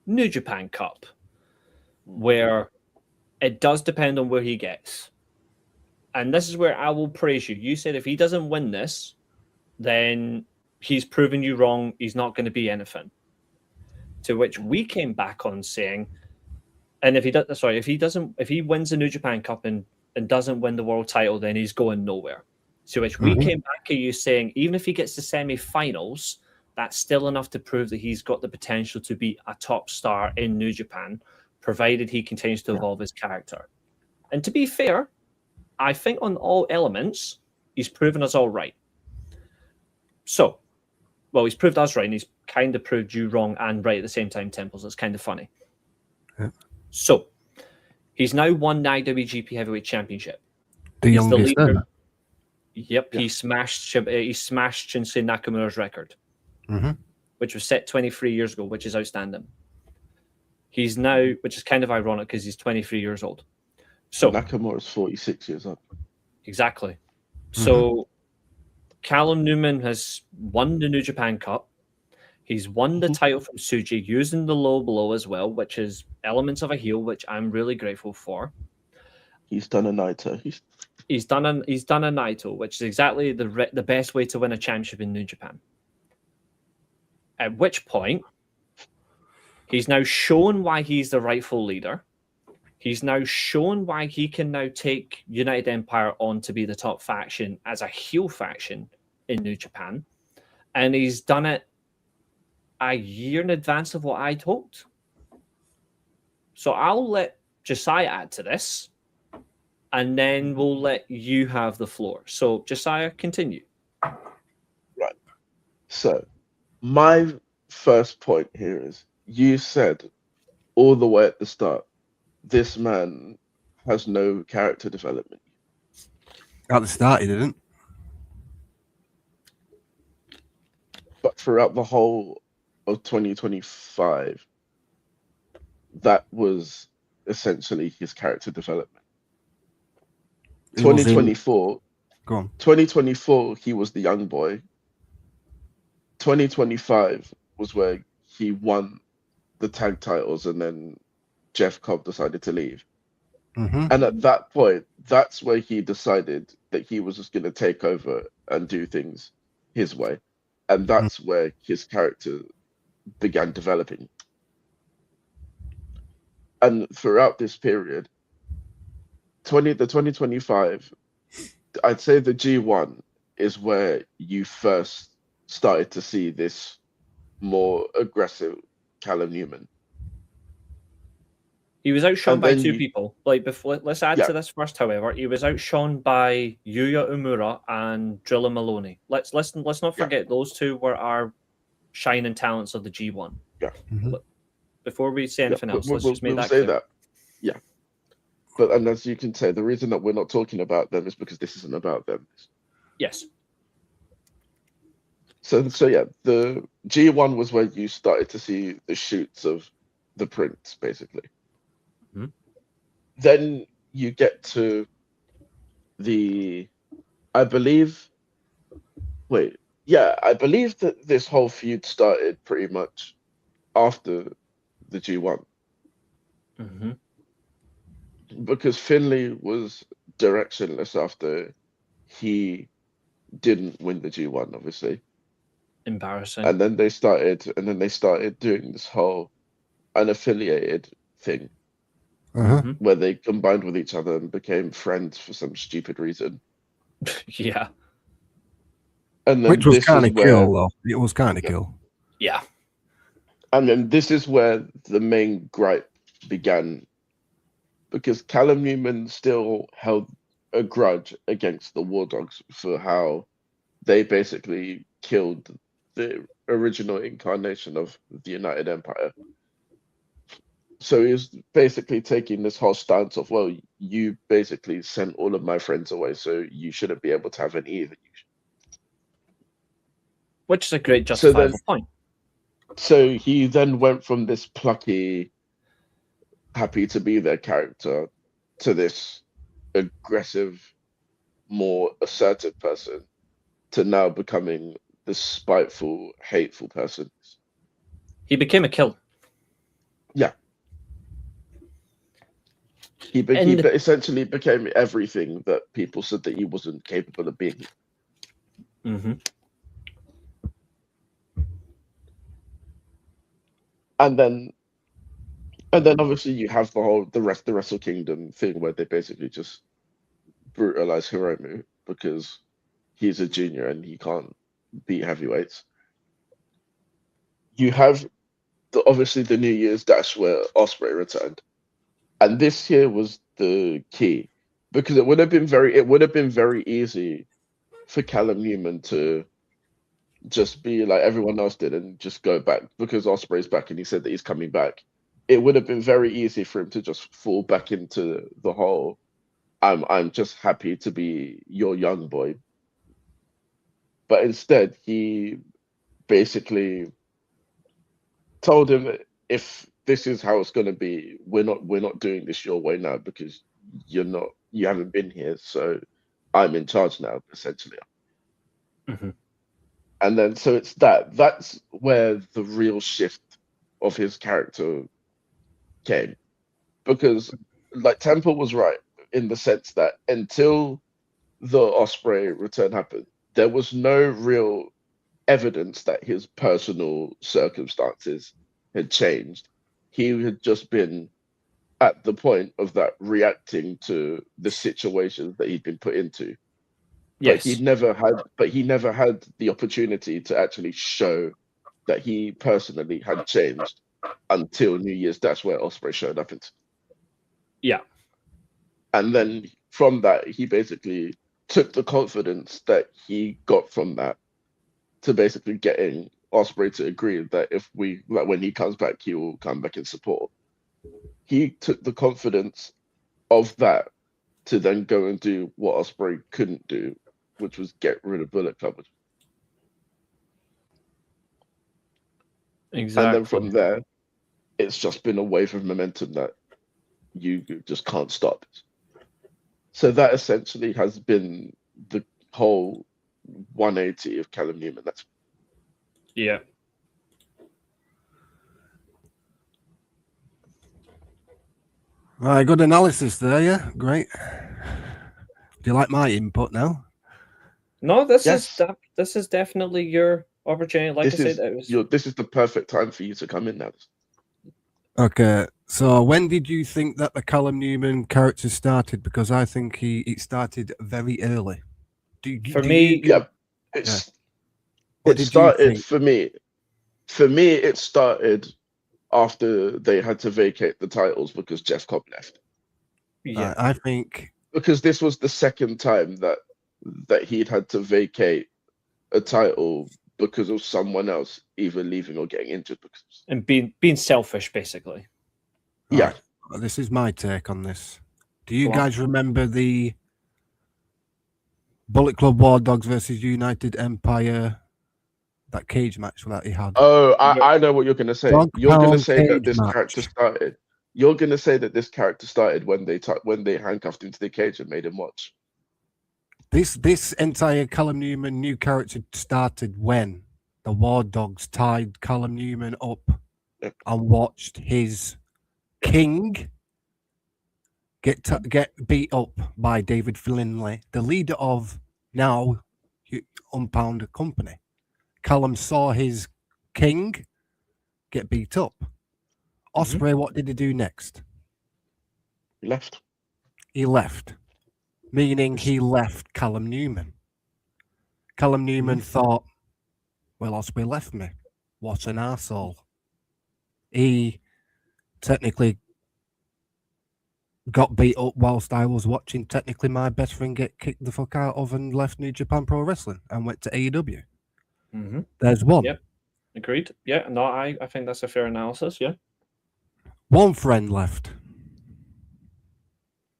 New Japan Cup, where it does depend on where he gets. And this is where I will praise you. You said if he doesn't win this, then he's proven you wrong. He's not going to be anything. To which we came back on saying, and if he wins the New Japan Cup and doesn't win the world title, then he's going nowhere. To which we came back at you saying, even if he gets to semi-finals, that's still enough to prove that he's got the potential to be a top star in New Japan, provided he continues to evolve his character. And to be fair, I think on all elements, he's proven us all right. So, well, he's proved us right, and he's kind of proved you wrong and right at the same time, Temples. It's kind of funny. Yeah. So, he's now won the IWGP Heavyweight Championship. The youngest ever. Yep, yeah. He smashed Shinsuke Nakamura's record, which was set 23 years ago, which is outstanding. He's now, which is kind of ironic because he's 23 years old. So Nakamura's 46 years old. Exactly. So Callum Newman has won the New Japan Cup. He's won the title from Tsuji using the low blow as well, which is elements of a heel, which I'm really grateful for. He's done a Naito. He's done a Naito, which is exactly the best way to win a championship in New Japan. At which point, he's now shown why he's the rightful leader. He's now shown why he can now take United Empire on to be the top faction as a heel faction in New Japan. And he's done it a year in advance of what I'd hoped. So I'll let Josiah add to this, and then we'll let you have the floor. So Josiah, continue. Right. So my first point here is, you said all the way at the start, this man has no character development. At the start, he didn't. But throughout the whole of 2025, that was essentially his character development. 2024, go on. 2024, he was the young boy. 2025 was where he won the tag titles, and then Jeff Cobb decided to leave. And at that point, that's where he decided that he was just going to take over and do things his way. And that's where his character began developing. And throughout this period, the 2025, I'd say the G1 is where you first started to see this more aggressive Callum Newman. He was outshone And by then two people. Like before, let's add Yeah. to this first. However, he was outshone by Yuya Umura and Drilla Maloney. Let's not Yeah. forget those two were our shining talents of the G1. Mhm. Before we say anything else, let's we'll, just make we'll that say clear. that. Yeah. But and as you can say, the reason that we're not talking about them is because this isn't about them. Yes. So yeah, the G1 was where you started to see the shoots of the prince, basically. Mhm. Then you get to I believe that this whole feud started pretty much after the G1 Mm-hmm. because Finley was directionless after he didn't win the G1, obviously. Embarrassing. And then they started doing this whole unaffiliated thing Uh-huh. Mhm. where they combined with each other and became friends for some stupid reason. Yeah. And then Which was this kind is of where, cool, though. It was kind of Yeah. cool. Yeah. and then this is where the main gripe began, because Callum Newman still held a grudge against the War Dogs for how they basically killed the original incarnation of the United Empire. So he was basically taking this whole stance of, well, you basically sent all of my friends away, so you shouldn't be able to have any either. Which is a great So then, justifiable point. so he then went from this plucky, happy to be there character to this aggressive, more assertive person to now becoming this spiteful, hateful person. He became a kill. Yeah. He And essentially became everything that people said that he wasn't capable of being. mm-hmm. And then obviously you have the Wrestle Kingdom thing where they basically just brutalize Hiromu because he's a junior and he can't beat heavyweights. You have obviously the New Year's Dash where Ospreay returned, and this here was the key because it would have been very easy for Callum Newman to just be like everyone else did and just go back because Ospreay's back and he said that he's coming back. It would have been very easy for him to just fall back into the whole I'm just happy to be your young boy. But instead he basically told him that if this is how it's gonna be, we're not doing this your way now because you haven't been here, so I'm in charge now, essentially. Mm-hmm. And then so it's that's where the real shift of his character came. Because like Temple was right in the sense that until the Ospreay return happened, there was no real evidence that his personal circumstances had changed. He had just been at the point of that reacting to the situations that he'd been put into. Yes. But he never had the opportunity to actually show that he personally had changed until New Year's Dash where Ospreay showed up. Yeah. And then from that, he basically took the confidence that he got from that to basically getting Ospreay to agree that when he comes back, he will come back in support. He took the confidence of that to then go and do what Ospreay couldn't do, which was get rid of Bullet Club. Exactly. And then from there, it's just been a wave of momentum that you just can't stop. So that essentially has been the whole 180 of Callum Newman. That's yeah. Right, good analysis there, yeah. Great. Do you like my input now? No, this Yes. is definitely your opportunity. Like this I is said, it was this is the perfect time for you to come in now. Okay, so when did you think that the Callum Newman character started? Because I think it started very early. For me, Yeah, it's What it did you started think? for me. For me, it started after they had to vacate the titles because Jeff Cobb left. Yeah. I think Because this was the second time that he'd had to vacate a title because of someone else either leaving or getting injured. And being selfish, basically. Yeah. Right, this is my take on this. Do you Go on. guys remember the Bullet Club War Dogs versus United Empire, that cage match that he had? Oh, I know what you're gonna say. Dog You're gonna pound say that cage this match. character started. You're gonna say that this character started when they handcuffed him to the cage and made him watch. This entire Callum Newman new character started when the War Dogs tied Callum Newman up Yep. and watched his king get beat up by David Finlay, the leader of now Unbound Company. Callum saw his king get beat up. Osprey, what did he do next? He left. He left, meaning he left Callum Newman. Callum Newman thought, well, Osprey left me. What an arsehole. He technically got beat up whilst I was watching technically my best friend get kicked the fuck out of and left New Japan Pro Wrestling and went to AEW. Mm-hmm. There's one. Yep. Agreed. Yeah, no, I think that's a fair analysis, yeah. One friend left.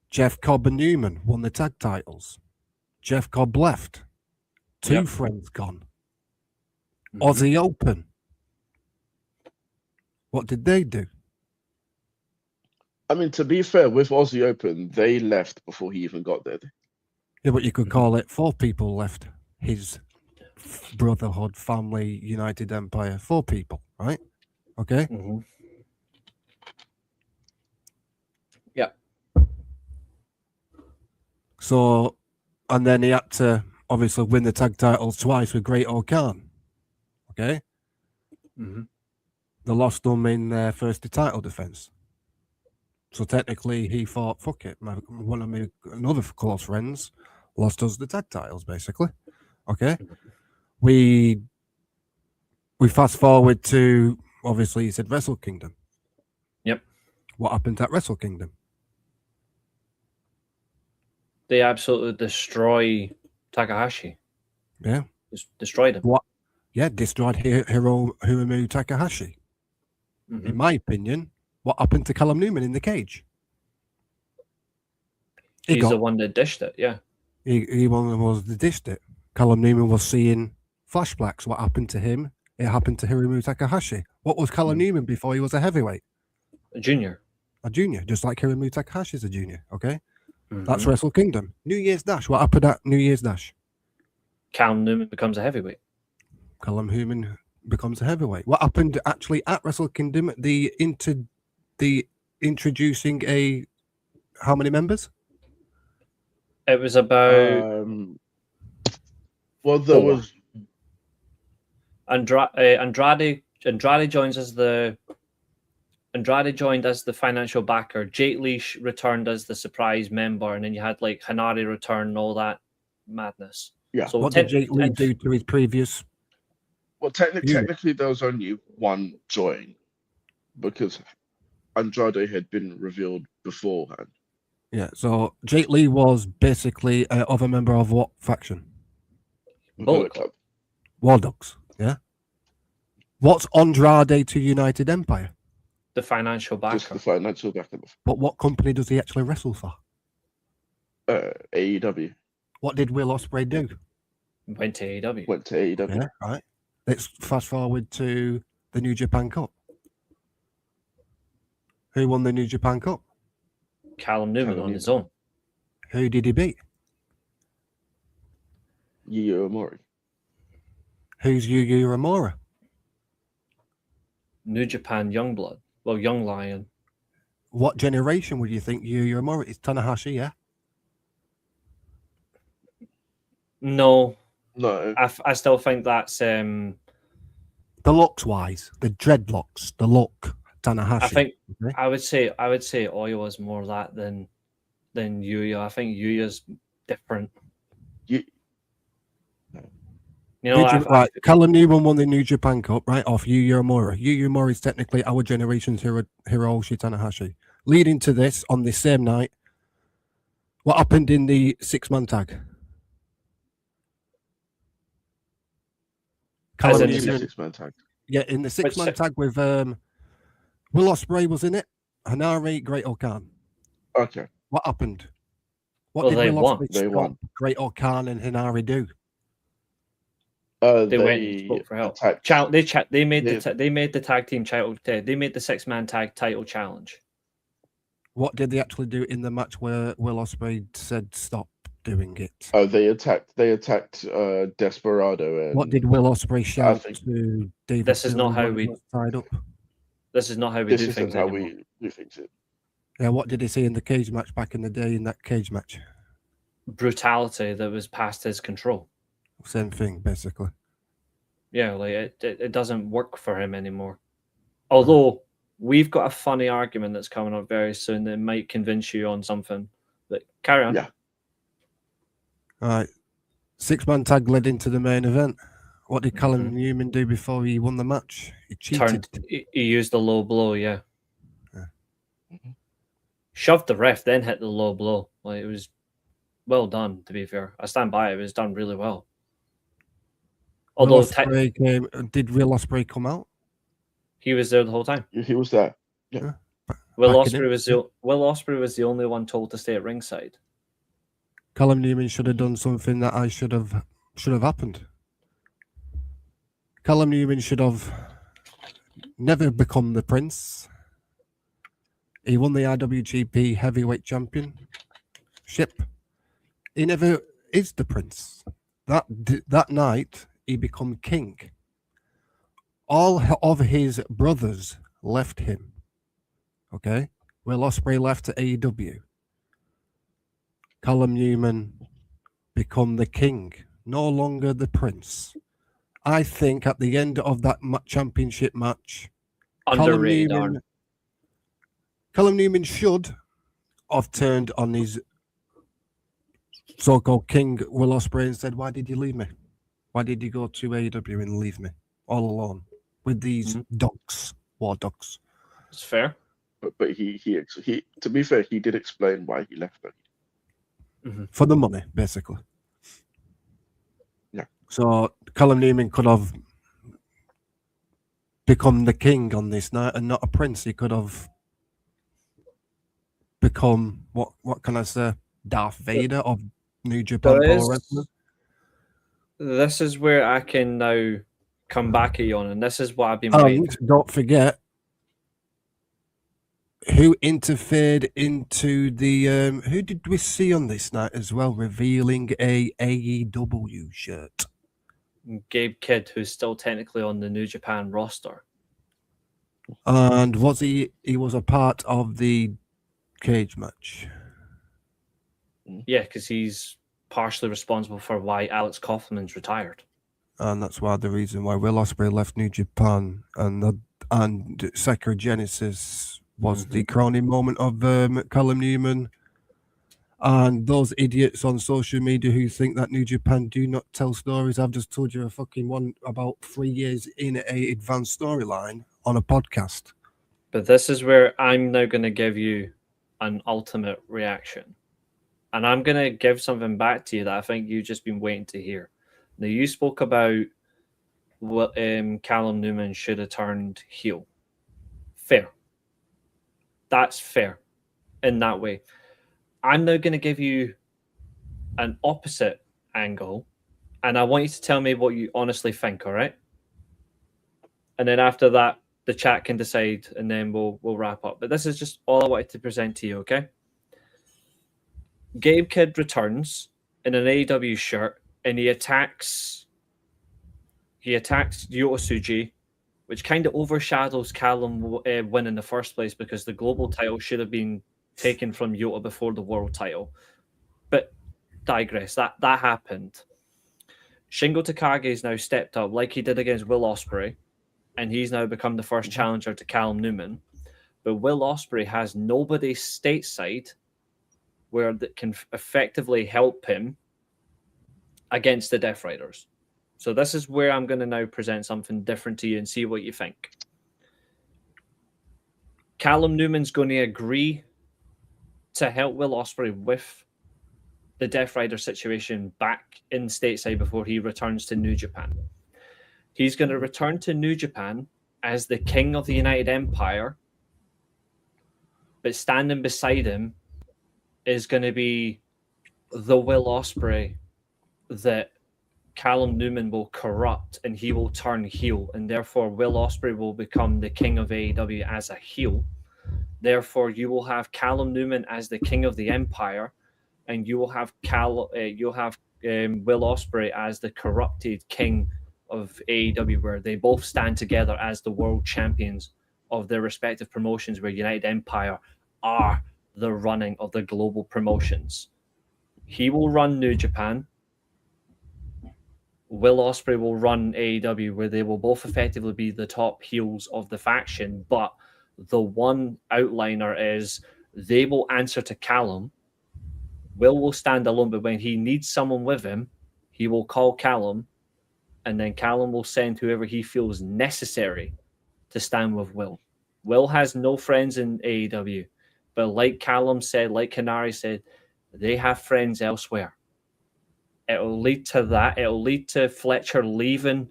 Jeff Cobb and Newman won the tag titles. Jeff Cobb left. Two Yep. friends gone. Mhm. Aussie Open. What did they do? I mean, to be fair, with Aussie Open, they left before he even got there. Yeah, but you could call it 4 people left his brotherhood, family, United Empire. 4 people, right? Okay. Mhm. Yeah. So, and then he had to obviously win the tag titles twice with Great O'Khan. Okay. Mhm. They lost them in their first title defense. So technically, he thought, "Fuck it." One of my another close friends lost us the tag titles, basically. Okay, we fast forward to obviously he said Wrestle Kingdom. Yep. What happened at Wrestle Kingdom? They absolutely destroy Takahashi. Yeah, Just destroyed him. what? Yeah, destroyed Hiromu Takahashi. Mhm. In my opinion, what happened to Callum Newman in the cage? He's the one that dished it, yeah. He was the dished it. Callum Newman was seeing flashbacks. What happened to him? It happened to Hiromu Takahashi. What was Callum Newman before he was a heavyweight? A junior. A junior, just like Hiromu Takahashi's a junior. Okay, that's Mhm. Wrestle Kingdom. New Year's Dash. What happened at New Year's Dash? Callum Newman becomes a heavyweight. Callum Newman becomes a heavyweight. What happened actually at Wrestle Kingdom? The introducing a how many members? It was about Well, there 4. was Andrade joins as the Andrade joined as the financial backer. Jake Leash returned as the surprise member, and then you had like Hanari return and all that madness. Yeah. So What did Jake Lee do to his previous? Well, technically, there was only one join because Andrade had been revealed beforehand. Yeah, so Jake Lee was basically other member of what faction? Bullet Club. War Dogs. Yeah. What's Andrade to United Empire? The financial Just backer. the financial backup. But what company does he actually wrestle for? AEW. What did Will Ospreay do? Went to AEW. Went to AEW. Yeah, right. Let's fast forward to the New Japan Cup. Who won the New Japan Cup? Callum Newman Callum on his own. Who did he beat? Yuya Uemura. Who's Yuya Uemura? New Japan Youngblood. Well, Young Lion. What generation would you think Yuya Uemura is? Tanahashi, yeah? No, No. I still think that's The looks wise, the dreadlocks, the look, Tanahashi. I think Okay. I would say Oyo is more that than Yuya. I think Yuya's different. You know, Right, Callum Newman won the New Japan Cup, right, off Yu Uemura. Yu Uemura is technically our generation's Hiroshi Tanahashi. Leading to this, on the same night, what happened in the six-man tag? As Callum in Newman, six-man tag. yeah, in the six-man tag with Will Ospreay was in it, Hanari, Great O'Khan. Okay. What happened? What Well, did they Will won. Ospreay They stop won. Great O'Khan and Hanari do? They went and spoke for help. attacked. They made the tag team title. They made the six-man tag title challenge. What did they actually do in the match where Will Ospreay said stop doing it? Oh, they attacked Desperado. And What did Will Ospreay shout think- to David? This is not Finlay how when he we- was tied up. This is not how we This do isn't things how anymore. we do things. Yeah, what did he say in the cage match back in the day in that cage match? Brutality that was past his control. Same thing, basically. Yeah, like it doesn't work for him anymore. Although we've got a funny argument that's coming up very soon that might convince you on something. But carry on. Yeah. All right. Six-man tag led into the main event. What did Callum Newman do before he won the match? He cheated. He used the low blow, yeah. Mhm. Shoved the ref, then hit the low blow. Like, it was well done, to be fair. I stand by it. It was done really well. Although did Will Ospreay come out? he was there the whole time. He was there. Will Backing Ospreay was the only one told to stay at ringside. Callum Newman should have done something that should have happened. Callum Newman should have never become the Prince. He won the IWGP Heavyweight Championship. He never is the Prince. That night, he became king. All of his brothers left him. Okay? Will Ospreay left to AEW. Callum Newman become the king, no longer the Prince. I think at the end of that championship match, Underrated, Callum Newman should have turned on his so-called king, Will Ospreay, and said, "Why did you leave me? Why did you go to AEW and leave me all alone with these dogs, war dogs?" It's fair. But he to be fair, he did explain why he left them. For the money, basically. Yeah. So Callum Newman could have become the king on this night and not a prince. He could have become what can I say? Darth Vader of New Japan Pro Wrestling. This is where I can now come back at you on, and this is what I've been waiting for. Don't forget who interfered into the who did we see on this night as well, revealing a AEW shirt? Gabe Kidd, who's still technically on the New Japan roster. And was he was a part of the cage match? Yeah, because he's partially responsible for why Alex Kaufman's retired. And that's why the reason why Will Ospreay left New Japan and Sakura Genesis was the crowning moment of Callum Newman. And those idiots on social media who think that New Japan do not tell stories. I've just told you a fucking one about 3 years in a advanced storyline on a podcast. But this is where I'm now going to give you an ultimate reaction. And I'm going to give something back to you that I think you've just been waiting to hear. Now, you spoke about what Callum Newman should have turned heel. Fair. That's fair in that way. I'm now going to give you an opposite angle, and I want you to tell me what you honestly think, all right? And then after that, the chat can decide, and then we'll wrap up. But this is just all I wanted to present to you, okay? Gabe Kidd returns in an AEW shirt, and he attacks Yota Tsuji, which kind of overshadows Callum win in the first place because the global title should have been taken from Yota before the world title. But digress. That happened. Shingo Takagi's now stepped up like he did against Will Ospreay, and he's now become the first challenger to Callum Newman. But Will Ospreay has nobody stateside where that can effectively help him against the Death Riders. So this is where I'm going to now present something different to you and see what you think. Callum Newman's going to agree to help Will Ospreay with the Death Rider situation back in stateside before he returns to New Japan. He's going to return to New Japan as the king of the United Empire, but standing beside him is going to be the Will Ospreay that Callum Newman will corrupt, and he will turn heel, and therefore Will Ospreay will become the king of AEW as a heel. Therefore, you will have Callum Newman as the king of the Empire, and you will have Will Ospreay as the corrupted king of AEW, where they both stand together as the world champions of their respective promotions, where United Empire are the running of the global promotions. He will run New Japan. Will Ospreay will run AEW, where they will both effectively be the top heels of the faction, but the one outliner is they will answer to Callum. Will stand alone, but when he needs someone with him, he will call Callum, and then Callum will send whoever he feels necessary to stand with Will. Will has no friends in AEW, but like Callum said, like Canary said, they have friends elsewhere. It will lead to that. It will lead to Fletcher leaving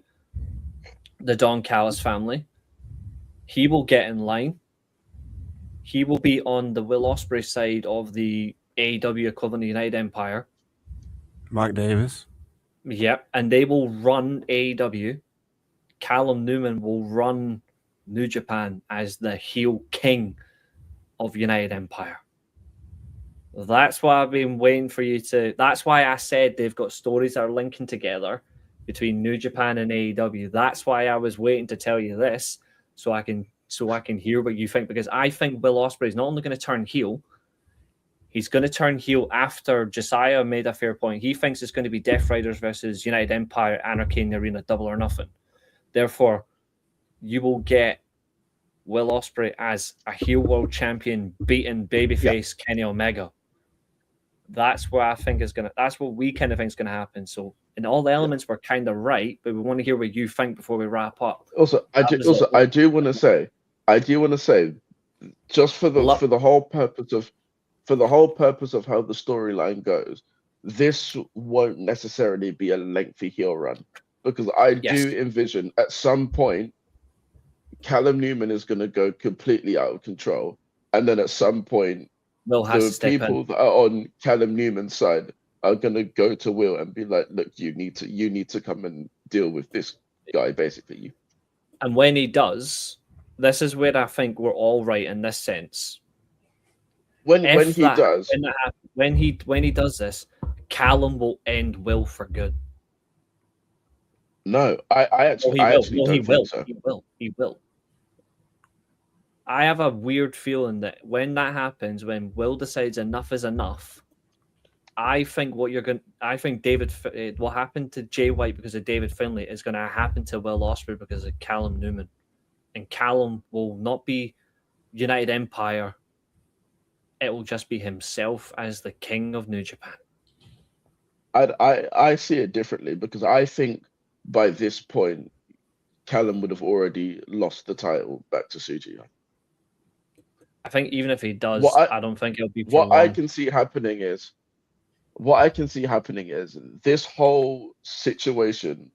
the Don Callis family. He will get in line. He will be on the Will Ospreay side of the AEW equivalent of United Empire. Mike Davis. Yep, and they will run AEW. Callum Newman will run New Japan as the heel king of United Empire. That's why I've been waiting for you to... That's why I said they've got stories that are linking together between New Japan and AEW. That's why I was waiting to tell you this, so I can hear what you think, because I think Will Ospreay is not only going to turn heel, he's going to turn heel after Josiah made a fair point. He thinks it's going to be Death Riders versus United Empire, Anarchy in the Arena, Double or Nothing. Therefore, you will get Will Ospreay as a heel world champion beating babyface Kenny Omega. That's what I think is gonna. That's what we kind of think is gonna happen. So, in all the elements, we're kind of right, but we want to hear what you think before we wrap up. I do want to say, just for the whole purpose of how the storyline goes, this won't necessarily be a lengthy heel run, because I do envision at some point Callum Newman is going to go completely out of control, and then at some point the people that are on Callum Newman's side are going to go to Will and be like, look, you need to come and deal with this guy, basically. And when he does, this is where I think we're all right in this sense. When he does this, Callum will end Will for good. No, I actually don't think so. He will. I have a weird feeling that when that happens, when Will decides enough is enough, I think what happened to Jay White because of David Finlay is going to happen to Will Ospreay because of Callum Newman. And Callum will not be United Empire. It will just be himself as the king of New Japan. I see it differently, because I think by this point, Callum would have already lost the title back to Suji. I think even if he does, I don't think it'll be for long. What I can see happening is this whole situation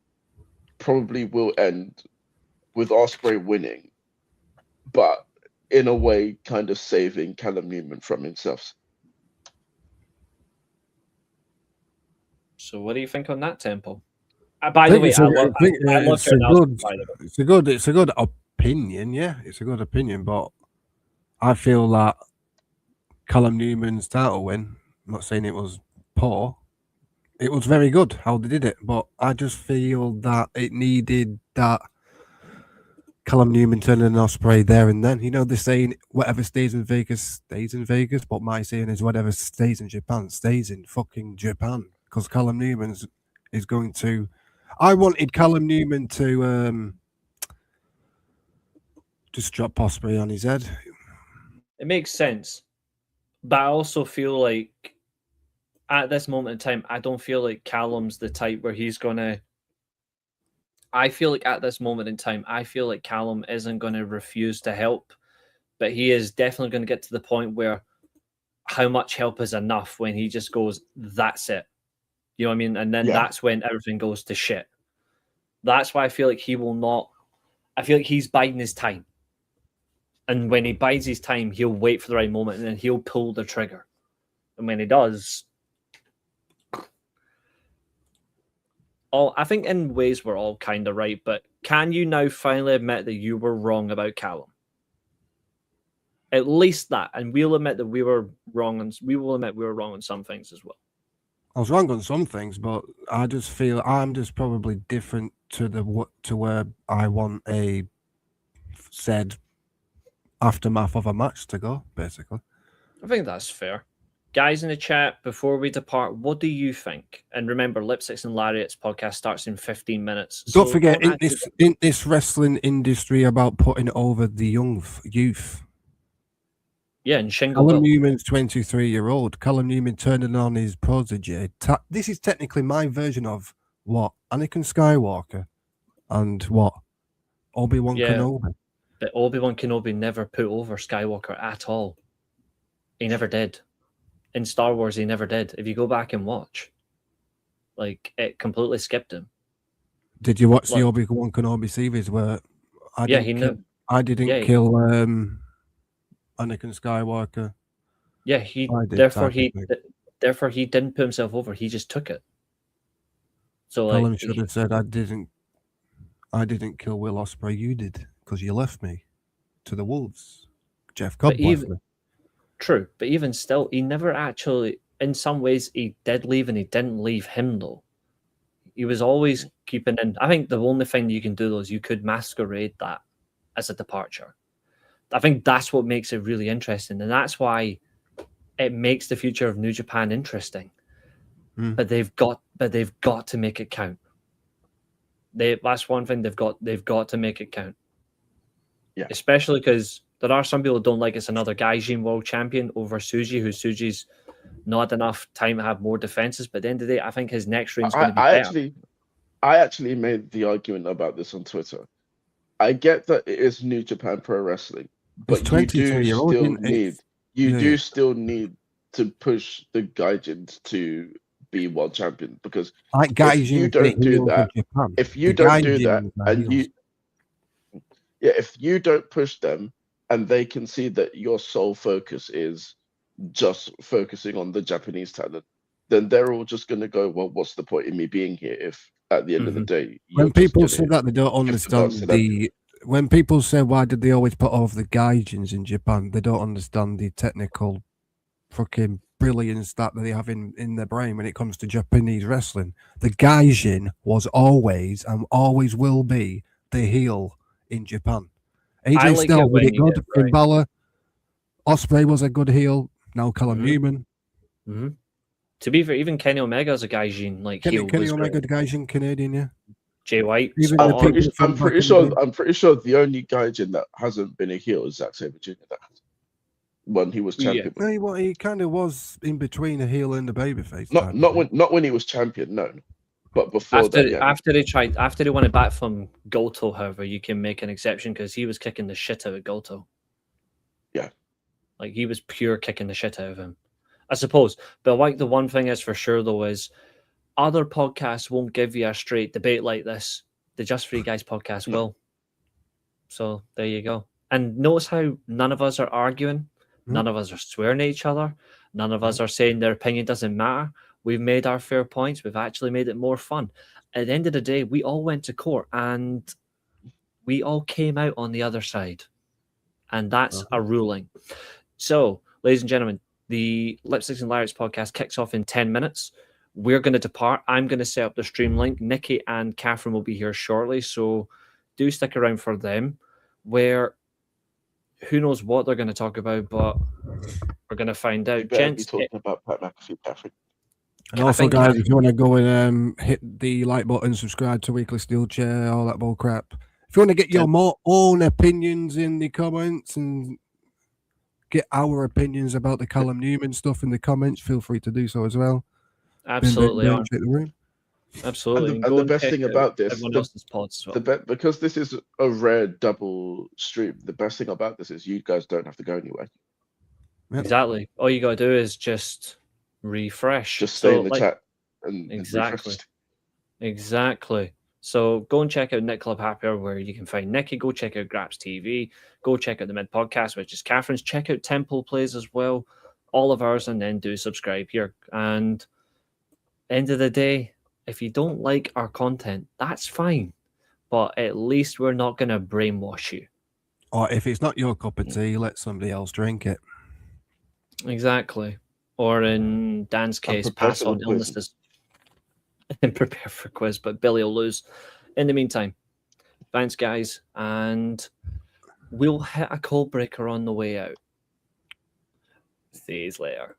probably will end with Ospreay winning, but in a way kind of saving Callum Newman from himself. So what do you think on that, Temple? By the way, it's a good opinion, yeah. It's a good opinion, but I feel that Callum Newman's title win, I'm not saying it was poor, it was very good how they did it, but I just feel that it needed that Callum Newman turning Ospreay there and then. You know, they're saying whatever stays in Vegas, but my saying is whatever stays in Japan, stays in fucking Japan, because Callum Newman is going to... I wanted Callum Newman to just drop Ospreay on his head. It makes sense. But I also feel like at this moment in time, I don't feel like Callum's the type where he's going to I feel like at this moment in time, I feel like Callum isn't going to refuse to help, but he is definitely going to get to the point where how much help is enough when he just goes, that's it. You know what I mean? And then that's when everything goes to shit. That's why I feel like he will not. I feel like he's biding his time. And when he bides his time, he'll wait for the right moment and then he'll pull the trigger. And when he does, I think in ways we're all kind of right, but can you now finally admit that you were wrong about Callum? At least that, and we'll admit that we were wrong, and we will admit we were wrong on some things as well. I was wrong on some things, but I just feel I'm just probably different to where I want a said aftermath of a match to go, basically. I think that's fair. Guys in the chat, before we depart, what do you think? And remember, Lipsticks and Lariats podcast starts in 15 minutes. Don't forget, in this wrestling industry about putting over the youth. Yeah, and Shingle Callum Bill. Newman's 23-year-old. Callum Newman turning on his protege. This is technically my version of what? Anakin Skywalker and what? Obi-Wan Kenobi. But Obi-Wan Kenobi never put over Skywalker at all. He never did. In Star Wars, he never did. If you go back and watch, like, it completely skipped him. Did you watch the Obi-Wan Kenobi series where I didn't kill Anakin Skywalker? Yeah, therefore he didn't put himself over. He just took it. So Callum should have said, I didn't kill Will Ospreay. You did, because you left me to the wolves. Jeff Cobb left me. True, but even still, he never actually, in some ways, he did leave and he didn't leave him, though. He was always keeping in. I think the only thing you can do, though, is you could masquerade that as a departure. I think that's what makes it really interesting, and that's why it makes the future of New Japan interesting. But they've got to make it count. That's one thing they've got to make it count. Yeah, especially because there are some people who don't like it's another Gaijin world champion over Suji, who Suji's not enough time to have more defenses. But at the end of the day, I think his next reign is going to be better. I actually made the argument about this on Twitter. I get that it is New Japan Pro Wrestling, but you do still need to push the Gaijins to be world champion, because if you don't do that, if you don't push them, and they can see that your sole focus is just focusing on the Japanese talent, then they're all just going to go, well, what's the point in me being here if at the end of the day... When people say that, they don't understand when people say, why did they always put over the Gaijins in Japan, they don't understand the technical fucking brilliance that they have in their brain when it comes to Japanese wrestling. The Gaijin was always and always will be the heel in Japan. AJ Styles was good. Finn Balor, Ospreay was a good heel. Now Callum Newman. To be fair, even Kenny Omega's a Gaijin. Like Kenny Omega, the Gaijin Canadian, yeah. Jay White. I'm pretty sure the only Gaijin that hasn't been a heel is Zack Sabre Jr. When he was champion. Yeah. He kind of was in between a heel and a babyface. Not when he was champion, no. But before after they won it back from Goto, however, you can make an exception because he was kicking the shit out of Goto. Yeah. Like, he was pure kicking the shit out of him, I suppose. But like, the one thing is for sure, though, is other podcasts won't give you a straight debate like this. The Just Free Guys podcast will. So there you go. And notice how none of us are arguing. None of us are swearing at each other. None of us are saying their opinion doesn't matter. We've made our fair points. We've actually made it more fun. At the end of the day, we all went to court and we all came out on the other side. And that's a ruling. So, ladies and gentlemen, the Lipsticks and Lariats podcast kicks off in 10 minutes. We're going to depart. I'm going to set up the stream link. Nikki and Katherine will be here shortly. So do stick around for them, where who knows what they're going to talk about, but we're going to find out. Gents, talking about Pat McAfee, Katherine. And also, guys, if you want to go and hit the like button, subscribe to Weekly Steelchair, all that bull crap. If you want to get your more own opinions in the comments and get our opinions about the Callum Newman stuff in the comments, feel free to do so as well. Absolutely. Check the room. Absolutely. And Go the best check thing out about this, everyone else's pods as well. because this is a rare double stream, the best thing about this is you guys don't have to go anywhere. Yep. Exactly. All you gotta do is just refresh. Just stay So, in the like, chat and exactly. refresh. Exactly. So go and check out Nick Club Happy Hour, where you can find Nikki. Go check out Graps TV. Go check out the Mid Podcast, which is Catherine's. Check out Temple Plays as well. All of ours, and then do subscribe here. And end of the day, if you don't like our content, that's fine. But at least we're not going to brainwash you. Or if it's not your cup of tea, let somebody else drink it. Exactly. Or in Dan's case, prepare pass for the on quiz. illnesses and prepare for quiz. But Billy will lose. In the meantime, thanks, guys. And we'll hit a cold breaker on the way out. See you later.